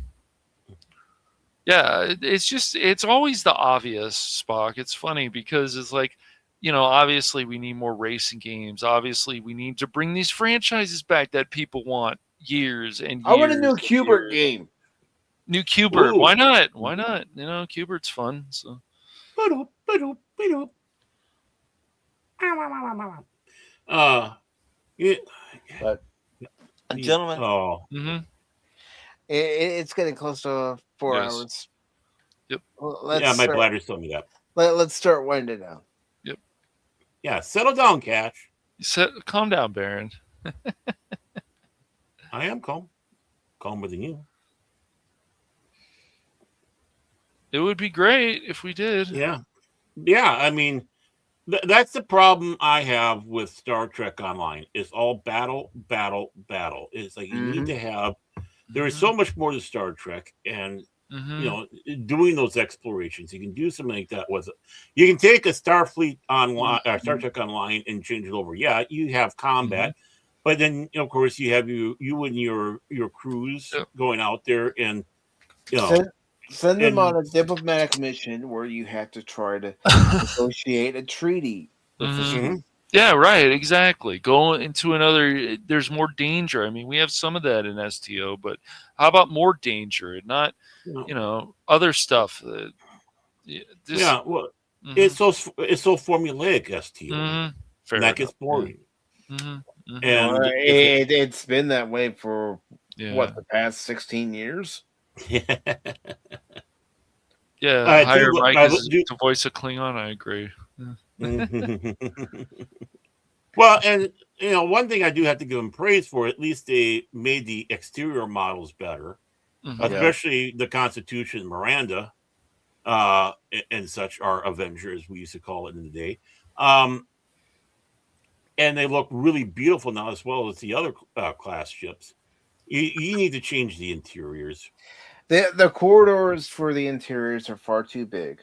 Yeah, it's always the obvious, Spock. It's funny because it's like, obviously we need more racing games. Obviously we need to bring these franchises back that people want years and years. I want a new Qbert game. New Qbert. Why not? Why not? Qbert's fun. So. But gentlemen, mm-hmm. It's getting close to 4 hours. Yep. Well, my bladder's telling me that. Let's start winding down. Yep. Yeah, settle down, Catch. Calm down, Baron. I am calm. Calmer than you. It would be great if we did. Yeah. I mean, that's the problem I have with Star Trek Online. It's all battle. It's like you need to have. There is so much more to Star Trek, and doing those explorations, you can do something like that with it. You can take a Starfleet Online, Star Trek Online, and change it over. Yeah, you have combat, but then of course you have you and your crews going out there, and send them on a diplomatic mission where you have to try to negotiate a treaty. Yeah, right. Exactly. Go into another. There's more danger. I mean, we have some of that in STO, but how about more danger and not, other stuff? It's so formulaic STO, and that gets boring. And it's been that way for the past 16 years. Hire Mike to voice a Klingon. I agree. Well, and one thing I do have to give them praise for, at least they made the exterior models better, especially the Constitution, Miranda, and such, our Avenger, as we used to call it in the day. And they look really beautiful now, as well as the other class ships. You need to change the interiors. The corridors for the interiors are far too big.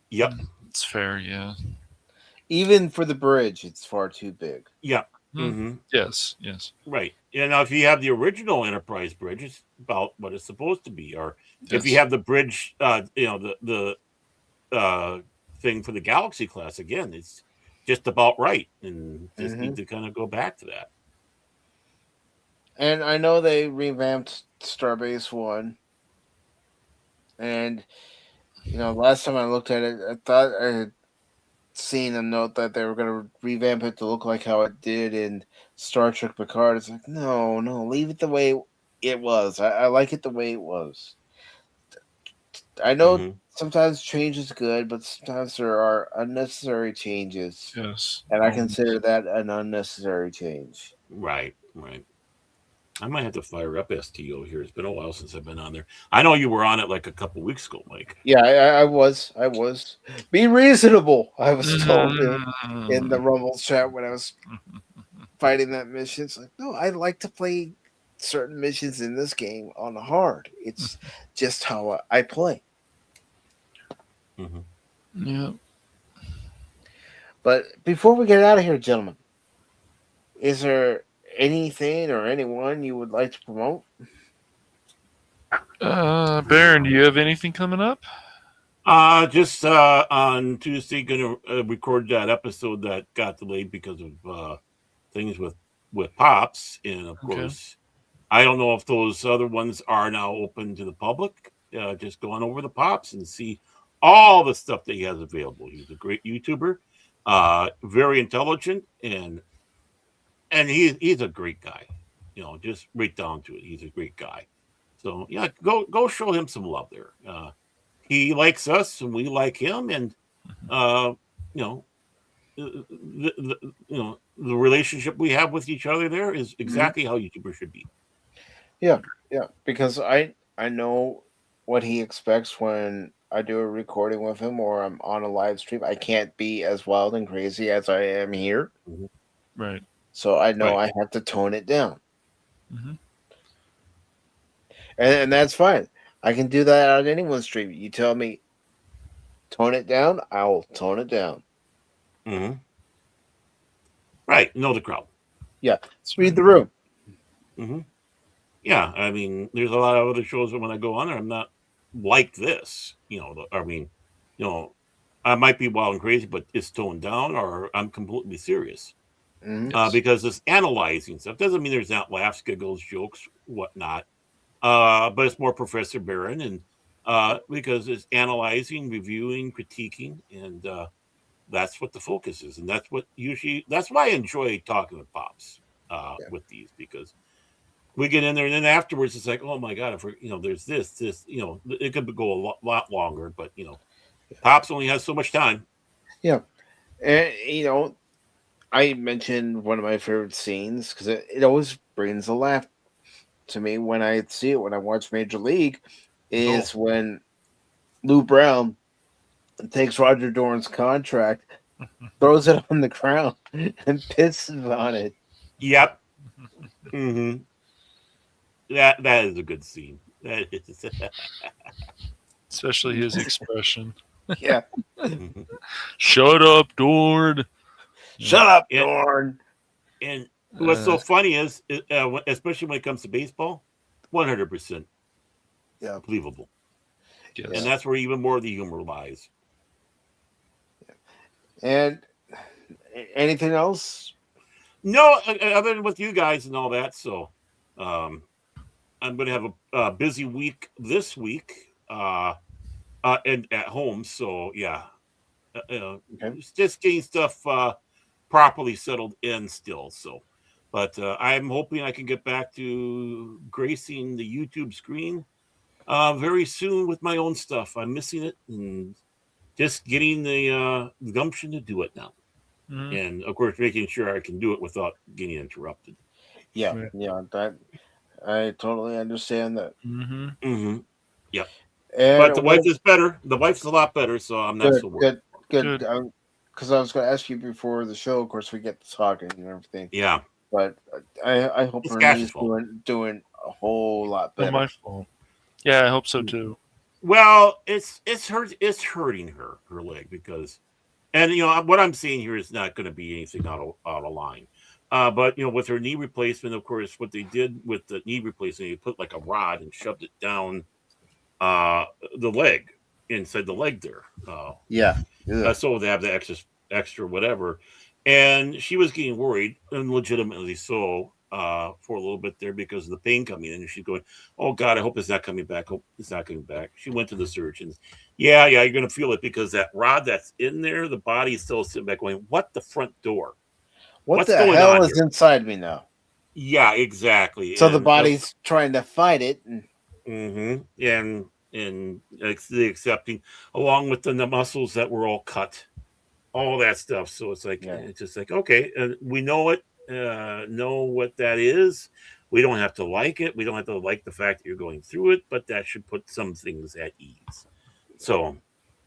Yep. It's fair, yeah. Even for the bridge, it's far too big. Yeah. Yes. Right. Now, if you have the original Enterprise bridge, it's about what it's supposed to be. Or if you have the bridge, the thing for the Galaxy class, again, it's just about right. And just need to kind of go back to that. And I know they revamped Starbase 1. And, last time I looked at it, I thought I had seen a note that they were going to revamp it to look like how it did in Star Trek Picard. It's like, no, leave it the way it was. I like it the way it was. I know sometimes change is good, but sometimes there are unnecessary changes. Yes. And I consider that an unnecessary change. Right. I might have to fire up STO here. It's been a while since I've been on there. I know you were on it like a couple weeks ago, Mike. Yeah, I was. Be reasonable, I was told in the Rumble chat when I was fighting that mission. It's like, no, I like to play certain missions in this game on hard. It's just how I play. Yeah. But before we get out of here, gentlemen, is there anything or anyone you would like to promote? Baron, do you have anything coming up? Just on Tuesday, going to record that episode that got delayed because of things with Pops, and of course, I don't know if those other ones are now open to the public. Just going over the Pops and see all the stuff that he has available. He's a great YouTuber. Very intelligent, and he's a great guy. Just right down to it, he's a great guy. So yeah, go show him some love there. He likes us, and we like him, and you know, the relationship we have with each other there is exactly how YouTubers should be. Yeah, because I know what he expects when I do a recording with him or I'm on a live stream. I can't be as wild and crazy as I am here. Right. So I know I have to tone it down. Mm-hmm. And that's fine. I can do that on anyone's stream. You tell me, tone it down, I'll tone it down. Mm-hmm. Right. Know the crowd. Yeah. Read the room. Mm-hmm. Yeah. I mean, there's a lot of other shows that when I go on there, I'm not like this. I might be wild and crazy, but it's toned down, or I'm completely serious. Because it's analyzing stuff. Doesn't mean there's not laughs, giggles, jokes, whatnot. But it's more Professor Barron, and because it's analyzing, reviewing, critiquing, and that's what the focus is. And that's why I enjoy talking with Pops with these, because we get in there, and then afterwards it's like, oh my God, there's this, it could go a lot longer, but Pops only has so much time. Yeah. And I mentioned one of my favorite scenes because it always brings a laugh to me when I see it, when I watch Major League, is when Lou Brown takes Roger Dorn's contract, throws it on the ground, and pisses on it. Yep. Mm-hmm. That is a good scene. That is. Especially his expression. Yeah. Shut up, Dorn. Shut up, Dorn. And what's so funny is, especially when it comes to baseball, 100%. Yeah. Believable. Yes. And that's where even more of the humor lies. And anything else? No, other than with you guys and all that. So I'm going to have a busy week this week and at home. So, yeah. Just getting stuff properly settled in still. So, but I'm hoping I can get back to gracing the YouTube screen very soon with my own stuff. I'm missing it, and just getting the gumption to do it now. And of course, making sure I can do it without getting interrupted. Yeah, that I totally understand that. Yeah, and but the wife is better. The wife's a lot better, so I'm not so worried. Good. Because I was going to ask you before the show. Of course, we get to talking and everything. Yeah, but I hope Renee's doing a whole lot better. Not my fault. Yeah, I hope so too. Well, it's hurting her leg, because, and what I'm seeing here is not going to be anything out of line. But with her knee replacement, of course, what they did with the knee replacement, they put like a rod and shoved it down the leg, inside the leg there. So they have the extra whatever, and she was getting worried, and legitimately so, for a little bit there, because of the pain coming in, and she's going, oh God, I hope it's not coming back. Hope it's not coming back. She went to the surgeons. Yeah, you're going to feel it, because that rod that's in there, the body is still sitting back going, what the front door? What's the hell is inside me now? Yeah, exactly. So the body's trying to fight it. And the accepting, along with the muscles that were all cut, all that stuff. So it's like, it's just like, okay, we know it, know what that is. We don't have to like it. We don't have to like the fact that you're going through it, but that should put some things at ease. So,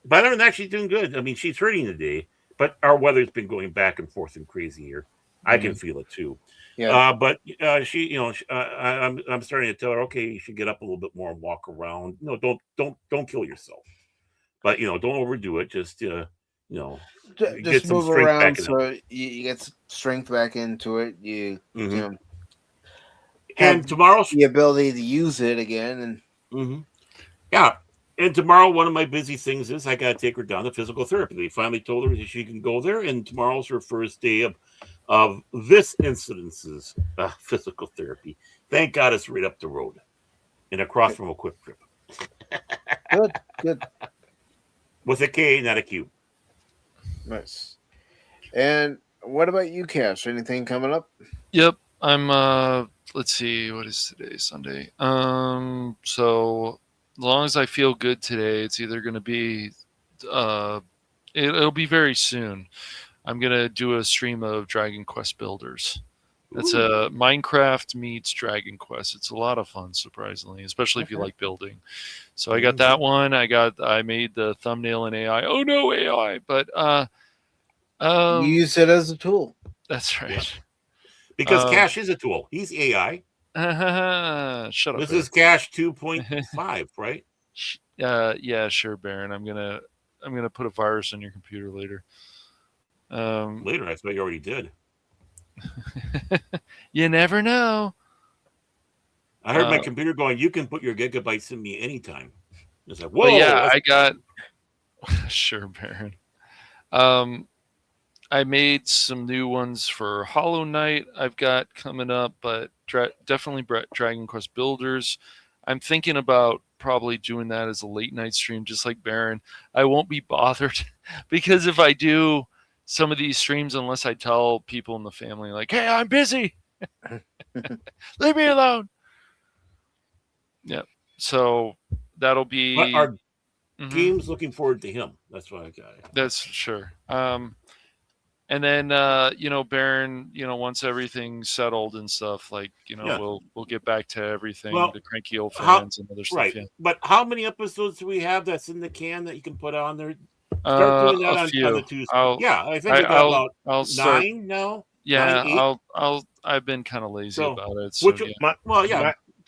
but other than that, she's doing good. I mean, she's hurting today, but our weather's been going back and forth and crazy here. I can feel it too. Yeah. But she, I'm starting to tell her, okay, you should get up a little bit more and walk around. No, don't kill yourself. But don't overdo it. Just get some move around so you get some strength back into it. You and tomorrow's the ability to use it again. And yeah. And tomorrow, one of my busy things is I got to take her down to physical therapy. They finally told her that she can go there, and tomorrow's her first day of this incidence's physical therapy. Thank God it's right up the road and across from a Quick Trip. Good. With a K, not a Q. Nice. And what about you, Cash? Anything coming up? Yep. I'm let's see, what is today? Sunday. So as long as I feel good today, it's either gonna be it'll be very soon. I'm gonna do a stream of Dragon Quest Builders. It's a Minecraft meets Dragon Quest. It's a lot of fun, surprisingly, especially if you like building. So I got that one. I made the thumbnail in AI. Oh no, AI! But You use it as a tool. That's right. Yeah. Because Cash is a tool. He's AI. Shut up. This is Cash 2.5, right? Yeah, sure, Baron. I'm gonna put a virus on your computer later. Later, I thought you already did. You never know. I heard my computer going, you can put your gigabytes in me anytime. It's like, whoa. Yeah, I got sure, Baron. I made some new ones for Hollow Knight I've got coming up, but definitely Dragon Quest Builders. I'm thinking about probably doing that as a late night stream, just like Baron. I won't be bothered because if I do some of these streams, unless I tell people in the family, like, hey, I'm busy. Leave me alone. Yeah. So that'll be. But our game's looking forward to him. That's what I got. That's sure. And then Baron, once everything's settled and stuff, like we'll get back to everything, the cranky old fans and other stuff. Right. Yeah. But how many episodes do we have that's in the can that you can put on there? Start doing that on the Tuesday. I think about 9 now. Yeah, I've been kind of lazy about it. So,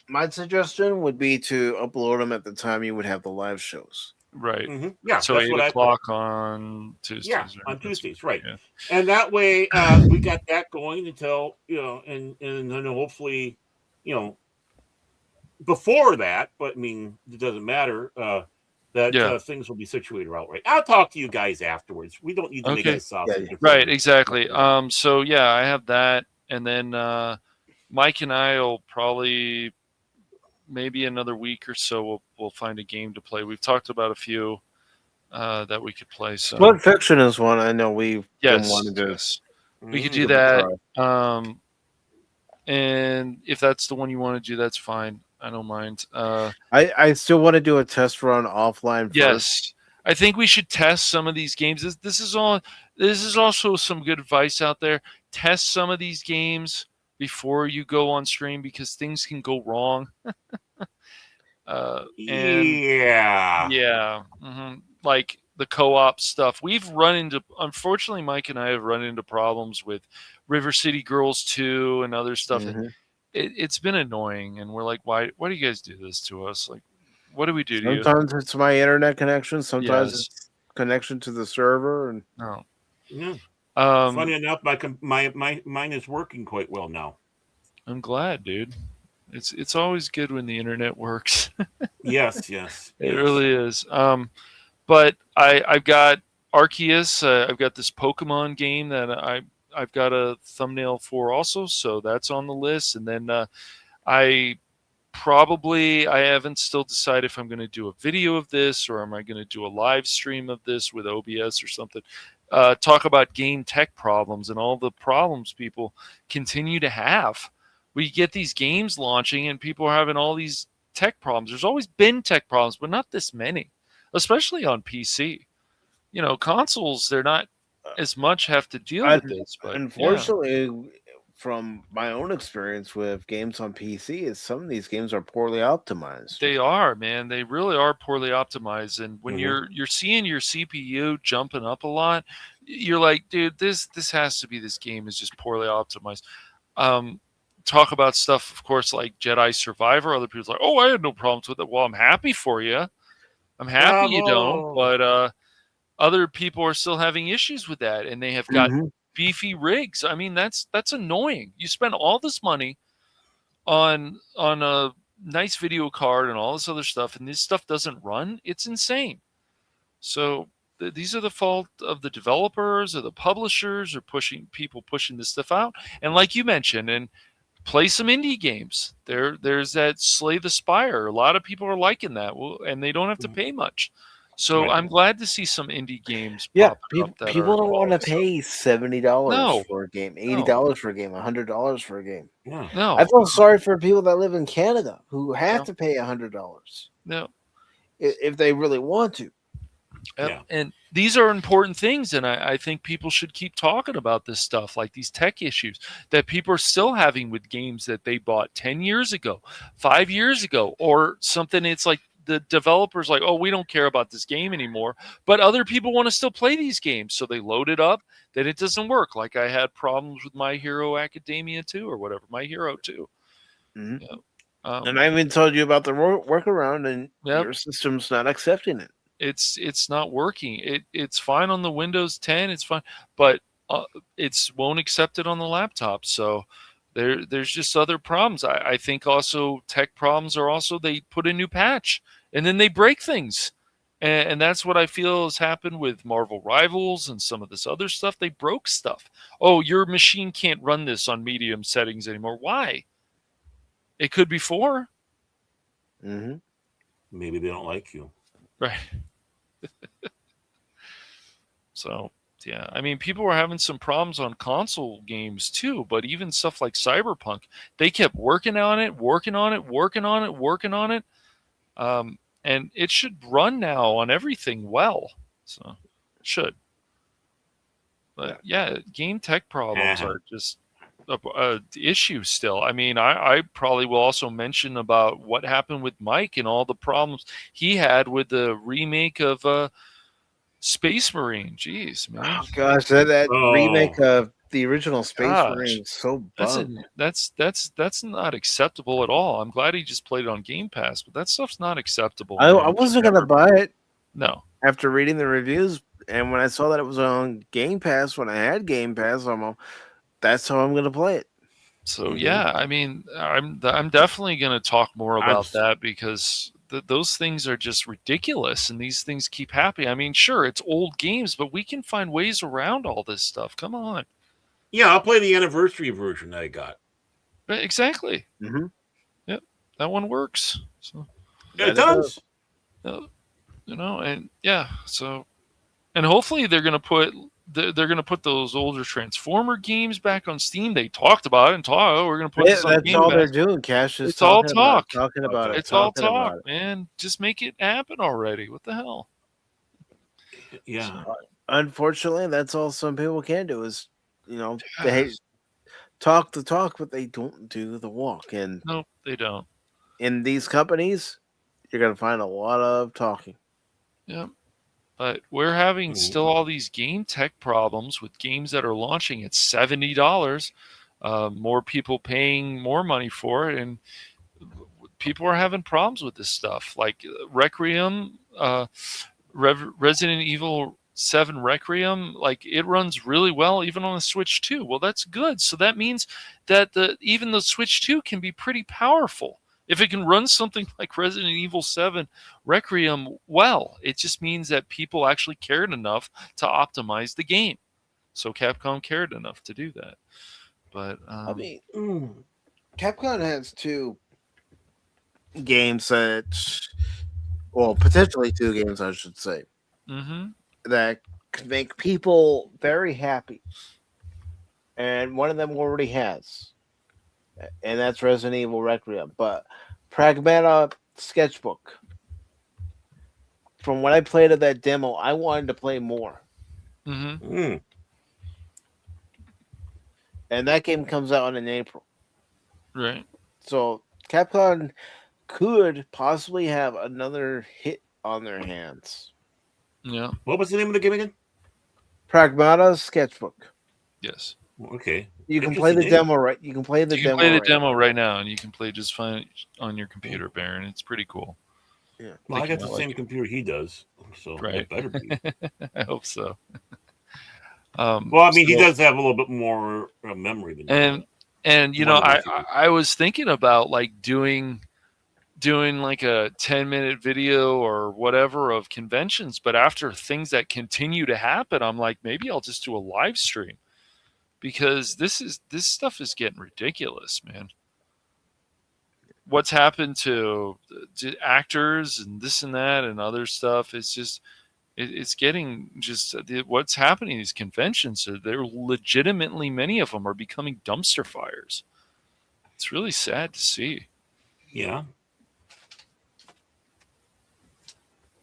My suggestion would be to upload them at the time you would have the live shows. Right. Mm-hmm. Yeah. So 8 o'clock on Tuesdays. Yeah, on Tuesdays, right. Yeah. And that way we got that going until, and then hopefully, before that, but I mean, it doesn't matter, that things will be situated outright. I'll talk to you guys afterwards. We don't need to make a sausage. Yeah. Right, exactly. So yeah, I have that. And then Mike and I will probably maybe another week or so we'll find a game to play. We've talked about a few that we could play. So Split Fiction is one I know we've been wanting to. Yes. We could do that. And if that's the one you want to do, that's fine. I don't mind. I still want to do a test run offline first. Yes. I think we should test some of these games. This is also some good advice out there. Test some of these games before you go on stream because things can go wrong. Like the co-op stuff. Unfortunately, Mike and I have run into problems with River City Girls 2 and other stuff. Mm-hmm. It's been annoying, and we're like, why do you guys do this to us? Like, what do we do to you? Sometimes it's my internet connection. Sometimes it's connection to the server. And funny enough, mine is working quite well now. I'm glad, dude. It's always good when the internet works. Yes. It really is. But I've got Arceus. I've got this Pokemon game that I've got a thumbnail for also, so that's on the list. And then I haven't still decided if I'm going to do a video of this or am I going to do a live stream of this with OBS or something. Talk about game tech problems and all the problems people continue to have. We get these games launching and people are having all these tech problems. There's always been tech problems, but not this many, especially on PC. Consoles, they're not as much have to deal with this. But unfortunately, from my own experience with games on PC, is some of these games are poorly optimized. They are, man. They really are poorly optimized. And when you're seeing your CPU jumping up a lot, you're like, dude, this has to be this game is just poorly optimized. Talk about stuff, of course, like Jedi Survivor. Other people's like, oh, I had no problems with it. Well, I'm happy for you. I'm happy you don't. But other people are still having issues with that, and they have got beefy rigs. I mean, that's annoying. You spend all this money on a nice video card and all this other stuff, and this stuff doesn't run. It's insane. So these are the fault of the developers or the publishers or pushing this stuff out. And like you mentioned, and play some indie games. There's that Slay the Spire. A lot of people are liking that, and they don't have to pay much. So I'm glad to see some indie games Yeah, popping up that people are don't want to quality pay $70 No. for a game, $80 for a game, $100 for a game. Yeah. No. I feel sorry for people that live in Canada who have to pay $100 No. if they really want to. Yeah. And these are important things, and I think people should keep talking about this stuff, like these tech issues that people are still having with games that they bought 10 years ago, 5 years ago, or something. It's like the developers like, oh, we don't care about this game anymore, but other people want to still play these games, so they load it up, then it doesn't work. Like I had problems with My Hero Academia 2 or whatever, My Hero 2. Mm-hmm. Yeah. And I even told you about the workaround, and your system's not accepting it. It's not working. It's fine on the Windows 10. It's fine, but it won't accept it on the laptop. So there's just other problems. I think also tech problems are also they put a new patch and then they break things. And that's what I feel has happened with Marvel Rivals and some of this other stuff. They broke stuff. Oh, your machine can't run this on medium settings anymore. Why? It could be 4. Mm-hmm. Maybe they don't like you. Right. So, yeah. I mean, people were having some problems on console games too, but even stuff like Cyberpunk, they kept working on it. And it should run now on everything well. So, it should. But, yeah, game tech problems are just a issue still. I mean, I probably will also mention about what happened with Mike and all the problems he had with the remake of Space Marine. Jeez, man. Oh gosh, that remake of the original Space Marine is so bug. That's not acceptable at all. I'm glad he just played it on Game Pass, but that stuff's not acceptable. I wasn't gonna buy it. No. After reading the reviews, and when I saw that it was on Game Pass, when I had Game Pass, that's how I'm gonna play it. So yeah, I mean, I'm definitely gonna talk more about that because those things are just ridiculous, and these things keep happening. I mean, sure, it's old games, but we can find ways around all this stuff. Come on. Yeah, I'll play the anniversary version that I got. Exactly. Mm-hmm. Yep, that one works. So it does. And yeah, so and hopefully they're gonna put those older Transformer games back on Steam. They talked about it and we're gonna put this on that's Game all Pass. they're doing. Cash is it's all talk. Talking about it. It's all talk, man. Just make it happen already. What the hell? Yeah. So, unfortunately, that's all some people can do is, they talk the talk, but they don't do the walk. And no, they don't. In these companies, you're gonna find a lot of talking. Yeah. But we're having still all these game tech problems with games that are launching at $70. More people paying more money for it, and people are having problems with this stuff. Like Requiem, Resident Evil 7 Requiem, like it runs really well even on the Switch 2. Well, that's good. So that means that even the Switch 2 can be pretty powerful. If it can run something like Resident Evil 7 Requiem well, it just means that people actually cared enough to optimize the game. So Capcom cared enough to do that. But I mean, Capcom has 2 games potentially 2 games, I should say, that could make people very happy. And one of them already has. And that's Resident Evil Requiem. But Pragmata Sketchbook, from what I played of that demo, I wanted to play more. And that game comes out in April. Right. So Capcom could possibly have another hit on their hands. Yeah. What was the name of the game again? Pragmata Sketchbook. Yes. Okay. You can play the demo right. You can play the demo right now, and you can play just fine on your computer, Baron. It's pretty cool. Yeah. Well, I got the same computer he does, so it better be. I hope so. Well, I mean, he does have a little bit more memory than and I was thinking about like doing like a 10-minute video or whatever of conventions, but after things that continue to happen, I'm like, maybe I'll just do a live stream. Because this stuff is getting ridiculous, man. what's happened to actors and this and that and other stuff. It's just it's getting just what's happening. These conventions, they're legitimately, many of them are becoming dumpster fires. It's really sad to see. Yeah.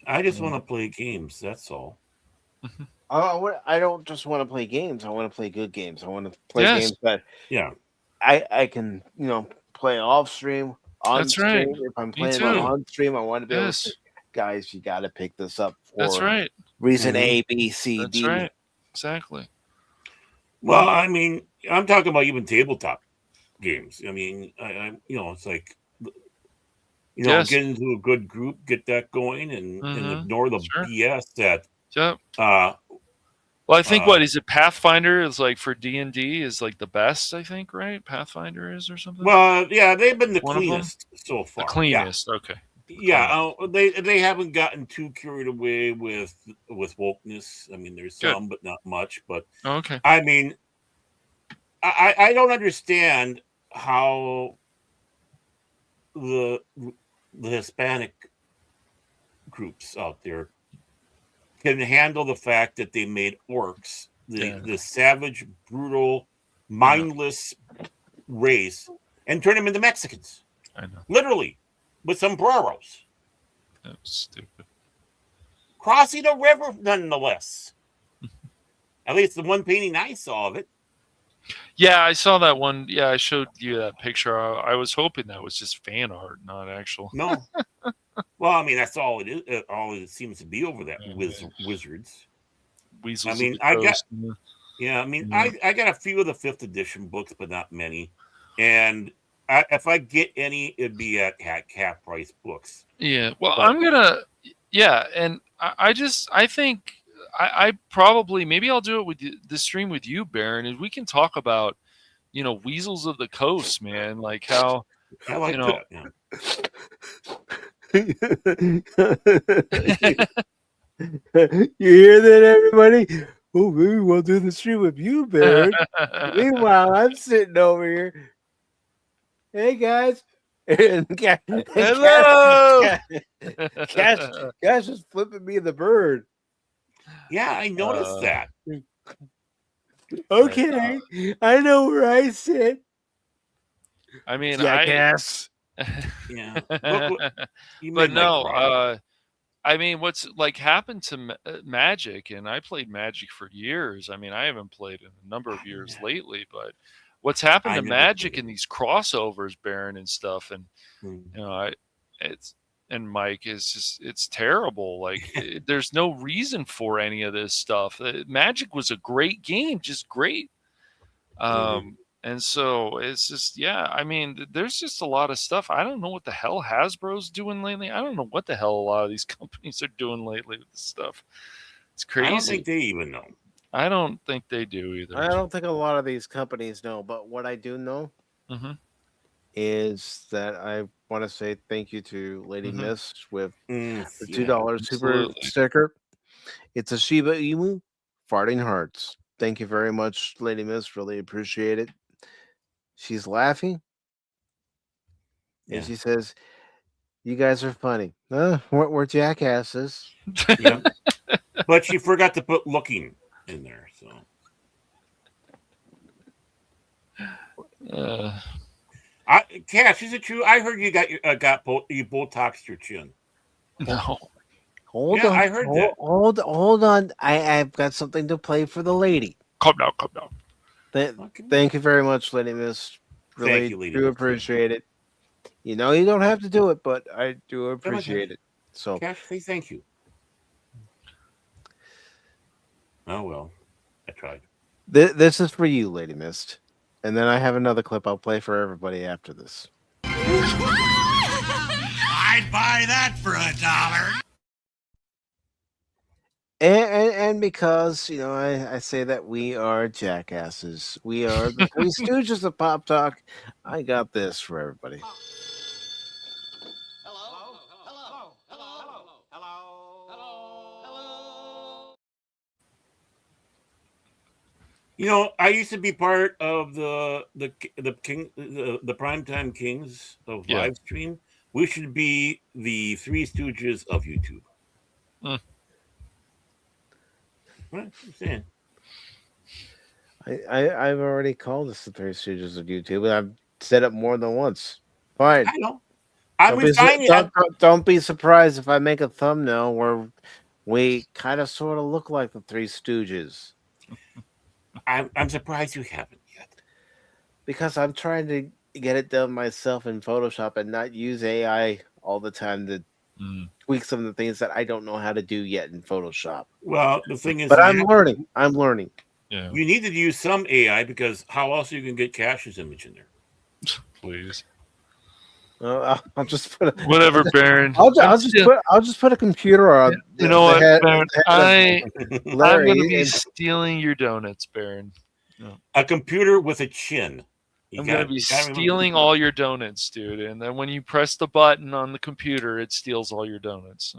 I just want to play games. That's all. I don't just want to play games. I want to play good games. I want to play Yes. games that Yeah. I can play off stream, on That's stream. right. If I'm Me playing too. on stream, I want to be able to Yes. say, guys, you got to pick this up for That's right. reason A, B, C, That's D. right. Exactly. Well, I mean, I'm talking about even tabletop games. I mean, I it's like, Yes. get into a good group, get that going, and ignore the BS that. Yep. Well, I think what is it? Pathfinder is like for D&D is like the best. I think, right? Pathfinder is or something. Well, yeah, they've been the One of them? cleanest so far. The cleanest. Okay. Yeah, they haven't gotten too carried away with wokeness. I mean, there's some, but not much. But okay. I mean, I don't understand how the Hispanic groups out there can handle the fact that they made orcs, the savage, brutal, mindless race, and turn them into Mexicans. I know. Literally, with sombreros. That was stupid. Crossing a river, nonetheless. At least the one painting I saw of it. Yeah, I saw that one. Yeah, I showed you that picture. I was hoping that was just fan art, not actual. No. Well, I mean, that's all it is. All it seems to be over that wizards. Weasels. I mean, I got a few of the 5th edition books, but not many. And if I get any, it'd be at half price books. Yeah. Well, I'm gonna. Yeah, and I think I probably maybe I'll do it with the stream with you, Baron, and we can talk about Weasels of the Coast, man, like how I like that. Yeah. You hear that, everybody? Oh, maybe we'll do the stream with you, Baron. Meanwhile, I'm sitting over here. Hey, guys. Hello. Cash is flipping me the bird. Yeah, I noticed that. Okay, I know where I sit. I mean, jackass. Yeah, but no. I mean, what's like happened to Magic, and I played Magic for years. I mean, I haven't played in a number of years lately, but what's happened to Magic and these crossovers, Baron and stuff, and and Mike is just, it's terrible. Like there's no reason for any of this stuff. Magic was a great game, just great. And so it's just, I mean, there's just a lot of stuff. I don't know what the hell Hasbro's doing lately. I don't know what the hell a lot of these companies are doing lately with this stuff. It's crazy. I don't think they even know. I don't think they do either. I don't think a lot of these companies know, but what I do know is that I want to say thank you to Lady Miss with the $2 super sticker. It's a Shiba Inu farting hearts. Thank you very much, Lady Miss. Really appreciate it. She's laughing. And she says, "You guys are funny." We're jackasses. Yeah. But she forgot to put looking in there. So Cash, is it true? I heard you got you Botoxed your chin. No. Hold on. I heard that. Hold on. I've got something to play for the lady. Come down. Thank you very much, Lady Miss. Really do appreciate it. You don't have to do it, but I do appreciate it. So Cash, say thank you. Oh well, I tried. This is for you, Lady Mist. And then I have another clip I'll play for everybody after this. I'd buy that for $1. And because, I say that we are jackasses. We are the Three Stooges of Pop Talk. I got this for everybody. I used to be part of the primetime kings of live stream. We should be the Three Stooges of YouTube. Mm. What I'm saying. I've already called us the Three Stooges of YouTube, and I've said it more than once. Fine. I know. Don't be surprised if I make a thumbnail where we kind of sort of look like the Three Stooges. I'm surprised you haven't yet. Because I'm trying to get it done myself in Photoshop and not use AI all the time to tweak some of the things that I don't know how to do yet in Photoshop. Well, the thing is, but I'm learning. Yeah. You need to use some AI because how else are you going to get Cash's image in there? Please. I'll just put whatever, Baron. I'll just put a computer on. You know what, Baron? I'm going to be stealing your donuts, Baron. No. A computer with a chin. I'm going to be stealing all your donuts, dude. And then when you press the button on the computer, it steals all your donuts.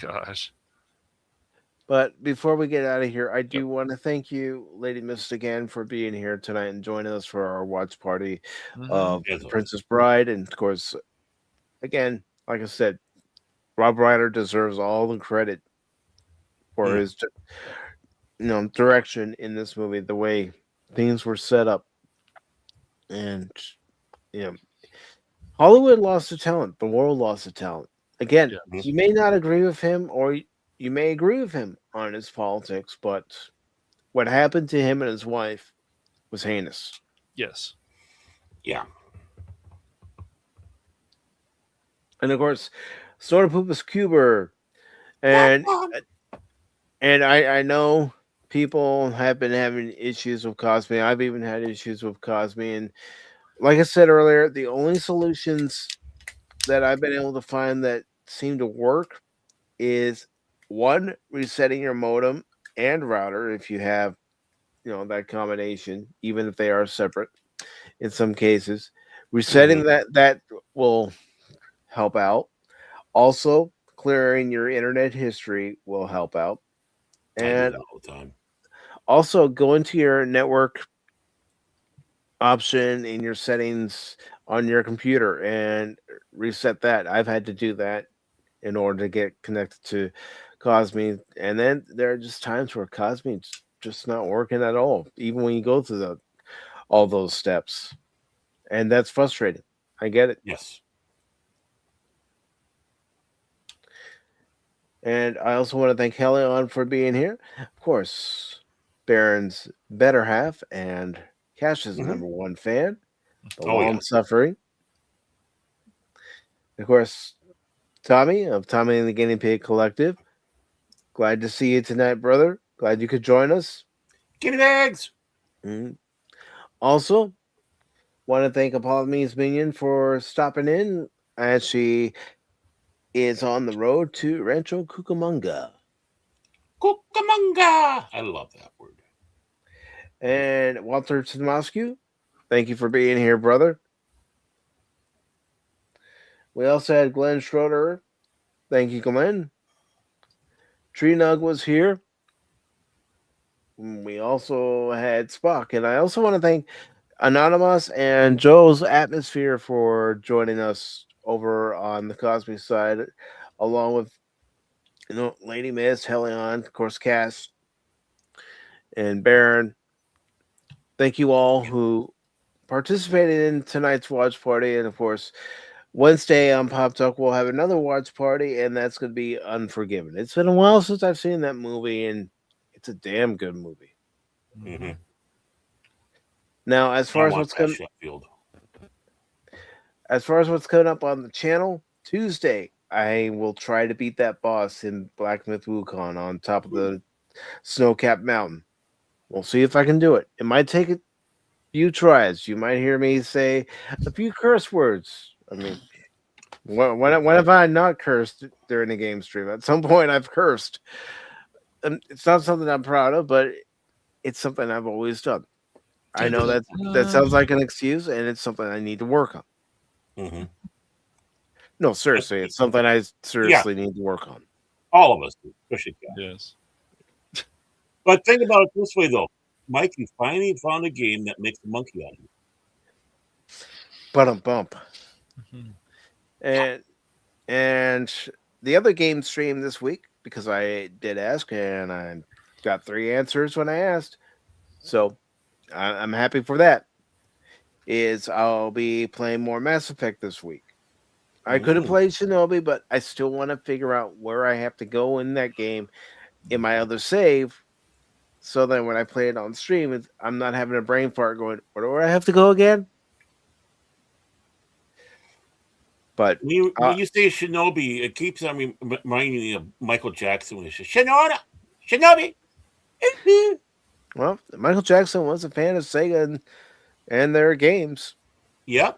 Gosh. But before we get out of here, I do want to thank you, Lady Mist, again for being here tonight and joining us for our watch party of Princess Bride. And of course, again, like I said, Rob Reiner deserves all the credit for his, direction in this movie, the way things were set up, and Hollywood lost their talent, the world lost their talent. Again, you may not agree with him, or you may agree with him on his politics, but what happened to him and his wife was heinous. Yes. Yeah. And of course, Snortopoopas Cuber, and I know people have been having issues with KOSMI. I've even had issues with KOSMI, and like I said earlier, the only solutions that I've been able to find that seem to work is one, resetting your modem and router if you have that combination, even if they are separate in some cases. Resetting that will help out. Also, clearing your internet history will help out. And all the time. Also, go into your network option in your settings on your computer and reset that. I've had to do that in order to get connected to KOSMI. And then there are just times where KOSMI's just not working at all, even when you go through all those steps. And that's frustrating. I get it. Yes. And I also want to thank Helion for being here. Of course, Baron's better half and Cash's number one fan, the long-suffering. Of course, Tommy of Tommy and the Guinea Pig Collective. Glad to see you tonight, brother. Glad you could join us. Guinea pigs! Also, want to thank Apollome's Minion for stopping in as she is on the road to Rancho Cucamonga. Cucamonga! I love that word. And Walter Tomascu, thank you for being here, brother. We also had Glenn Schroeder. Thank you, Glenn. Tree Nug was here. We also had Spock. And I also want to thank Anonymous and Joe's Atmosphere for joining us over on the KOSMI side, along with Lady Miss, Helion, of course, Cass, and Baron. Thank you all who participated in tonight's watch party. And of course, Wednesday on Pop Talk, we'll have another watch party, and that's going to be Unforgiven. It's been a while since I've seen that movie, and it's a damn good movie. Mm-hmm. Now, as far as what's coming up on the channel, Tuesday, I will try to beat that boss in Black Myth Wukon on top of the snow-capped mountain. We'll see if I can do it. It might take a few tries. You might hear me say a few curse words. I mean, when have I not cursed during a game stream? At some point, I've cursed. And it's not something I'm proud of, but it's something I've always done. I know that sounds like an excuse, and it's something I need to work on. Mm-hmm. No, seriously, it's something I seriously need to work on. All of us do, especially cats. Yes. But think about it this way, though. Mike, you finally found a game that makes a monkey out of you. Bump. Mm-hmm. And the other game stream this week, because I did ask and I got 3 answers when I asked, so I'm happy for that. Is I'll be playing more Mass Effect this week. I could have played Shinobi, but I still want to figure out where I have to go in that game in my other save, so that when I play it on stream, I'm not having a brain fart going, where do I have to go again? But when you say Shinobi, it keeps on reminding me of Michael Jackson when he says Shinobi. Well, Michael Jackson was a fan of Sega and their games. Yeah.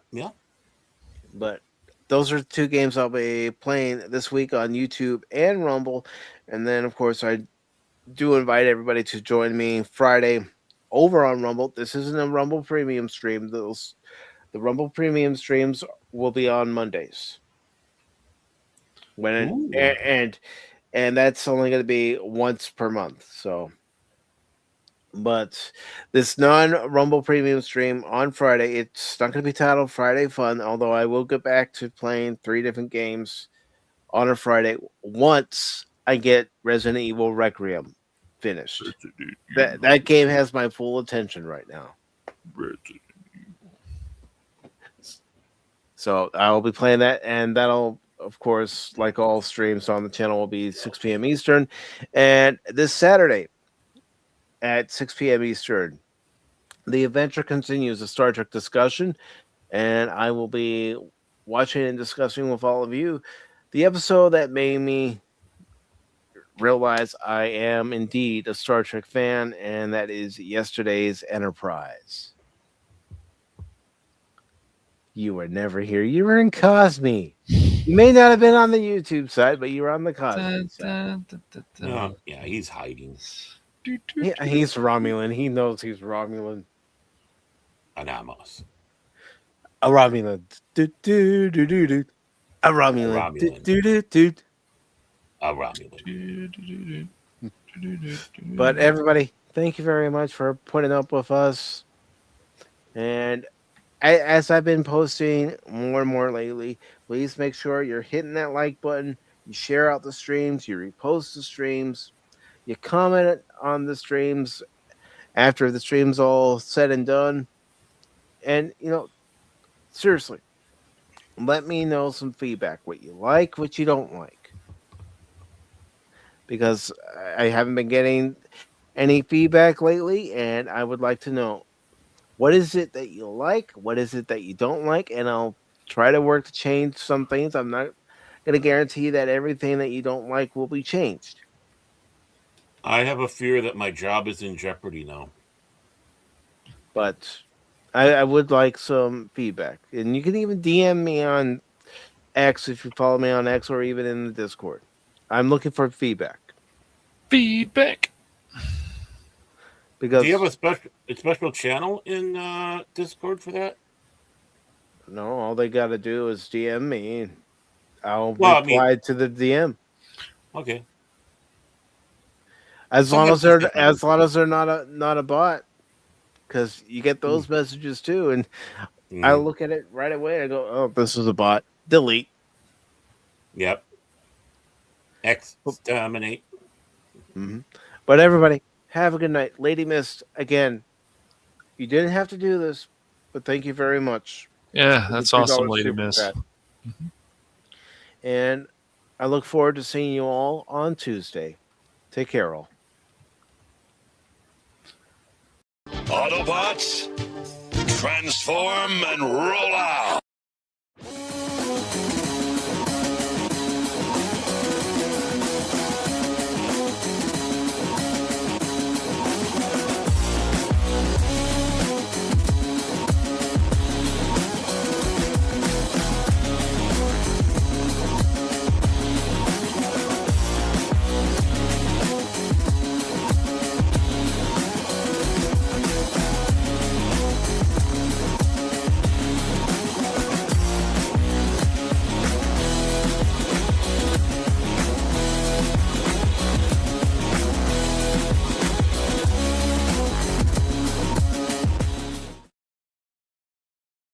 But those are 2 games I'll be playing this week on YouTube and Rumble. And then, of course, I do invite everybody to join me Friday over on Rumble. This isn't a Rumble Premium stream. The Rumble Premium streams will be on Mondays. And that's only going to be once per month. So, but this non-Rumble Premium stream on Friday, it's not going to be titled Friday Fun, although I will get back to playing 3 different games on a Friday once I get Resident Evil Requiem finished. That game has my full attention right now. So I'll be playing that, and that'll, of course, like all streams on the channel, will be 6 p.m. Eastern. And this Saturday at 6 p.m. Eastern, the adventure continues, a Star Trek discussion, and I will be watching and discussing with all of you the episode that made me realize I am indeed a Star Trek fan, and that is yesterday's Enterprise. You were never here. You were in KOSMI. You may not have been on the YouTube side, but you were on the KOSMI side. Yeah, he's hiding. Yeah, he's Romulan. He knows he's Romulan. Anamos. A Romulan. A Romulan. A Romulan. But everybody, thank you very much for putting up with us. And as I've been posting more and more lately, please make sure you're hitting that like button. You share out the streams. You repost the streams. You comment on the streams after the stream's all said and done. And, seriously, let me know some feedback. What you like, what you don't like. Because I haven't been getting any feedback lately, and I would like to know, what is it that you like? What is it that you don't like? And I'll try to work to change some things. I'm not going to guarantee that everything that you don't like will be changed. I have a fear that my job is in jeopardy now. But I would like some feedback. And you can even DM me on X if you follow me on X, or even in the Discord. I'm looking for feedback. Because do you have a special channel in Discord for that? No, all they got to do is DM me. And I'll reply to the DM. Okay. As long as they're not a bot, because you get those messages too, and I look at it right away. I go, "Oh, this is a bot. Delete." Yep. Exterminate. Mm-hmm. But everybody, have a good night. Lady Mist, again, you didn't have to do this, but thank you very much. Yeah, that's awesome, Lady Mist. Mm-hmm. And I look forward to seeing you all on Tuesday. Take care, all. Autobots, transform and roll out!